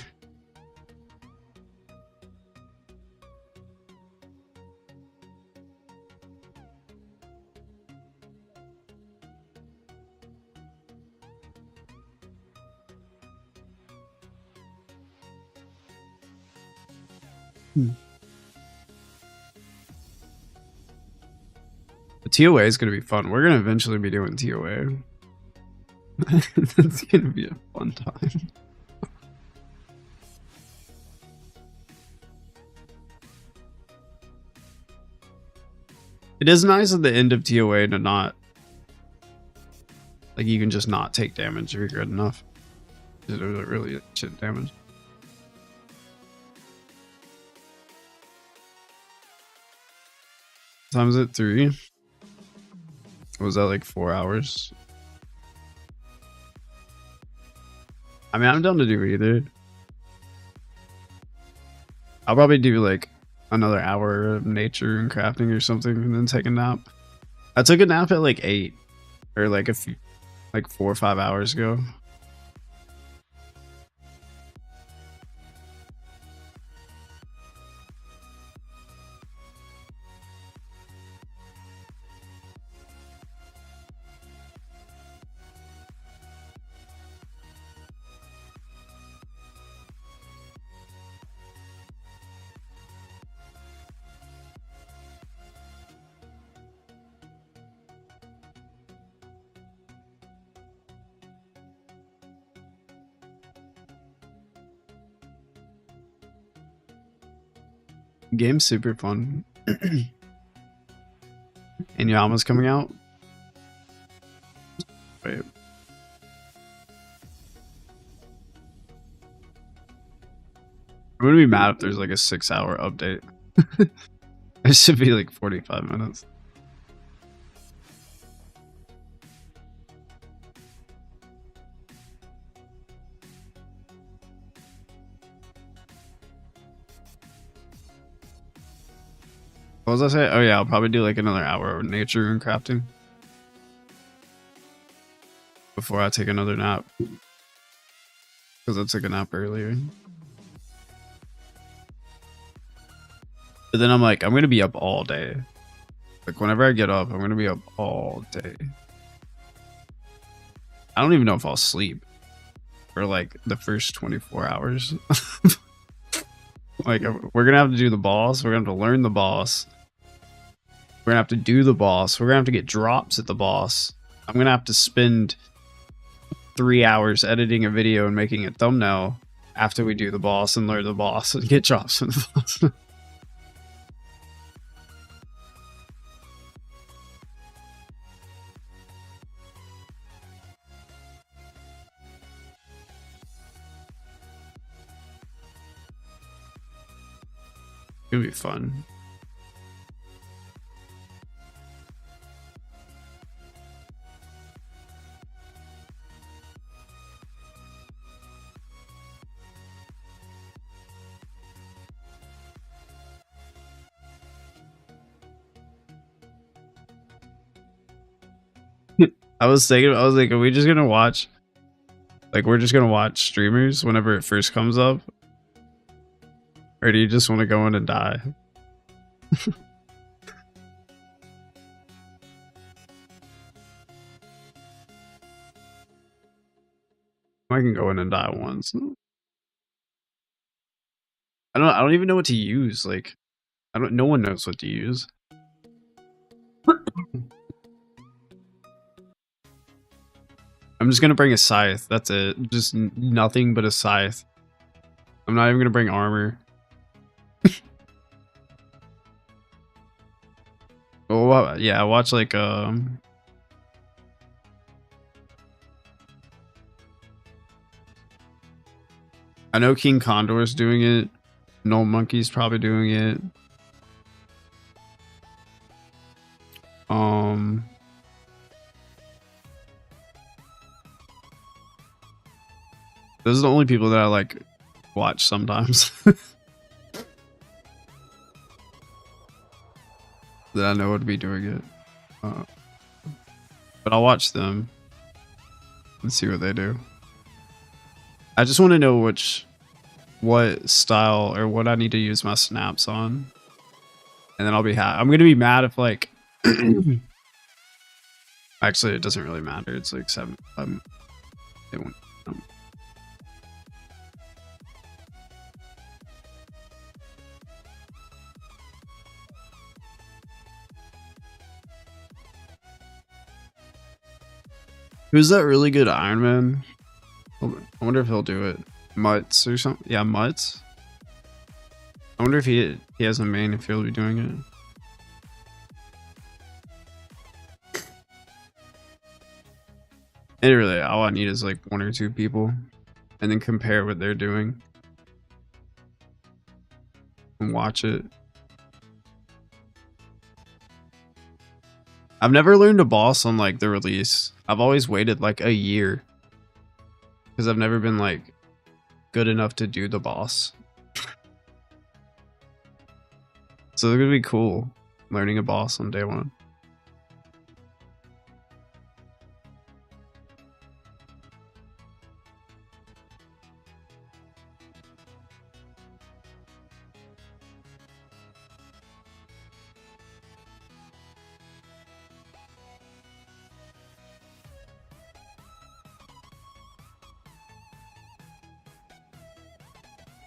The TOA is going to be fun. We're going to eventually be doing TOA. It's going to be a fun time. It is nice at the end of TOA to not... Like, you can just not take damage if you're good enough. It was really shit damage. What time is it? 3? Was that like 4 hours? I mean, I'm down to do either. I'll probably do like another hour of nature and crafting or something and then take a nap. I took a nap at like 8 or like 4 or 5 hours ago. Game's super fun. And Yama's coming out. Wait. I'm gonna be mad if there's like a 6-hour update. It should be like 45 minutes. What was I say? Oh yeah, I'll probably do like another hour of nature and crafting before I take another nap. Because I took a nap earlier. But then I'm like, I'm gonna be up all day. Like whenever I get up, I'm gonna be up all day. I don't even know if I'll sleep for like the first 24 hours. Like we're gonna have to do the boss. We're gonna have to learn the boss. We're gonna have to do the boss. We're gonna have to get drops at the boss. I'm gonna have to spend 3 hours editing a video and making a thumbnail after we do the boss and learn the boss and get drops from the boss. It'll be fun. I was like, are we just gonna watch? Like, we're just gonna watch streamers whenever it first comes up? Or do you just want to go in and die? I can go in and die once. I don't even know what to use. Like, no one knows what to use. I'm just gonna bring a scythe. That's it. Just nothing but a scythe. I'm not even gonna bring armor. Oh yeah, watch like I know King Condor's doing it. No Monkey's probably doing it. Those are the only people that I like watch sometimes. That I know would be doing it. But I'll watch them and see what they do. I just want to know what style or what I need to use my snaps on. And then I'll be happy. I'm going to be mad if like... Actually, it doesn't really matter. It's like 7. They won't... Who's that really good Iron Man? I wonder if he'll do it. Mutts or something. Yeah, Mutts. I wonder if he has a main, if he'll be doing it. And really, all I need is like 1 or 2 people, and then compare what they're doing and watch it. I've never learned a boss on like the release. I've always waited like a year because I've never been like good enough to do the boss. So it's gonna be cool learning a boss on day 1.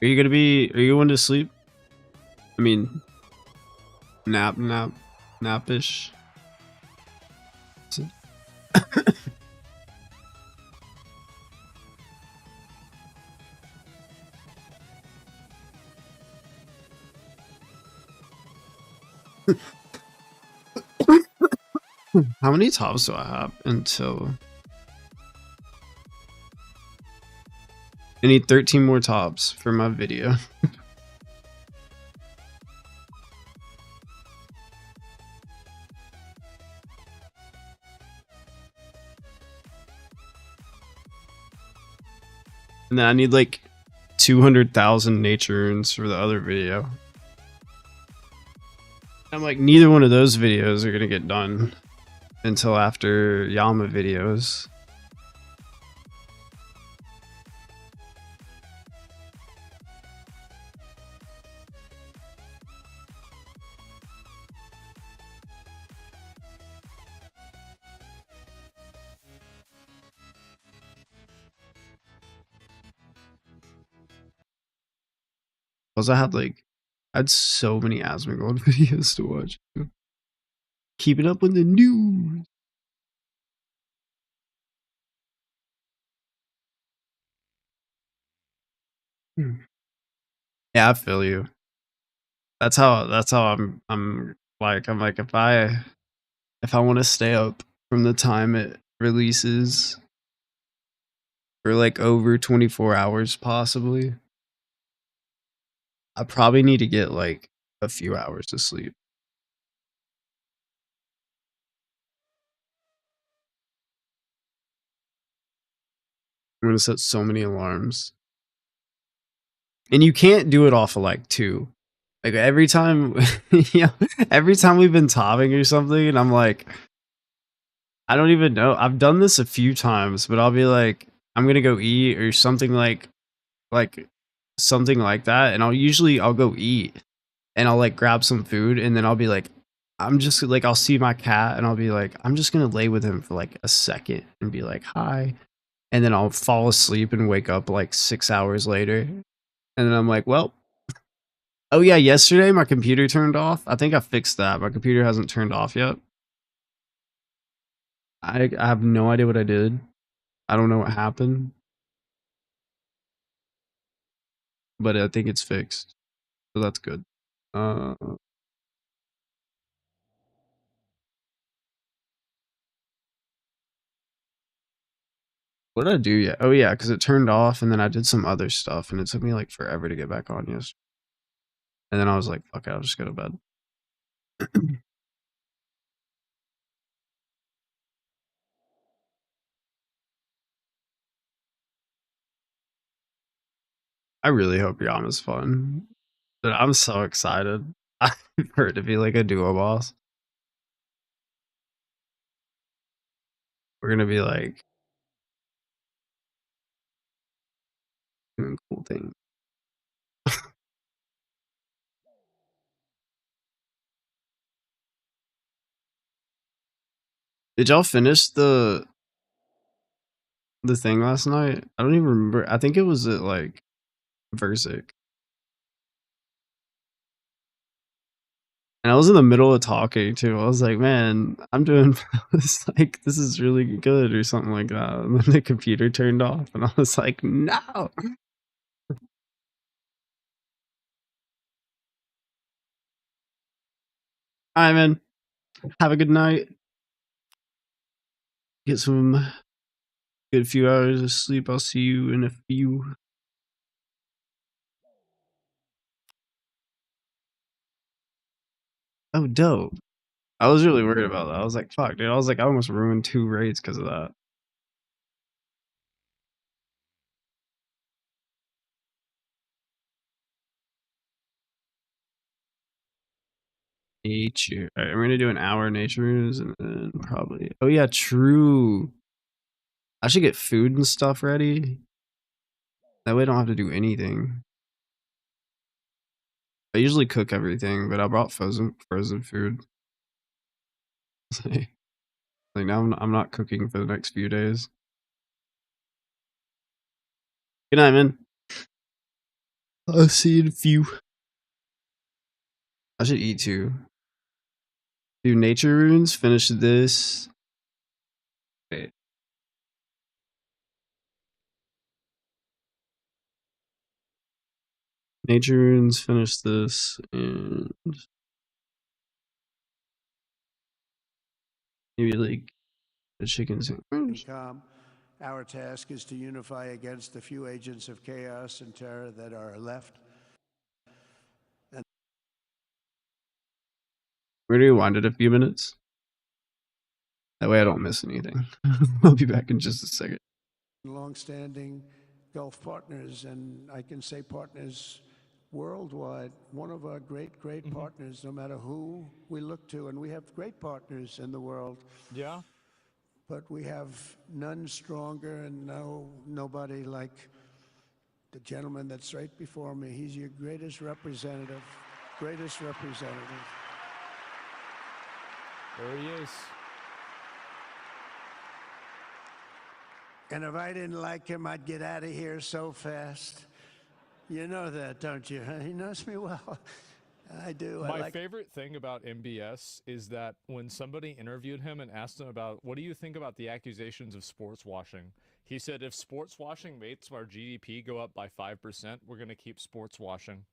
Are you going to sleep? I mean, napish. How many tops do I have until? I need 13 more tops for my video. And then I need like 200,000 nature runes for the other video. I'm like, neither one of those videos are gonna get done until after Yama videos. Plus, I had so many Asmongold videos to watch. Keeping up with the news. Yeah, I feel you. That's how I'm like if I want to stay up from the time it releases for like over 24 hours possibly, I probably need to get like a few hours of sleep. I'm gonna set so many alarms. And you can't do it off of like 2. Like every time yeah, every time we've been topping or something, and I'm like, I don't even know. I've done this a few times, but I'll be like, I'm gonna go eat or something like something like that, and I'll go eat and I'll like grab some food, and then I'll be like, I'm just like, I'll see my cat and I'll be like, I'm just gonna lay with him for like a second and be like, hi. And then I'll fall asleep and wake up like 6 hours later. And then I'm like, well, oh yeah, yesterday my computer turned off. I think I fixed that. My computer hasn't turned off yet. I have no idea what I did. I don't know what happened. But I think it's fixed. So that's good. What did I do yet? Oh yeah, because it turned off and then I did some other stuff and it took me like forever to get back on yesterday. And then I was like, fuck it, I'll just go to bed. I really hope Yama's fun. But I'm so excited for it to be like a duo boss. We're gonna be like doing cool things. Did y'all finish the thing last night? I don't even remember. I think it was at like Versic. And I was in the middle of talking too. I was like, man, I'm doing this like this is really good or something like that. And then the computer turned off and I was like, no. Alright, man. Have a good night. Get some good few hours of sleep. I'll see you in a few. Oh, dope. I was really worried about that. I was like, fuck, dude. I was like, I almost ruined 2 raids because of that. Nature. Alright, I'm gonna do an hour nature runes and then probably. Oh, yeah, true. I should get food and stuff ready. That way I don't have to do anything. I usually cook everything, but I brought frozen food. like now I'm not cooking for the next few days. Good night, man. I'll see you in a few. I should eat too. Do nature runes, finish this. Wait. Nature runes, finish this, and Maybe like the chicken sandwich. calm. Our task is to unify against the few agents of chaos and terror that are left. We're gonna rewind it a few minutes. That way I don't miss anything. I'll be back in just a second. Long-standing Gulf partners, and I can say partners worldwide. One of our great partners, no matter who we look to, and we have great partners in the world. Yeah. But we have none stronger and nobody like the gentleman that's right before me. He's your greatest representative. Greatest representative. There he is. And if I didn't like him, I'd get out of here so fast. You know that, don't you? He knows me well. I do. My favorite thing about MBS is that when somebody interviewed him and asked him about, what do you think about the accusations of sports washing? He said, if sports washing makes our GDP go up by 5%, we're going to keep sports washing.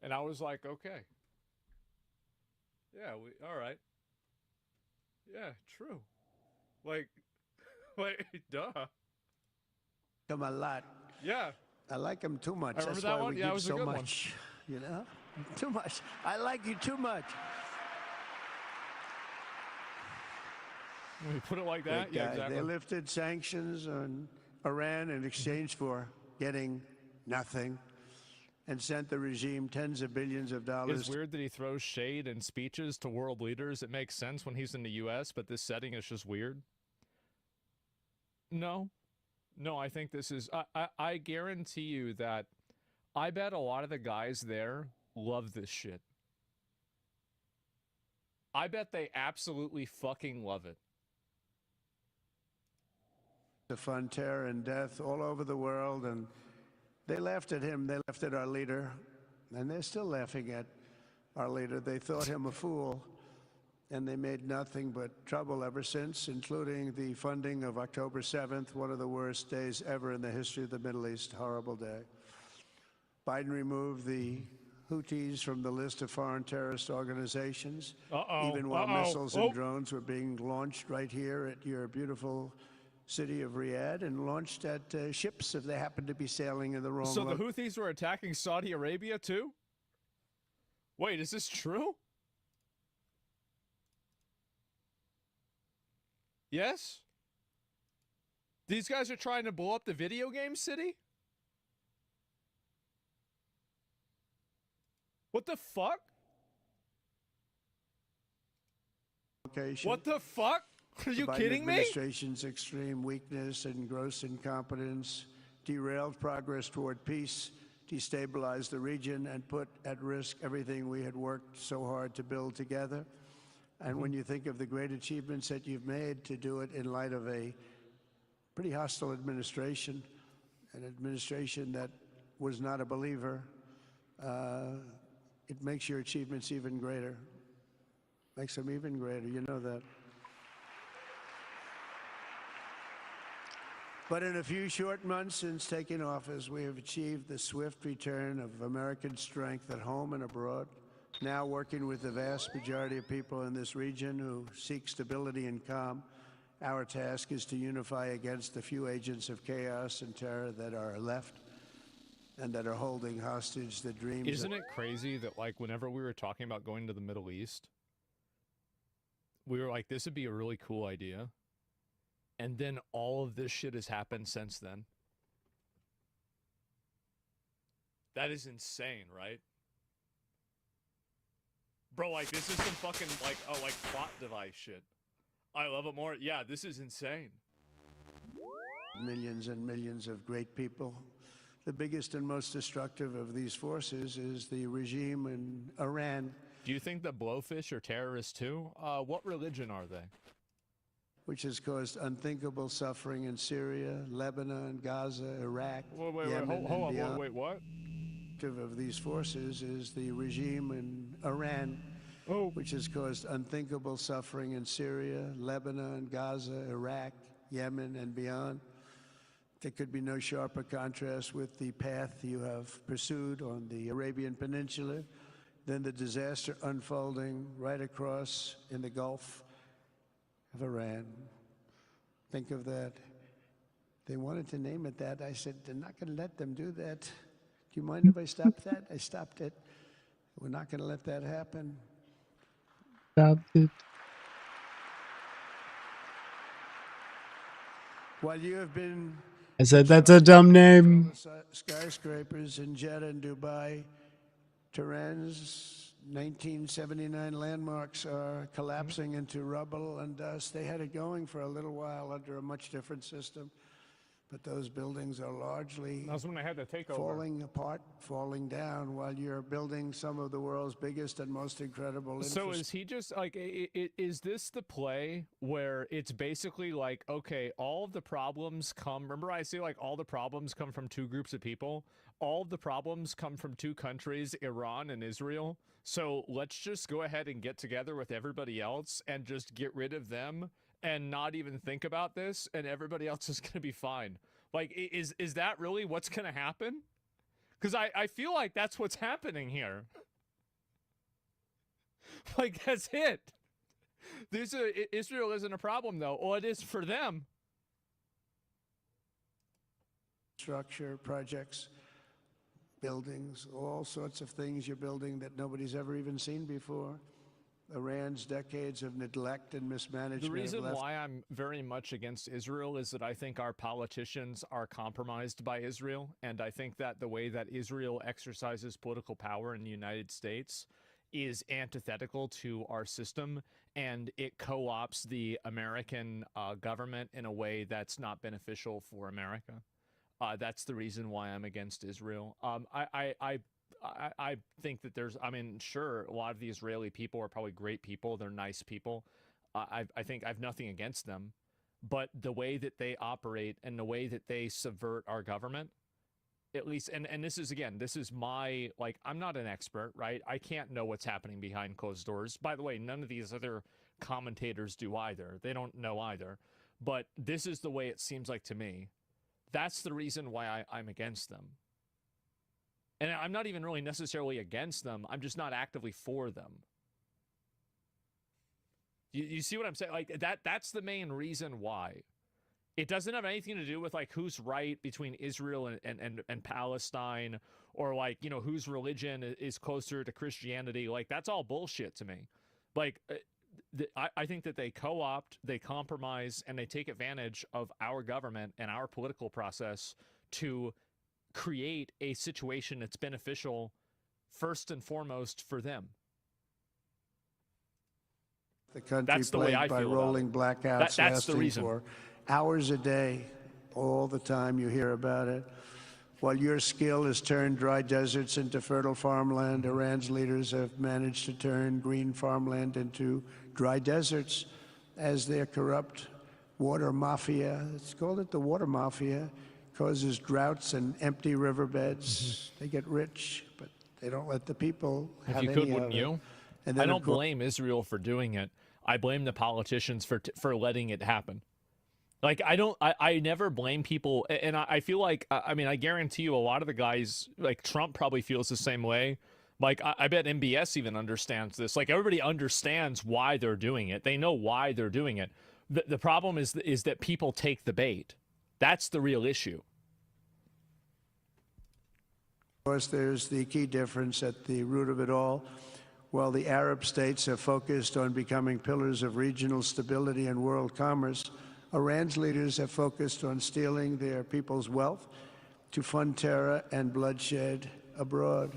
And I was like, okay. Yeah, all right. Yeah, true. Like, duh. Him a lot. Yeah. I like him too much. I remember That's that why one? we Yeah, it give was a so good one. much. You know? Too much. I like you too much. When you put it like that, Great yeah, guy. exactly. They lifted sanctions on Iran in exchange for getting nothing and sent the regime tens of billions of dollars. It's weird that he throws shade in speeches to world leaders. It makes sense when he's in the U.S., but this setting is just weird. No, I think this is. I guarantee you that. I bet a lot of the guys there love this shit. I bet they absolutely fucking love it. To fund terror and death all over the world, and they laughed at him. They laughed at our leader, and they're still laughing at our leader. They thought him a fool, and they made nothing but trouble ever since, including the funding of October 7th, one of the worst days ever in the history of the Middle East. Horrible day. Biden removed the Houthis from the list of foreign terrorist organizations, even while missiles and drones were being launched right here at your beautiful city of Riyadh and launched at ships if they happened to be sailing in the wrong So the Houthis were attacking Saudi Arabia too? Wait, is this true? Yes? These guys are trying to blow up the video game city? What the fuck? location. What the fuck? Are you The Biden kidding me? administration's extreme weakness and gross incompetence derailed progress toward peace, destabilized the region, and put at risk everything we had worked so hard to build together. And when you think of the great achievements that you've made to do it in light of a pretty hostile administration, an administration that was not a believer, it makes your achievements even greater. Makes them even greater, you know that. But in a few short months since taking office, we have achieved the swift return of American strength at home and abroad, now working with the vast majority of people in this region who seek stability and calm. Our task is to unify against the few agents of chaos and terror that are left and that are holding hostage the dreams. Isn't it crazy that, like, whenever we were talking about going to the Middle East, we were like, this would be a really cool idea. And then all of this shit has happened since then. That is insane, right? Bro, like, this is some fucking, like, plot device shit. I love it more. Yeah, this is insane. Millions and millions of great people. The biggest and most destructive of these forces is the regime in Iran. Do you think that blowfish are terrorists too? What religion are they? Which has caused unthinkable suffering in Syria, Lebanon, Gaza, Iraq, Yemen, hold and beyond. wait, what? Of these forces is the regime in Iran, which has caused unthinkable suffering in Syria, Lebanon, Gaza, Iraq, Yemen, and beyond. There could be no sharper contrast with the path you have pursued on the Arabian Peninsula than the disaster unfolding right across in the Gulf of Iran. Think of that. They wanted to name it that. I said, they're not going to let them do that. Do you mind if I stop that? I stopped it. We're not going to let that happen. Stop it. While you have been I said that's a dumb name. skyscrapers in Jeddah and Dubai, Tehran's 1979 landmarks are collapsing into rubble and dust. They had it going for a little while under a much different system, but those buildings are largely That's when I had to take over. falling apart, falling down, while you're building some of the world's biggest and most incredible So is he just like, is this the play where it's basically like, okay, all of the problems come, remember I say like all the problems come from two groups of people? All of the problems come from two countries, Iran and Israel. So let's just go ahead and get together with everybody else and just get rid of them and not even think about this, and everybody else is going to be fine. Like, is that really what's going to happen? Because I feel like that's what's happening here. Like, that's it. Israel isn't a problem, though. Well, it is for them. Structure, projects, buildings, all sorts of things you're building that nobody's ever even seen before. Iran's decades of neglect and mismanagement. The reason have left why I'm very much against Israel is that I think our politicians are compromised by Israel, and I think that the way that Israel exercises political power in the United States is antithetical to our system, and it co-opts the American government in a way that's not beneficial for America. That's the reason why I'm against Israel. I think that there's, I mean, sure, a lot of the Israeli people are probably great people. They're nice people. I think I have nothing against them. But the way that they operate and the way that they subvert our government, at least, and this is, again, this is my, like, I'm not an expert, right? I can't know what's happening behind closed doors. By the way, none of these other commentators do either. They don't know either. But this is the way it seems like to me. That's the reason why I'm against them. And I'm not even really necessarily against them. I'm just not actively for them. You see what I'm saying? Like, that's the main reason why. It doesn't have anything to do with, like, who's right between Israel and Palestine, or, like, you know, whose religion is closer to Christianity. Like, that's all bullshit to me. Like, I think that they co-opt, they compromise, and they take advantage of our government and our political process to create a situation that's beneficial first and foremost for them. the country That's the way I plagued by feel about rolling it. blackouts That's the lasting reason. for hours a day. All the time you hear about it. While your skill has turned dry deserts into fertile farmland, Iran's leaders have managed to turn green farmland into dry deserts as their corrupt water mafia, it's called it the water mafia, causes droughts and empty riverbeds. They get rich, but they don't let the people have If you any could, of wouldn't it. you? And I then, of don't course, blame Israel for doing it. I blame the politicians for letting it happen. Like, I never blame people. And I feel like, I mean, I guarantee you a lot of the guys, like Trump probably feels the same way. Like, I bet MBS even understands this. Like, everybody understands why they're doing it. They know why they're doing it. The problem is that people take the bait. That's the real issue. Of course, there's the key difference at the root of it all. While the Arab states have focused on becoming pillars of regional stability and world commerce, Iran's leaders have focused on stealing their people's wealth to fund terror and bloodshed abroad.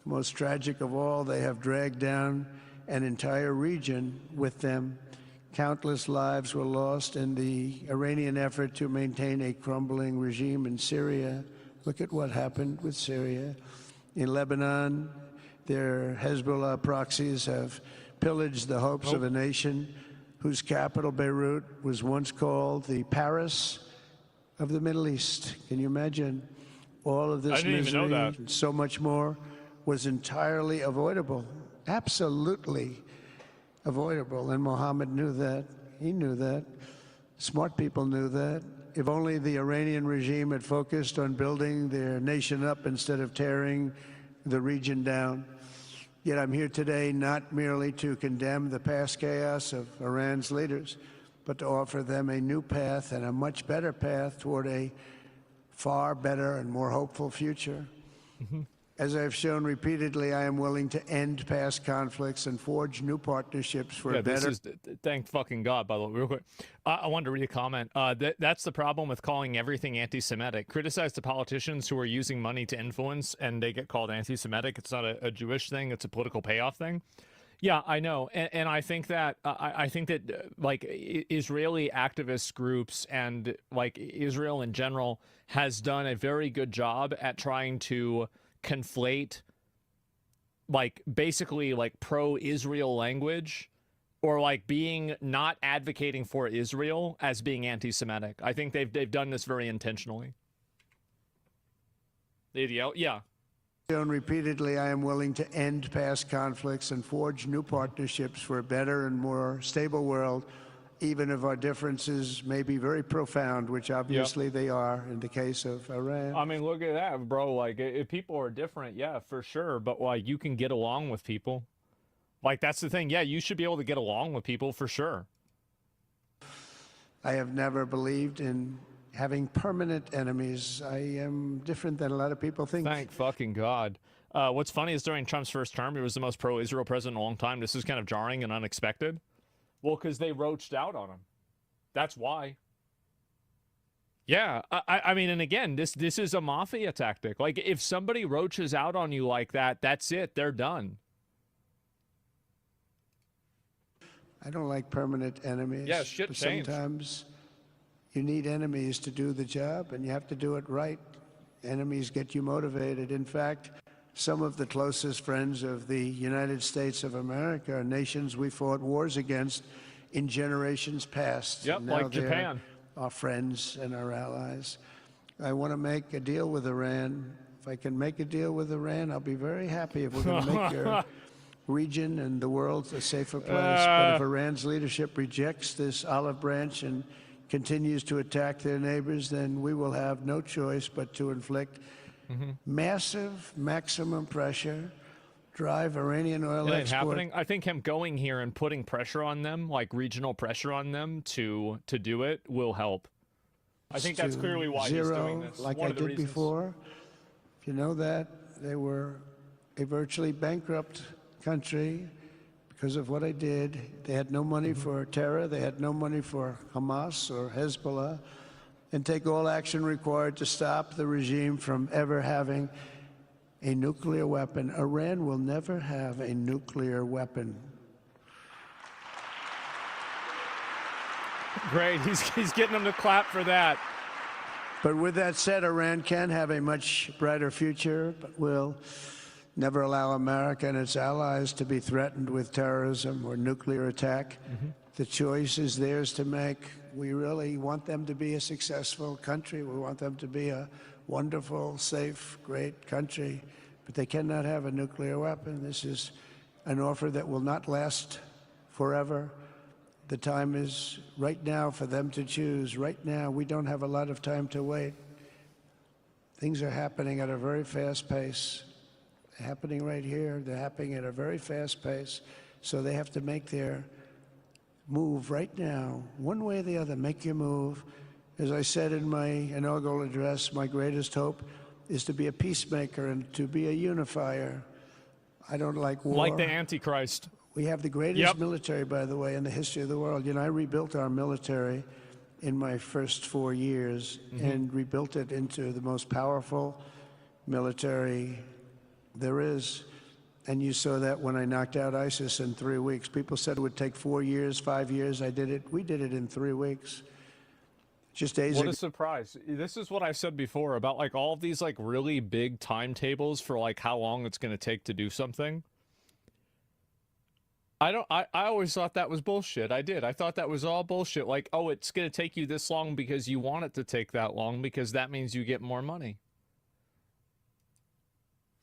Most tragic of all, they have dragged down an entire region with them. Countless lives were lost in the Iranian effort to maintain a crumbling regime in Syria. Look at what happened with Syria. In Lebanon, their Hezbollah proxies have pillaged the hopes of a nation whose capital, Beirut, was once called the Paris of the Middle East. Can you imagine? All of this I didn't even misery know that. and so much more was entirely avoidable, absolutely avoidable. And Mohammed knew that. He knew that. Smart people knew that. If only the Iranian regime had focused on building their nation up instead of tearing the region down. Yet I'm here today not merely to condemn the past chaos of Iran's leaders, but to offer them a new path and a much better path toward a far better and more hopeful future. As I've shown repeatedly, I am willing to end past conflicts and forge new partnerships for a better. Thank fucking God, by the way, real quick. I wanted to read a comment. That's the problem with calling everything anti-Semitic. Criticize the politicians who are using money to influence, and they get called anti-Semitic. It's not a Jewish thing. It's a political payoff thing. Yeah, I know, and I think that like Israeli activist groups and like Israel in general has done a very good job at trying to conflate like basically like pro-Israel language or like being not advocating for Israel as being anti-Semitic. I think they've done this very intentionally. Yeah. Shown repeatedly, I am willing to end past conflicts and forge new partnerships for a better and more stable world, even if our differences may be very profound, which obviously they are in the case of Iran. I mean, look at that, bro. Like, if people are different, yeah, for sure. But like, you can get along with people. Like, that's the thing. Yeah, you should be able to get along with people for sure. I have never believed in having permanent enemies. I am different than a lot of people think. Thank fucking God. What's funny is during Trump's first term, he was the most pro-Israel president in a long time. This is kind of jarring and unexpected. Well, because they roached out on him. That's why. Yeah, I mean, and again, this is a mafia tactic. Like, if somebody roaches out on you like that, that's it. They're done. I don't like permanent enemies. Yeah, shit but changed. Sometimes you need enemies to do the job, and you have to do it right. Enemies get you motivated. In fact, some of the closest friends of the United States of America are nations we fought wars against in generations past. Yep, now like Japan. Our friends and our allies. I want to make a deal with Iran. If I can make a deal with Iran, I'll be very happy if we're going to make your region and the world a safer place. But if Iran's leadership rejects this olive branch and continues to attack their neighbors, then we will have no choice but to inflict massive, maximum pressure, drive Iranian oil export. I think him going here and putting pressure on them, like regional pressure on them to do it, will help. I think that's clearly why he's doing this. Like I did before. If you know that, they were a virtually bankrupt country because of what I did. They had no money for terror. They had no money for Hamas or Hezbollah, and take all action required to stop the regime from ever having a nuclear weapon. Iran will never have a nuclear weapon. Great, he's getting them to clap for that. But with that said, Iran can have a much brighter future, but will never allow America and its allies to be threatened with terrorism or nuclear attack. The choice is theirs to make. We really want them to be a successful country. We want them to be a wonderful, safe, great country, but they cannot have a nuclear weapon. This is an offer that will not last forever. The time is right now for them to choose. Right now, we don't have a lot of time to wait. Things are happening at a very fast pace. They're happening right here. They're happening at a very fast pace. So they have to make their move right now, one way or the other. Make your move. As I said in my inaugural address, my greatest hope is to be a peacemaker and to be a unifier. I don't like war. Like the Antichrist. We have the greatest military, by the way, in the history of the world. You know, I rebuilt our military in my first 4 years and rebuilt it into the most powerful military there is. And you saw that when I knocked out ISIS in 3 weeks. People said it would take 4 years, 5 years. I did it. We did it in 3 weeks. Just days ago. What a surprise. This is what I said before about like all of these like really big timetables for like how long it's going to take to do something. I always thought that was bullshit. I did. I thought that was all bullshit. Like, oh, it's going to take you this long because you want it to take that long because that means you get more money.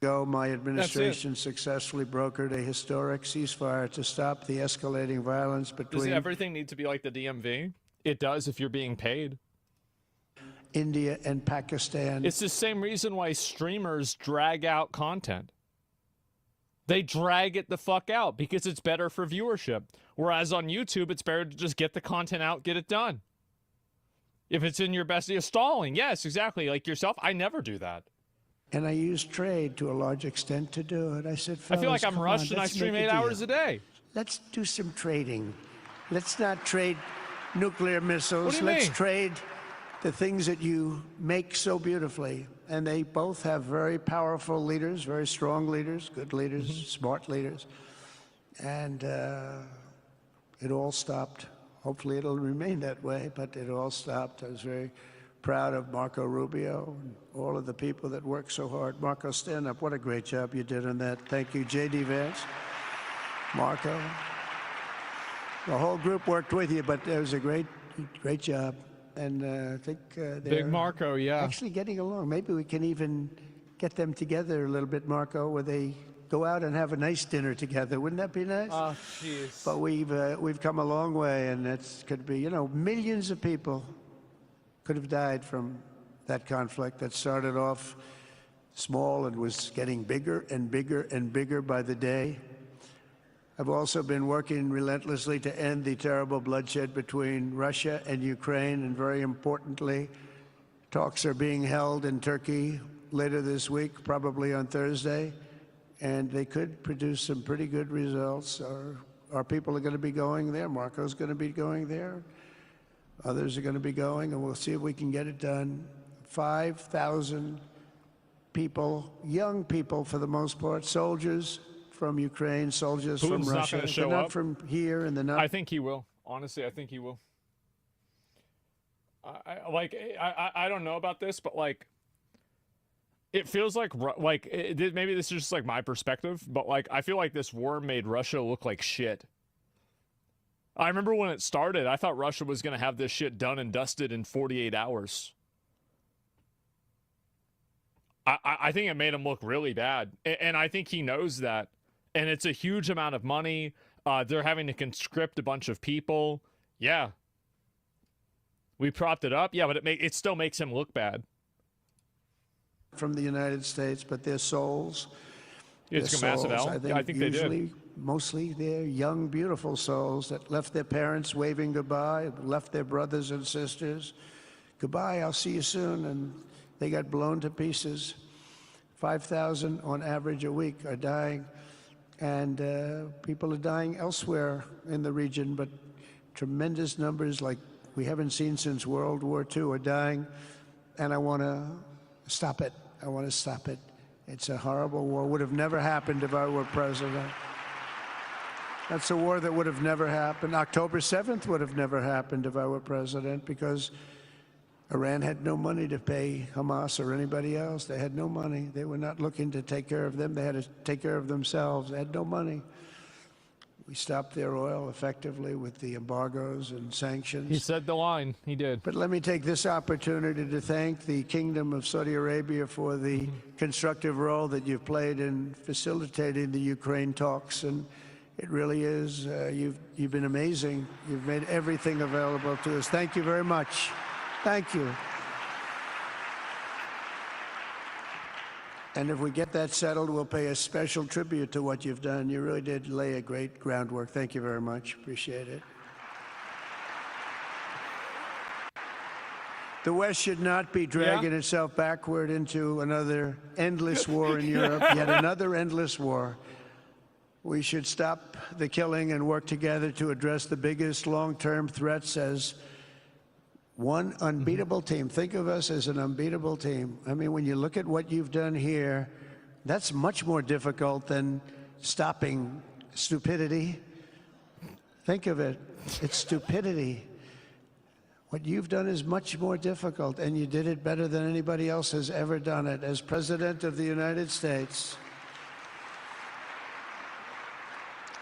My administration successfully brokered a historic ceasefire to stop the escalating violence between... Does everything need to be like the DMV? It does if you're being paid. India and Pakistan. It's the same reason why streamers drag out content. They drag it the fuck out because it's better for viewership. Whereas on YouTube, it's better to just get the content out, get it done. If it's in your best, you're stalling. Yes, exactly. Like yourself, I never do that. And I use trade to a large extent to do it. I said, I feel like "Fellas, I'm come rushed on, and I let's stream make 8 hours deal. a day. Let's do some trading. Let's not trade nuclear missiles. What do you Let's mean? trade the things that you make so beautifully." And they both have very powerful leaders, very strong leaders, good leaders, smart leaders. And it all stopped. Hopefully it'll remain that way, but it all stopped. I was very proud of Marco Rubio and all of the people that worked so hard. Marco, stand up. What a great job you did on that. Thank you, J.D. Vance, Marco. The whole group worked with you, but it was a great job. And I think they're Big Marco, yeah. actually getting along. Maybe we can even get them together a little bit, Marco, where they go out and have a nice dinner together. Wouldn't that be nice? Oh, jeez. But we've come a long way, and it could be, millions of people could have died from that conflict that started off small and was getting bigger and bigger and bigger by the day. I've also been working relentlessly to end the terrible bloodshed between Russia and Ukraine, and very importantly, talks are being held in Turkey later this week, probably on Thursday, and they could produce some pretty good results. Our people are going to be going there. Marco's going to be going there. Others are going to be going, and we'll see if we can get it done. 5,000 people, young people for the most part, soldiers from Ukraine, soldiers from Putin's not Russia. gonna show They're not up. from here, and they're not. I think he will. Honestly, I think he will. I don't know about this, but like, it feels like maybe this is just like my perspective, but like I feel like this war made Russia look like shit. I remember when it started, I thought Russia was going to have this shit done and dusted in 48 hours. I think it made him look really bad, and I think he knows that. And it's a huge amount of money. They're having to conscript a bunch of people. Yeah. We propped it up. Yeah, but it still makes him look bad. From the United States, but their souls. It's a their massive souls, L. I think they did. Mostly they're young, beautiful souls that left their parents waving goodbye, left their brothers and sisters. Goodbye, I'll see you soon. And they got blown to pieces. 5,000 on average a week are dying. And people are dying elsewhere in the region, but tremendous numbers like we haven't seen since World War II are dying. And I want to stop it. I want to stop it. It's a horrible war. Would have never happened if I were president. That's a war that would have never happened. October 7th would have never happened if I were president, because Iran had no money to pay Hamas or anybody else. They had no money. They were not looking to take care of them. They had to take care of themselves. They had no money. We stopped their oil effectively with the embargoes and sanctions. He said the line. He did. But let me take this opportunity to thank the Kingdom of Saudi Arabia for the constructive role that you've played in facilitating the Ukraine talks. And it really is, you've been amazing. You've made everything available to us. Thank you very much. Thank you. And if we get that settled, we'll pay a special tribute to what you've done. You really did lay a great groundwork. Thank you very much. Appreciate it. The West should not be dragging itself backward into another endless war in Europe, yet another endless war. We should stop the killing and work together to address the biggest long-term threats as one unbeatable team. Think of us as an unbeatable team. I mean, when you look at what you've done here, that's much more difficult than stopping stupidity. Think of it. It's stupidity. What you've done is much more difficult, and you did it better than anybody else has ever done it. As President of the United States,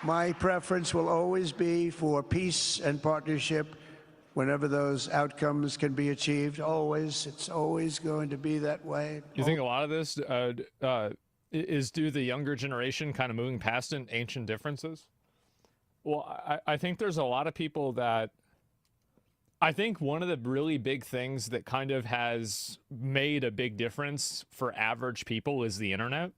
my preference will always be for peace and partnership whenever those outcomes can be achieved. Always. It's always going to be that way. You think a lot of this is due to the younger generation kind of moving past ancient differences? Well, I think there's a lot of people that... I think one of the really big things that kind of has made a big difference for average people is the internet.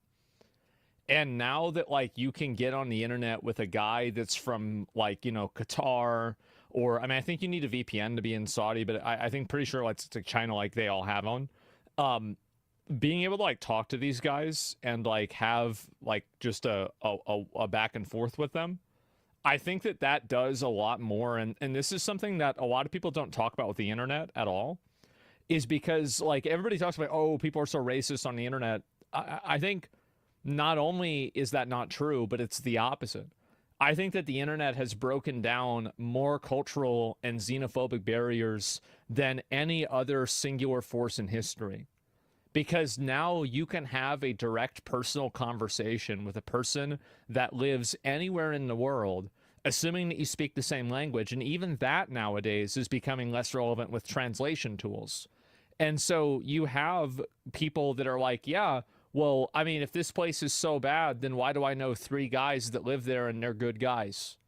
And now that like you can get on the internet with a guy that's from like, you know, Qatar, or I mean, I think you need a VPN to be in Saudi, but I think pretty sure like, it's like China, like they all have one. Being able to like talk to these guys and like have like just a back and forth with them, I think that that does a lot more. And this is something that a lot of people don't talk about with the internet at all, is because like everybody talks about, oh, people are so racist on the internet. I think not only is that not true, but it's the opposite. I think that the internet has broken down more cultural and xenophobic barriers than any other singular force in history. Because now you can have a direct personal conversation with a person that lives anywhere in the world, assuming that you speak the same language. And even that nowadays is becoming less relevant with translation tools. And so you have people that are like, yeah, well, I mean, if this place is so bad, then why do I know 3 guys that live there and they're good guys?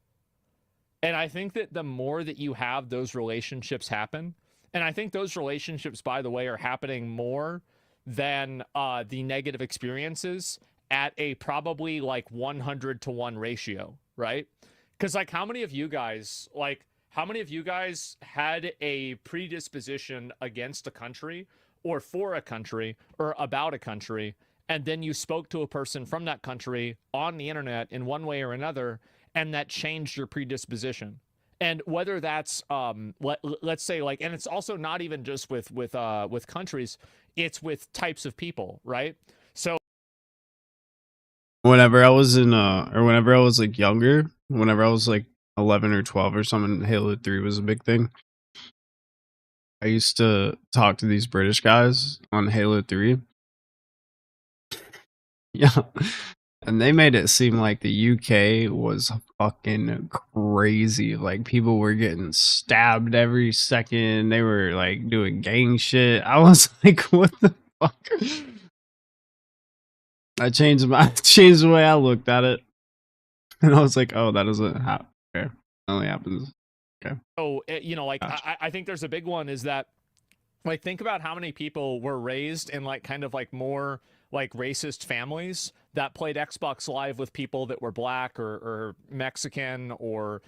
And I think that the more that you have those relationships happen, and I think those relationships, by the way, are happening more than the negative experiences at a probably like 100-to-1 ratio, right? Because like how many of you guys had a predisposition against a country or for a country or about a country, and then you spoke to a person from that country on the internet in one way or another, and that changed your predisposition? And whether that's let's say like, and it's also not even just with countries, it's with types of people, right? So Whenever I was in or whenever I was like younger, whenever I was like 11 or 12 or something, Halo 3 was a big thing. I used to talk to these British guys on Halo 3. Yeah. And they made it seem like the UK was fucking crazy. Like people were getting stabbed every second. They were like doing gang shit. I was like, what the fuck? I changed the way I looked at it. And I was like, oh, that doesn't happen. Okay. That only happens. Okay. so you know, like Gotcha. I think there's a big one, is that like think about how many people were raised in like kind of like more like racist families that played Xbox Live with people that were black or Mexican or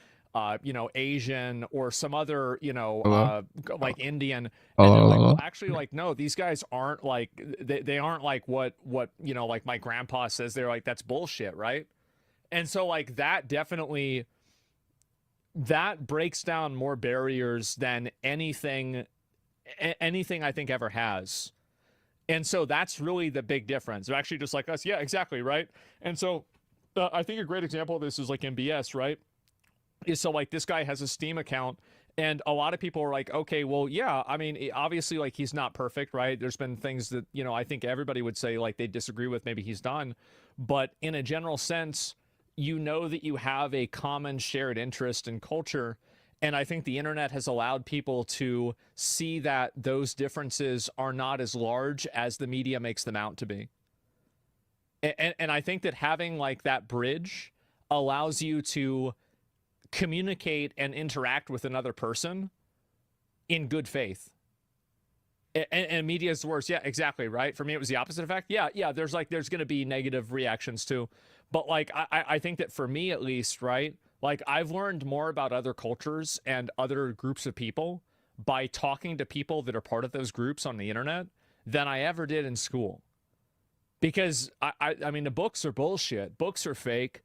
you know, Asian or some other, you know, Hello? like Indian. And they're Hello, like, hello? well, actually, like, no, these guys aren't like, they aren't like what, you know, like my grandpa says. They're like, that's bullshit, right? And so like that definitely, that breaks down more barriers than anything I think ever has. And so that's really the big difference. They're actually just like us. Yeah, exactly, right? And so I think a great example of this is like MBS, right? Is so like this guy has a Steam account, and a lot of people are like, okay, well, yeah, I mean, obviously, like he's not perfect, right? There's been things that, you know, I think everybody would say like they disagree with, maybe he's done. But in a general sense, you know that you have a common shared interest in culture. And I think the internet has allowed people to see that those differences are not as large as the media makes them out to be. And I think that having like that bridge allows you to communicate and interact with another person in good faith. And media is the worst. Yeah, exactly, right? For me, it was the opposite effect. Yeah, there's going to be negative reactions too. But like, I think that for me at least, right? Like I've learned more about other cultures and other groups of people by talking to people that are part of those groups on the internet than I ever did in school. Because I mean, the books are bullshit. Books are fake.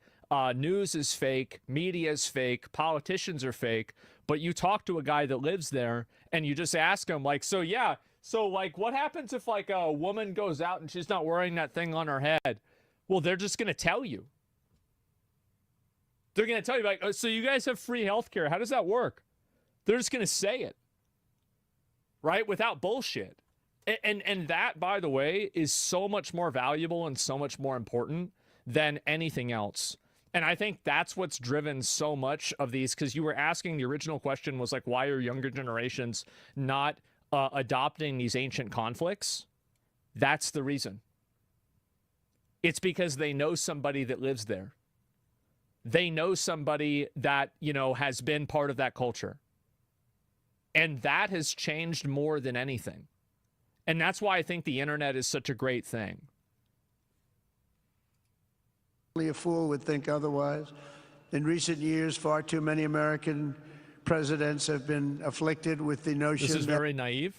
News is fake. Media is fake. Politicians are fake. But you talk to a guy that lives there and you just ask him like, so yeah, so like what happens if like a woman goes out and she's not wearing that thing on her head? Well, they're just going to tell you. They're going to tell you like, oh, so you guys have free healthcare. How does that work? They're just going to say it. Right? Without bullshit. And that, by the way, is so much more valuable and so much more important than anything else. And I think that's what's driven so much of these, because you were asking, the original question was like, why are younger generations not adopting these ancient conflicts? That's the reason. It's because they know somebody that lives there. They know somebody that, you know, has been part of that culture. And that has changed more than anything. And that's why I think the internet is such a great thing. A fool would think otherwise. In recent years, far too many American presidents have been afflicted with the notion This is very naive.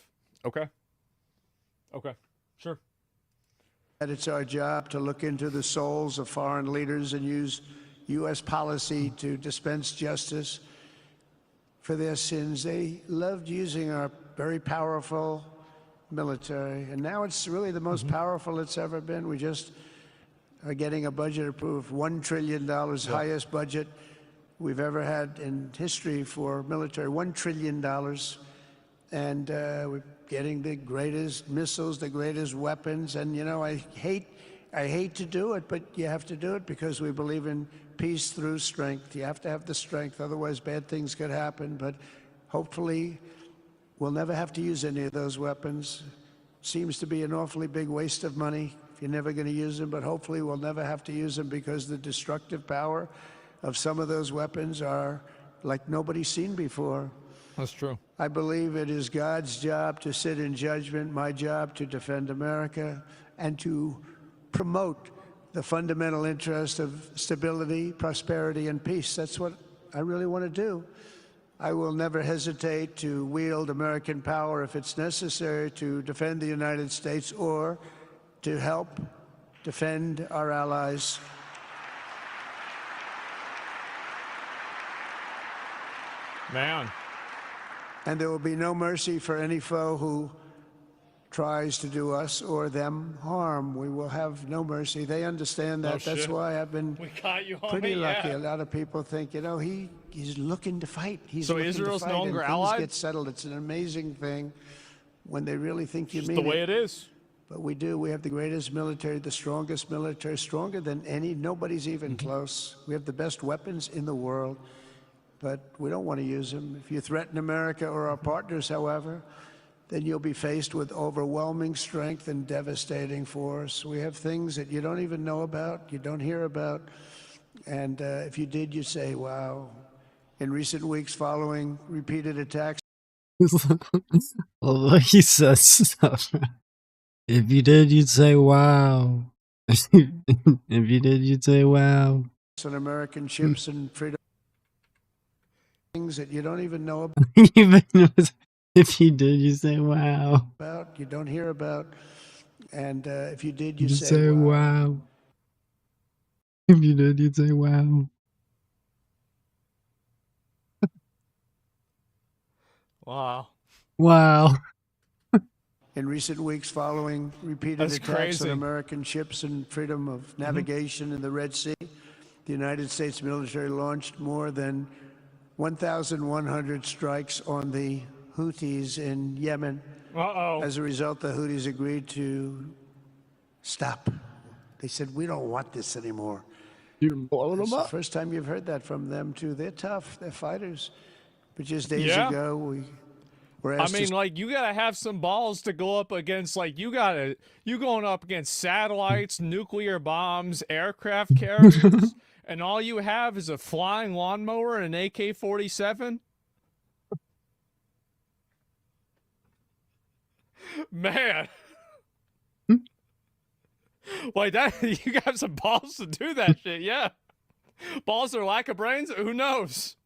Okay. Okay. Sure. that it's our job to look into the souls of foreign leaders and use U.S. policy to dispense justice for their sins. They loved using our very powerful military, and now it's really the most powerful it's ever been. We just are getting a budget approved, $1 trillion, highest budget we've ever had in history for military, $1 trillion. And we're getting the greatest missiles, the greatest weapons. And, you know, I hate to do it, but you have to do it because we believe in peace through strength. You have to have the strength, otherwise bad things could happen. But hopefully we'll never have to use any of those weapons. Seems to be an awfully big waste of money if you're never going to use them, but hopefully we'll never have to use them because the destructive power of some of those weapons are like nobody's seen before. That's true. I believe it is God's job to sit in judgment, my job to defend America and to promote the fundamental interest of stability, prosperity, and peace. That's what I really want to do. I will never hesitate to wield American power if it's necessary to defend the United States or to help defend our allies. Man. And there will be no mercy for any foe who tries to do us or them harm. We will have no mercy. They understand that. Oh, That's shit. why I've been We got you, homie. pretty lucky. Yeah. A lot of people think, you know, he's looking to fight. He's So looking Israel's to no fight, longer and allied? things get settled. It's an amazing thing when they really think you It's mean the way it is. But we do. We have the greatest military, the strongest military, stronger than any. Nobody's even close. We have the best weapons in the world, but we don't want to use them. If you threaten America or our partners, however, then you'll be faced with overwhelming strength and devastating force. We have things that you don't even know about, you don't hear about, and if you did, you'd say, wow. In recent weeks following repeated attacks Although he says stuff. If you did, you'd say wow. If you did, you'd say wow. on American ships and freedom, things that you don't even know Even if you did, you say wow. about, you don't hear about, and if you did, you'd You'd say, say wow. wow. If you did, you'd say wow. Wow. Wow. In recent weeks following repeated That's attacks crazy. on American ships and freedom of navigation in the Red Sea, the United States military launched more than 1,100 strikes on the Houthis in Yemen. Uh-oh. As a result, the Houthis agreed to stop. They said, we don't want this anymore. You're blowing It's them the up. first time you've heard that from them, too. They're tough. They're fighters. But just days Yeah. ago, we were I asked mean, to like, you gotta have some balls to go up against, like, you going up against satellites, nuclear bombs, aircraft carriers, and all you have is a flying lawnmower and an AK-47? Man. Like, that, you got some balls to do that shit, yeah. Balls or lack of brains? Who knows?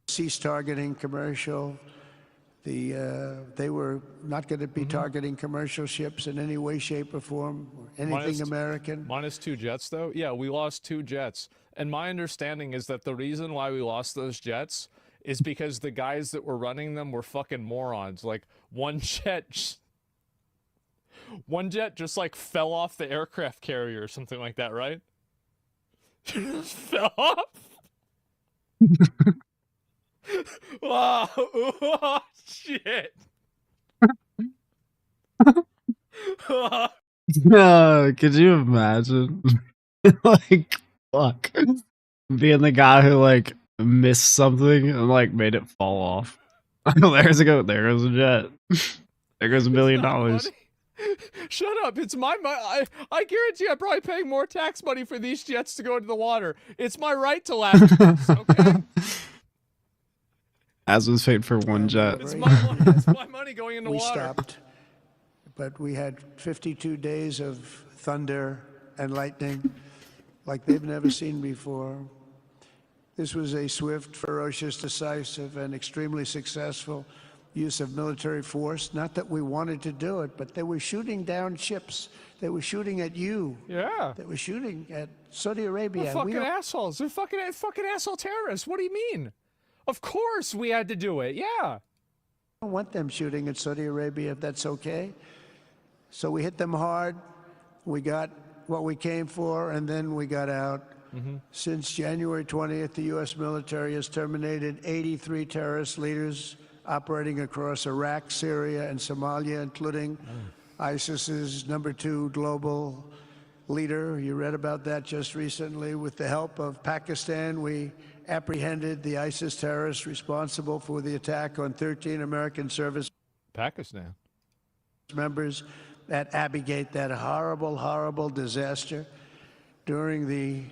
cease targeting commercial. They were not going to be targeting commercial ships in any way, shape, or form, or anything Minus- American. Minus 2 jets, though? Yeah, we lost 2 jets. And my understanding is that the reason why we lost those jets is because the guys that were running them were fucking morons. Like, one jet just, like, fell off the aircraft carrier or something like that, right? Just fell off? Wow. Oh, shit. No, could you imagine? Like, fuck. Being the guy who, like, missed something and, like, made it fall off. There goes a jet. There goes $1 million. Not funny. Shut up. It's my money. I guarantee I'm probably paying more tax money for these jets to go into the water. It's my right to laugh at this, okay? As was fate for one jet. It's my money. It's my money going into We water. stopped, but we had 52 days of thunder and lightning. like they've never seen before. This was a swift, ferocious, decisive, and extremely successful use of military force. Not that we wanted to do it, but they were shooting down ships. They were shooting at you. Yeah. They were shooting at Saudi Arabia. They're fucking assholes. They're fucking asshole terrorists. What do you mean? Of course we had to do it. Yeah. I don't want them shooting at Saudi Arabia if that's okay. So we hit them hard. We got what we came for, and then we got out. Since January 20th, the U.S. military has terminated 83 terrorist leaders operating across Iraq, Syria, and Somalia, including ISIS's #2 global leader. You read about that just recently. With the help of Pakistan, we apprehended the ISIS terrorists responsible for the attack on 13 American service Pakistan members at Abbey Gate, that horrible, horrible disaster during the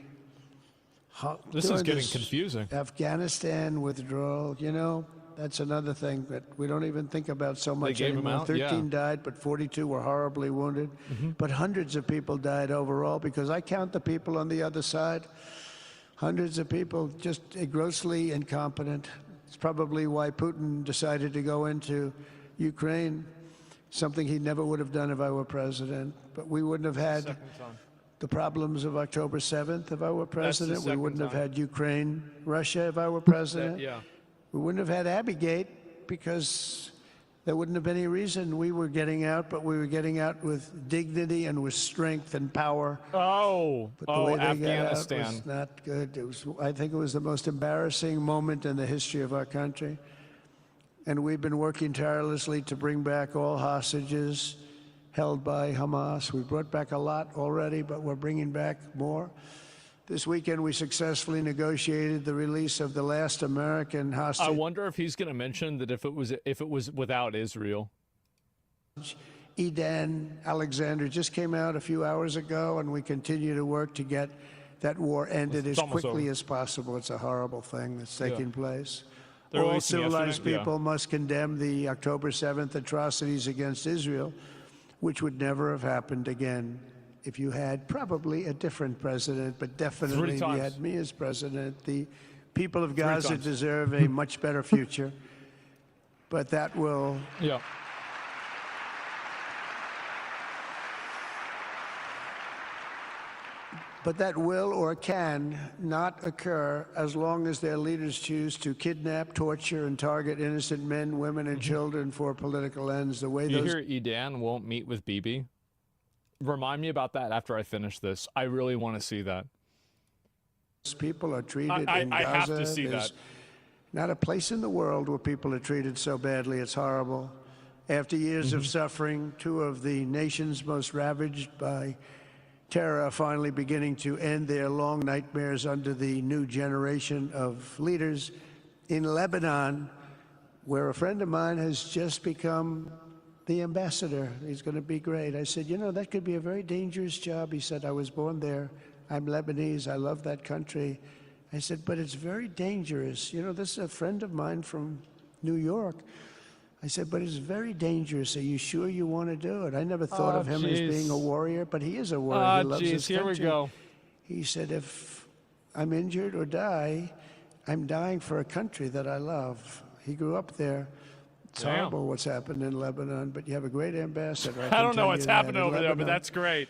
This is getting confusing. Afghanistan withdrawal. You know, that's another thing that we don't even think about so much gave 'em anymore. out? 13 Yeah. died, but 42 were horribly wounded. But hundreds of people died overall, because I count the people on the other side. Hundreds of people just grossly incompetent. It's probably why Putin decided to go into Ukraine, something he never would have done if I were president. But we wouldn't have had the problems of October 7th if I were president. We second wouldn't have time. had Ukraine, Russia if I were president. Yeah. We wouldn't have had Abbey Gate, because there wouldn't have been any reason we were getting out, but we were getting out with dignity and with strength and power. Oh, But the way they got out Afghanistan. was not good. I think it was the most embarrassing moment in the history of our country. And we've been working tirelessly to bring back all hostages held by Hamas. We brought back a lot already, but we're bringing back more. This weekend, we successfully negotiated the release of the last American hostage. I wonder if he's going to mention that if it was without Israel. Edan Alexander just came out a few hours ago, and we continue to work to get that war ended It's as almost quickly over. as possible. It's a horrible thing that's taking place. They're All releasing civilized yesterday, yeah. people must condemn the October 7th atrocities against Israel, which would never have happened again if you had probably a different president, but definitely if you times. had me as president. The people of Gaza times. deserve a much better future, but that will Yeah. But that will or can not occur as long as their leaders choose to kidnap, torture, and target innocent men, women, and children for political ends. The way You those hear Edan won't meet with Bibi? Remind me about that after I finish this. I really want to see that. people are treated in I Gaza. have to see There's that. not a place in the world where people are treated so badly. It's horrible. After years of suffering, two of the nations most ravaged by terror are finally beginning to end their long nightmares under the new generation of leaders. In Lebanon, where a friend of mine has just become the ambassador. He's going to be great. I said, you know, that could be a very dangerous job. He said, I was born there. I'm Lebanese. I love that country. I said, but it's very dangerous. You know, this is a friend of mine from New York. I said, but it's very dangerous. Are you sure you want to do it? I never thought of him as being a warrior, but he is a warrior. He loves his Here we country. go. He said, if I'm injured or die, I'm dying for a country that I love. He grew up there. It's Damn. horrible what's happened in Lebanon, but you have a great ambassador. I can don't know tell what's you that. happening In over there, but Lebanon, that's great.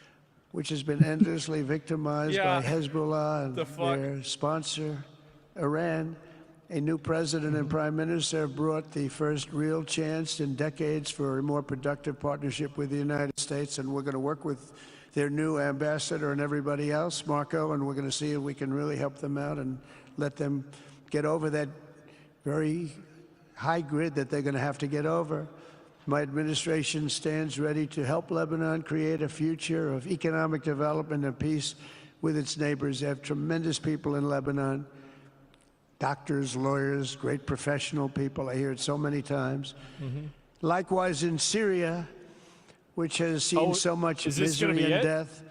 which has been endlessly victimized Yeah. by Hezbollah and The fuck? their sponsor, Iran. A new president and prime minister brought the first real chance in decades for a more productive partnership with the United States, and we're going to work with their new ambassador and everybody else, Marco, and we're going to see if we can really help them out and let them get over that very high grid that they're going to have to get over. My administration stands ready to help Lebanon create a future of economic development and peace with its neighbors. They have tremendous people in Lebanon. Doctors, lawyers, great professional people. I hear it so many times. Likewise, in Syria, which has seen so much is this gonna misery be and it? death,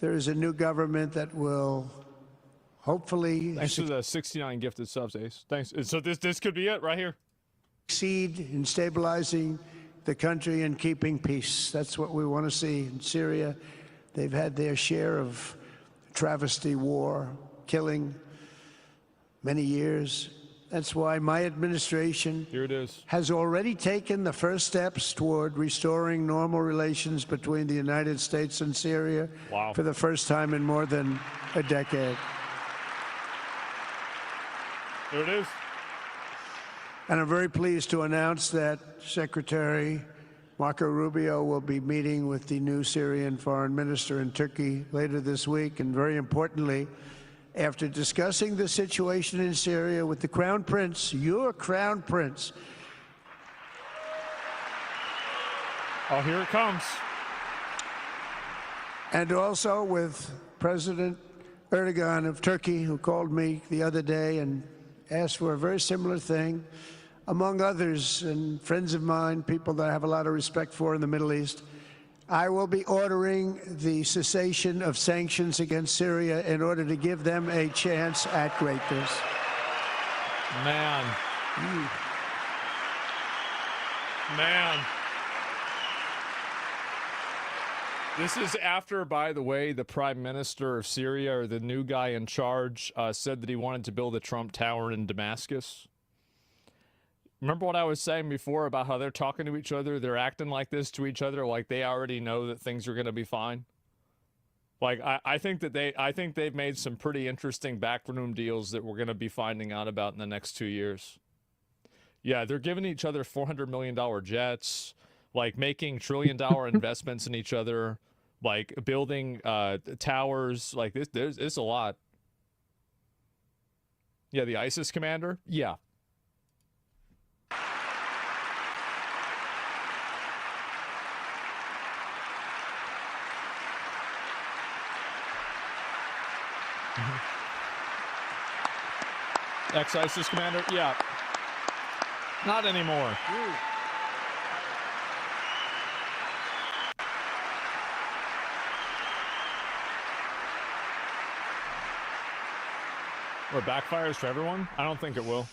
there is a new government that will hopefully Thanks for the 69 gifted subs, Ace. Thanks. So this could be it right here. succeed in stabilizing the country and keeping peace. That's what we want to see in Syria. They've had their share of travesty war, killing many years. That's why my administration Here it is. has already taken the first steps toward restoring normal relations between the United States and Syria Wow. for the first time in more than a decade. Here it is. And I'm very pleased to announce that Secretary Marco Rubio will be meeting with the new Syrian foreign minister in Turkey later this week. And very importantly, after discussing the situation in Syria with the Crown Prince, your Crown Prince. Oh, here it comes. And also with President Erdogan of Turkey, who called me the other day and asked for a very similar thing, among others, and friends of mine, people that I have a lot of respect for in the Middle East. I will be ordering the cessation of sanctions against Syria in order to give them a chance at greatness. Man. Man. This is after, by the way, the prime minister of Syria, or the new guy in charge, said that he wanted to build a Trump Tower in Damascus. Remember what I was saying before about how they're talking to each other? They're acting like this to each other, like they already know that things are going to be fine. Like, I think they've made some pretty interesting backroom deals that we're going to be finding out about in the next 2 years. Yeah, they're giving each other $400 million jets, like making $1 trillion investments in each other, like building towers. Like there's a lot. Yeah, the ISIS commander. Yeah. Ex-ISIS commander? Yeah. Not anymore. What, backfires for everyone? I don't think it will.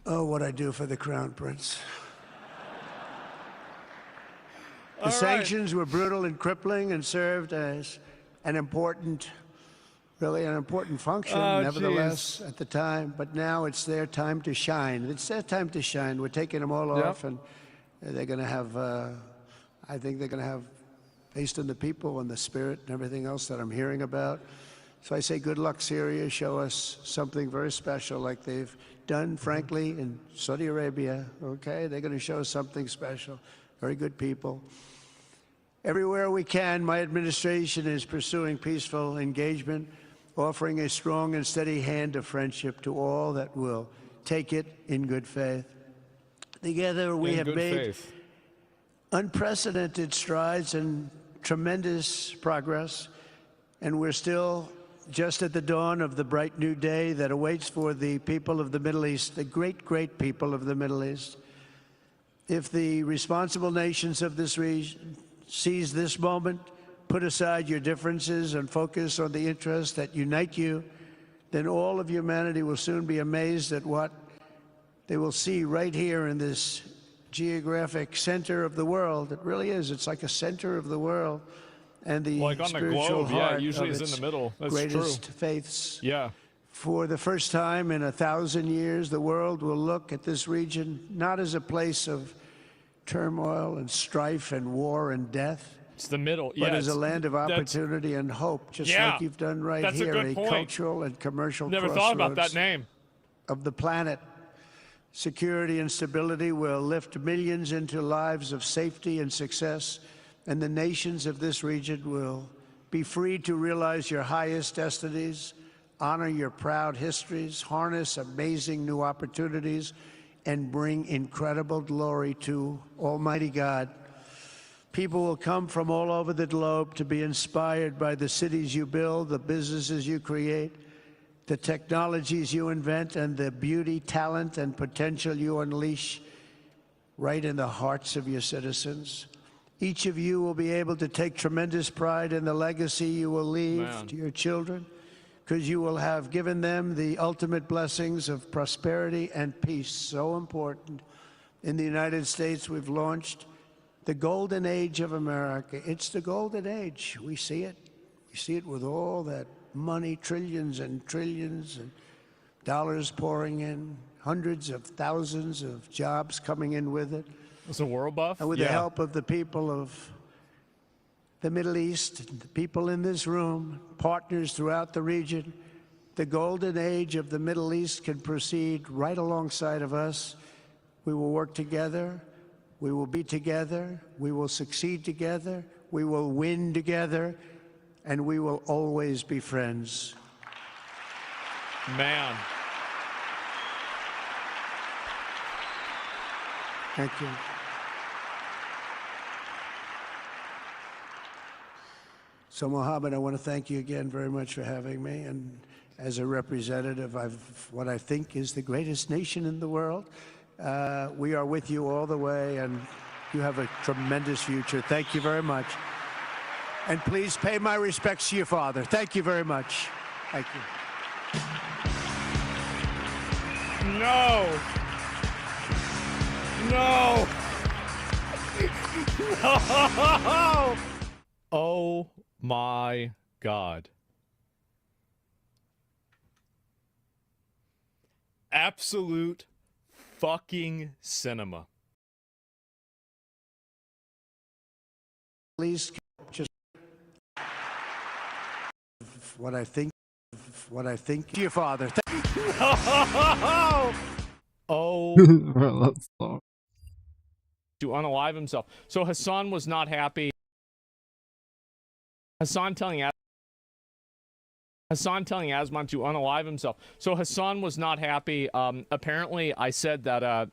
Oh, what I do for the Crown Prince. The sanctions were brutal and crippling and served as an important function, nevertheless, at the time. But now it's their time to shine. It's their time to shine. We're taking them all off, and they're going to have, I think they're going to have, based on the people and the spirit and everything else that I'm hearing about. So I say good luck, Syria. Show us something very special like they've done, frankly, in Saudi Arabia, okay? They're going to show us something special. Very good people. Everywhere we can, my administration is pursuing peaceful engagement, offering a strong and steady hand of friendship to all that will take it in good faith. Together, we have made unprecedented strides and tremendous progress, and we're still just at the dawn of the bright new day that awaits for the people of the Middle East, the great, great people of the Middle East. If the responsible nations of this region seize this moment, put aside your differences and focus on the interests that unite you, then all of humanity will soon be amazed at what they will see right here in this geographic center of the world. It really is. It's like a center of the world. And the like on spiritual the globe, heart yeah, it usually of is in its the middle. That's greatest true. faiths. Yeah. For the first time in 1,000 years, the world will look at this region not as a place of turmoil and strife and war and death, It's the middle, but as a land of opportunity and hope, just like you've done right here, a cultural and commercial Never thought about that name. Of the planet. Security and stability will lift millions into lives of safety and success, and the nations of this region will be free to realize your highest destinies, honor your proud histories, harness amazing new opportunities, and bring incredible glory to Almighty God. People will come from all over the globe to be inspired by the cities you build, the businesses you create, the technologies you invent, and the beauty, talent, and potential you unleash right in the hearts of your citizens. Each of you will be able to take tremendous pride in the legacy you will leave to your children, because you will have given them the ultimate blessings of prosperity and peace, so important. In the United States, we've launched the golden age of America. It's the golden age. We see it. We see it with all that money, trillions and trillions and dollars pouring in, hundreds of thousands of jobs coming in with it. It's a world buff. And with the help of the people of the Middle East, the people in this room, partners throughout the region, the golden age of the Middle East can proceed right alongside of us. We will work together. We will be together. We will succeed together. We will win together. And we will always be friends. Man. Thank you. So, Mohammed, I want to thank you again very much for having me. And as a representative of what I think is the greatest nation in the world, we are with you all the way, and you have a tremendous future. Thank you very much. And please pay my respects to your father. Thank you very much. Thank you. No. No. No. Oh my God. Absolute fucking cinema. Please just what I think to your father. Oh. Bro, that's so. To unalive himself. So Hassan was not happy. Hassan telling Asman to unalive himself. So Hassan was not happy. Apparently, I said that.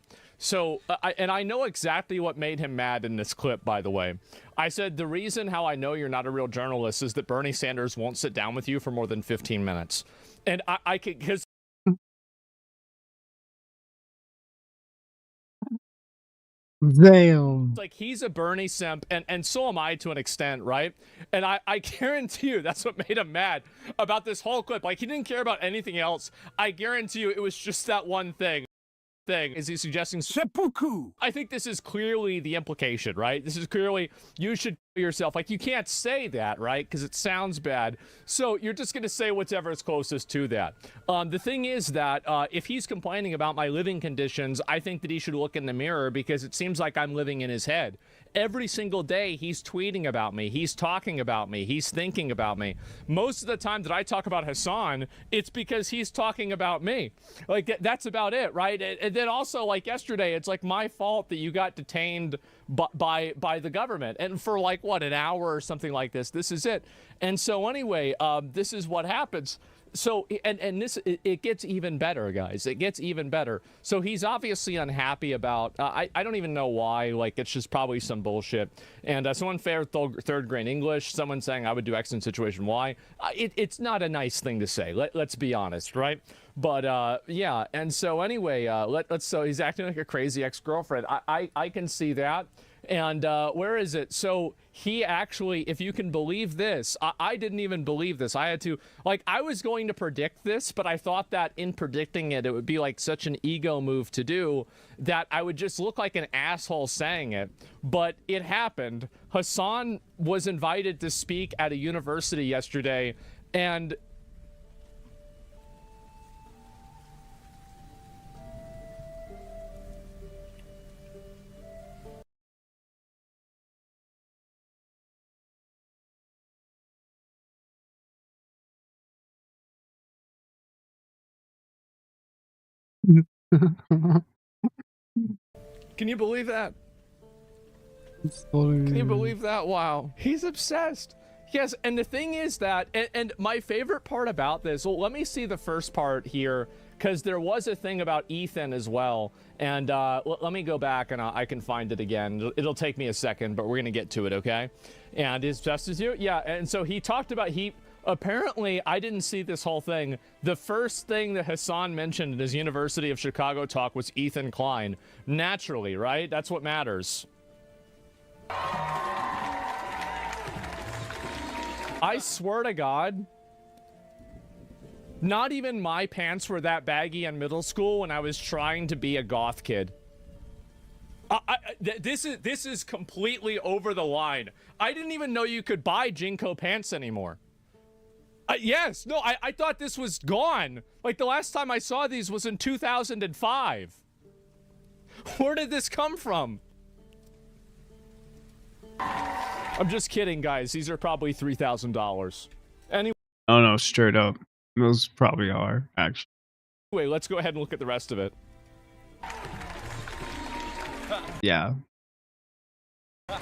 And I know exactly what made him mad in this clip, by the way. I said the reason how I know you're not a real journalist is that Bernie Sanders won't sit down with you for more than 15 minutes. And I could, because Damn. like he's a Bernie simp, and so am I to an extent, right? And I guarantee you that's what made him mad about this whole clip. Like, he didn't care about anything else. I guarantee you it was just that one thing. Is he suggesting seppuku? I think this is clearly the implication, right? This is clearly you should kill yourself. Like, you can't say that, right? Because it sounds bad. So you're just going to say whatever is closest to that. The thing is that if he's complaining about my living conditions, I think that he should look in the mirror, because it seems like I'm living in his head. Every single day he's tweeting about me, he's talking about me, he's thinking about me. Most of the time that I talk about Hassan, it's because he's talking about me. Like, that's about it, right? And then also, like yesterday, it's like my fault that you got detained by the government, and for like what, an hour or something like this. This is it. And so anyway, this is what happens. So, and this, it gets even better, guys. It gets even better. So he's obviously unhappy about, I don't even know why, like, it's just probably some bullshit. And someone fair third grade English, someone saying I would do X in situation Y. It's not a nice thing to say. Let's be honest, right? But yeah, and so anyway, so he's acting like a crazy ex-girlfriend. I can see that. And where is it? So he actually, if you can believe this, I didn't even believe this. I had to, like, I was going to predict this, but I thought that in predicting it, it would be like such an ego move to do that I would just look like an asshole saying it. But it happened. Hassan was invited to speak at a university yesterday, and can you believe that? Can you believe that? Wow. He's obsessed. Yes, and the thing is that, and my favorite part about this, well, let me see the first part here, because there was a thing about Ethan as well. And let me go back and I can find it again. It'll take me a second, but we're going to get to it, okay? And is Justice you? Yeah, and so he talked about, apparently, I didn't see this whole thing. The first thing that Hassan mentioned in his University of Chicago talk was Ethan Klein. Naturally, right? That's what matters. I swear to God, not even my pants were that baggy in middle school when I was trying to be a goth kid. This is completely over the line. I didn't even know you could buy Jinko pants anymore. Yes, no, I thought this was gone. Like the last time I saw these was in 2005. Where did this come from? I'm just kidding, guys. These are probably $3,000. Anyway, Oh no, straight up. Those probably are, actually. let's go ahead and look at the rest of it. Yeah. At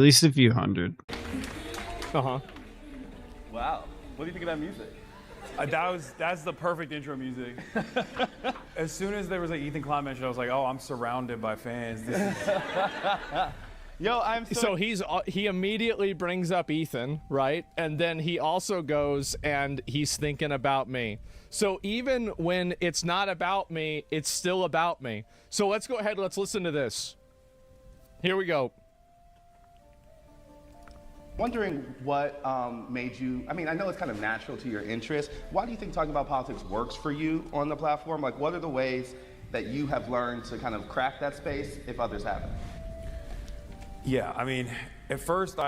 least a few hundred. Uh-huh. Wow. What do you think of that music? That's the perfect intro music. As soon as there was an Ethan Klein mention, I was like, oh, I'm surrounded by fans. This is... Yo, I'm So he immediately brings up Ethan, right? And then he also goes and he's thinking about me. So even when it's not about me, it's still about me. So let's go ahead, let's listen to this. Here we go. wondering what made you, I mean, I know it's kind of natural to your interest. Why do you think talking about politics works for you on the platform? Like, what are the ways that you have learned to kind of crack that space if others haven't? Yeah, I mean, at first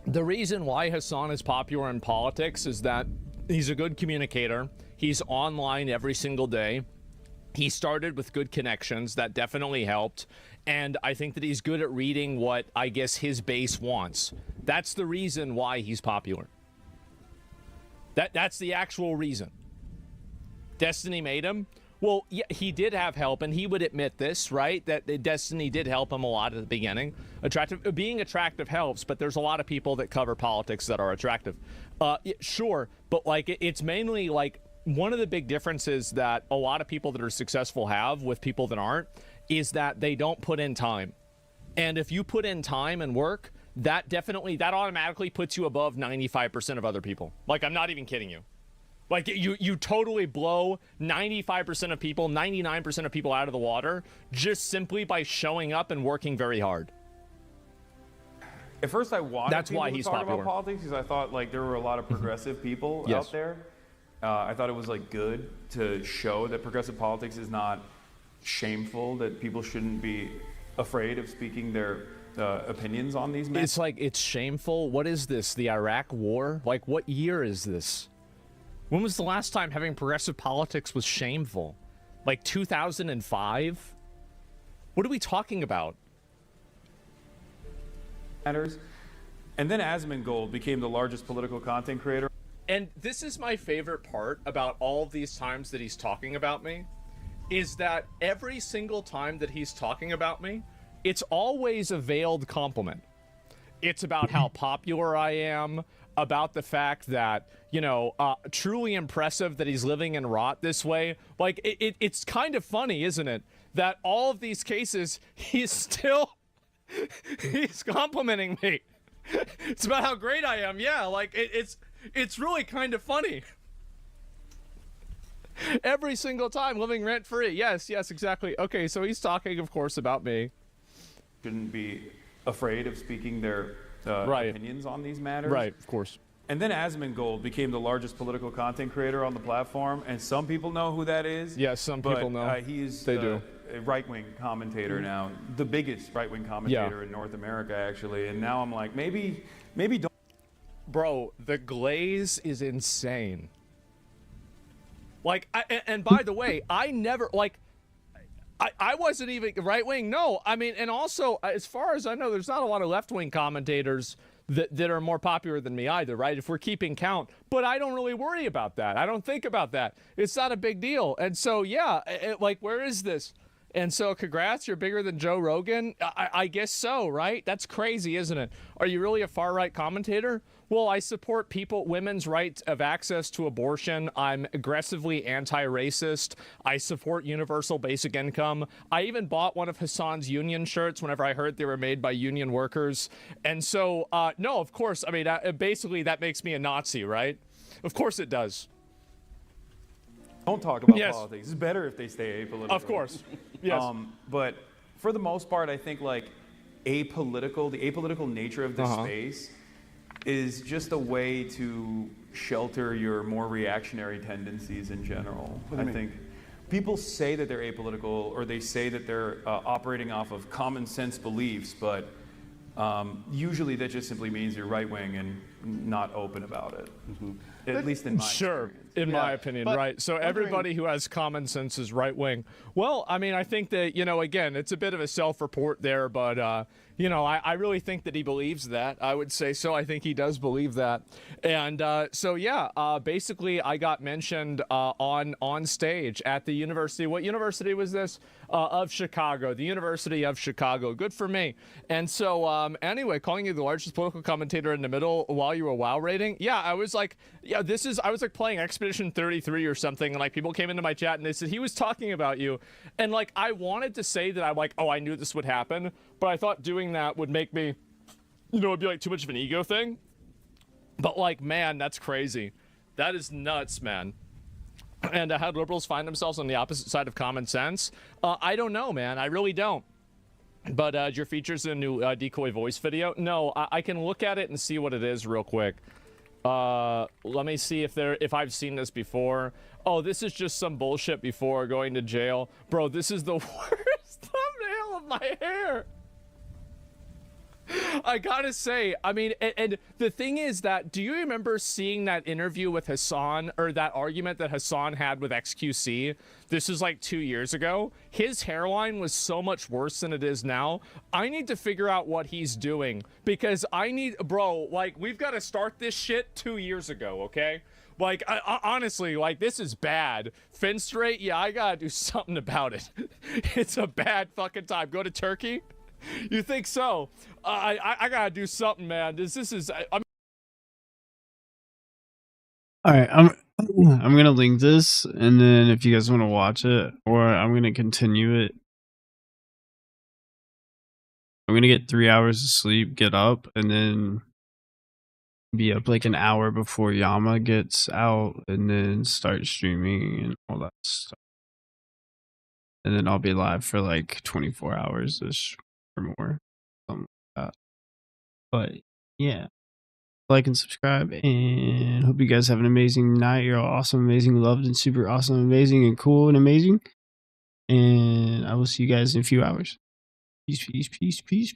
The reason why Hassan is popular in politics is that he's a good communicator. He's online every single day. He started with good connections. That definitely helped. And I think that he's good at reading what, I guess, his base wants. That's the reason why he's popular. That's the actual reason. Destiny made him. Well, yeah, he did have help, and he would admit this, right? That Destiny did help him a lot at the beginning. Being attractive helps, but there's a lot of people that cover politics that are attractive. Sure, but like it's mainly like one of the big differences that a lot of people that are successful have with people that aren't is that they don't put in time. And if you put in time and work, that automatically puts you above 95% of other people. Like, I'm not even kidding you. Like, you totally blow 95% of people, 99% of people out of the water just simply by showing up and working very hard. At first, I wanted That's people why to he's talk popular. about politics because I thought like there were a lot of progressive people Yes. out there. I thought it was like good to show that progressive politics is not shameful, that people shouldn't be afraid of speaking their opinions on these matters. It's like, it's shameful. What is this? The Iraq War? Like, what year is this? When was the last time having progressive politics was shameful? Like 2005? What are we talking about? Matters. And then Asmongold became the largest political content creator. And this is my favorite part about all of these times that he's talking about me, is that every single time that he's talking about me, it's always a veiled compliment. It's about how popular I am, about the fact that, you know, truly impressive that he's living in rot this way. Like, it's kind of funny, isn't it? That all of these cases, he's complimenting me. It's about how great I am. Yeah, like, it's really kind of funny. Every single time, living rent-free. Yes, exactly. Okay, so he's talking, of course, about me. Shouldn't be afraid of speaking their Right. opinions on these matters. Right, of course. And then Asmongold became the largest political content creator on the platform, and some people know who that is. Yes, some but, people know. He's They do. a right-wing commentator now, the biggest right-wing commentator in North America, actually. And now I'm like, maybe don't. Bro, the glaze is insane. Like, and by the way, I never, like, I wasn't even right-wing. No, I mean, and also, as far as I know, there's not a lot of left-wing commentators that are more popular than me either, right? If we're keeping count. But I don't really worry about that. I don't think about that. It's not a big deal. And so, yeah, like, where is this? And so, congrats, you're bigger than Joe Rogan? I guess so, right? That's crazy, isn't it? Are you really a far-right commentator? Well, I support women's right of access to abortion. I'm aggressively anti-racist. I support universal basic income. I even bought one of Hassan's union shirts whenever I heard they were made by union workers. And so, no, of course, I mean, basically that makes me a Nazi, right? Of course it does. Don't talk about Yes. politics. It's better if they stay apolitical. Of course. Yes. But for the most part, I think like the apolitical nature of this space is just a way to shelter your more reactionary tendencies in general. I think people say that they're apolitical, or they say that they're operating off of common sense beliefs, but usually that just simply means you're right wing, and not open about it. At least in my Sure, experience. in Yeah, my opinion, but right. So everybody who has common sense is right wing. Well, I mean, I think that, you know, again, it's a bit of a self-report there, but, you know, I really think that he believes that. I would say so. I think he does believe that. And so, yeah, basically I got mentioned on stage at the university. What university was this? Of Chicago, the University of Chicago. Good for me. And so, anyway, calling you the largest political commentator in the middle while you were WoW rating. Yeah, I was like, yeah, I was like playing Expedition 33 or something, and like people came into my chat and they said he was talking about you, and like I wanted to say that I'm like, oh, I knew this would happen, but I thought doing that would make me, you know, it'd be like too much of an ego thing. But like, man, that's crazy. That is nuts, man. And how do liberals find themselves on the opposite side of common sense? I don't know, man. I really don't. But your features in a new decoy voice video? No, I can look at it and see what it is real quick. Let me see if I've seen this before. Oh, this is just some bullshit before going to jail. Bro, this is the worst thumbnail of my hair. I gotta say, I mean, and the thing is that, do you remember seeing that interview with Hassan, or that argument that Hassan had with XQC? This is like 2 years ago. His hairline was so much worse than it is now. I need to figure out what he's doing, because bro, like, we've got to start this shit 2 years ago, okay? Like, honestly, like, this is bad. Fin straight, yeah, I gotta do something about it. It's a bad fucking time. Go to Turkey? You think so? I gotta do something, man. This is. All right, I'm gonna link this, and then if you guys want to watch it, or I'm gonna continue it. I'm gonna get 3 hours of sleep, get up, and then be up like an hour before Yama gets out, and then start streaming and all that stuff. And then I'll be live for like 24 hours ish or more, something like that. But yeah, like and subscribe, and hope you guys have an amazing night. You're all awesome, amazing, loved, and super awesome, amazing, and cool, and amazing. And I will see you guys in a few hours. Peace, peace, peace, peace.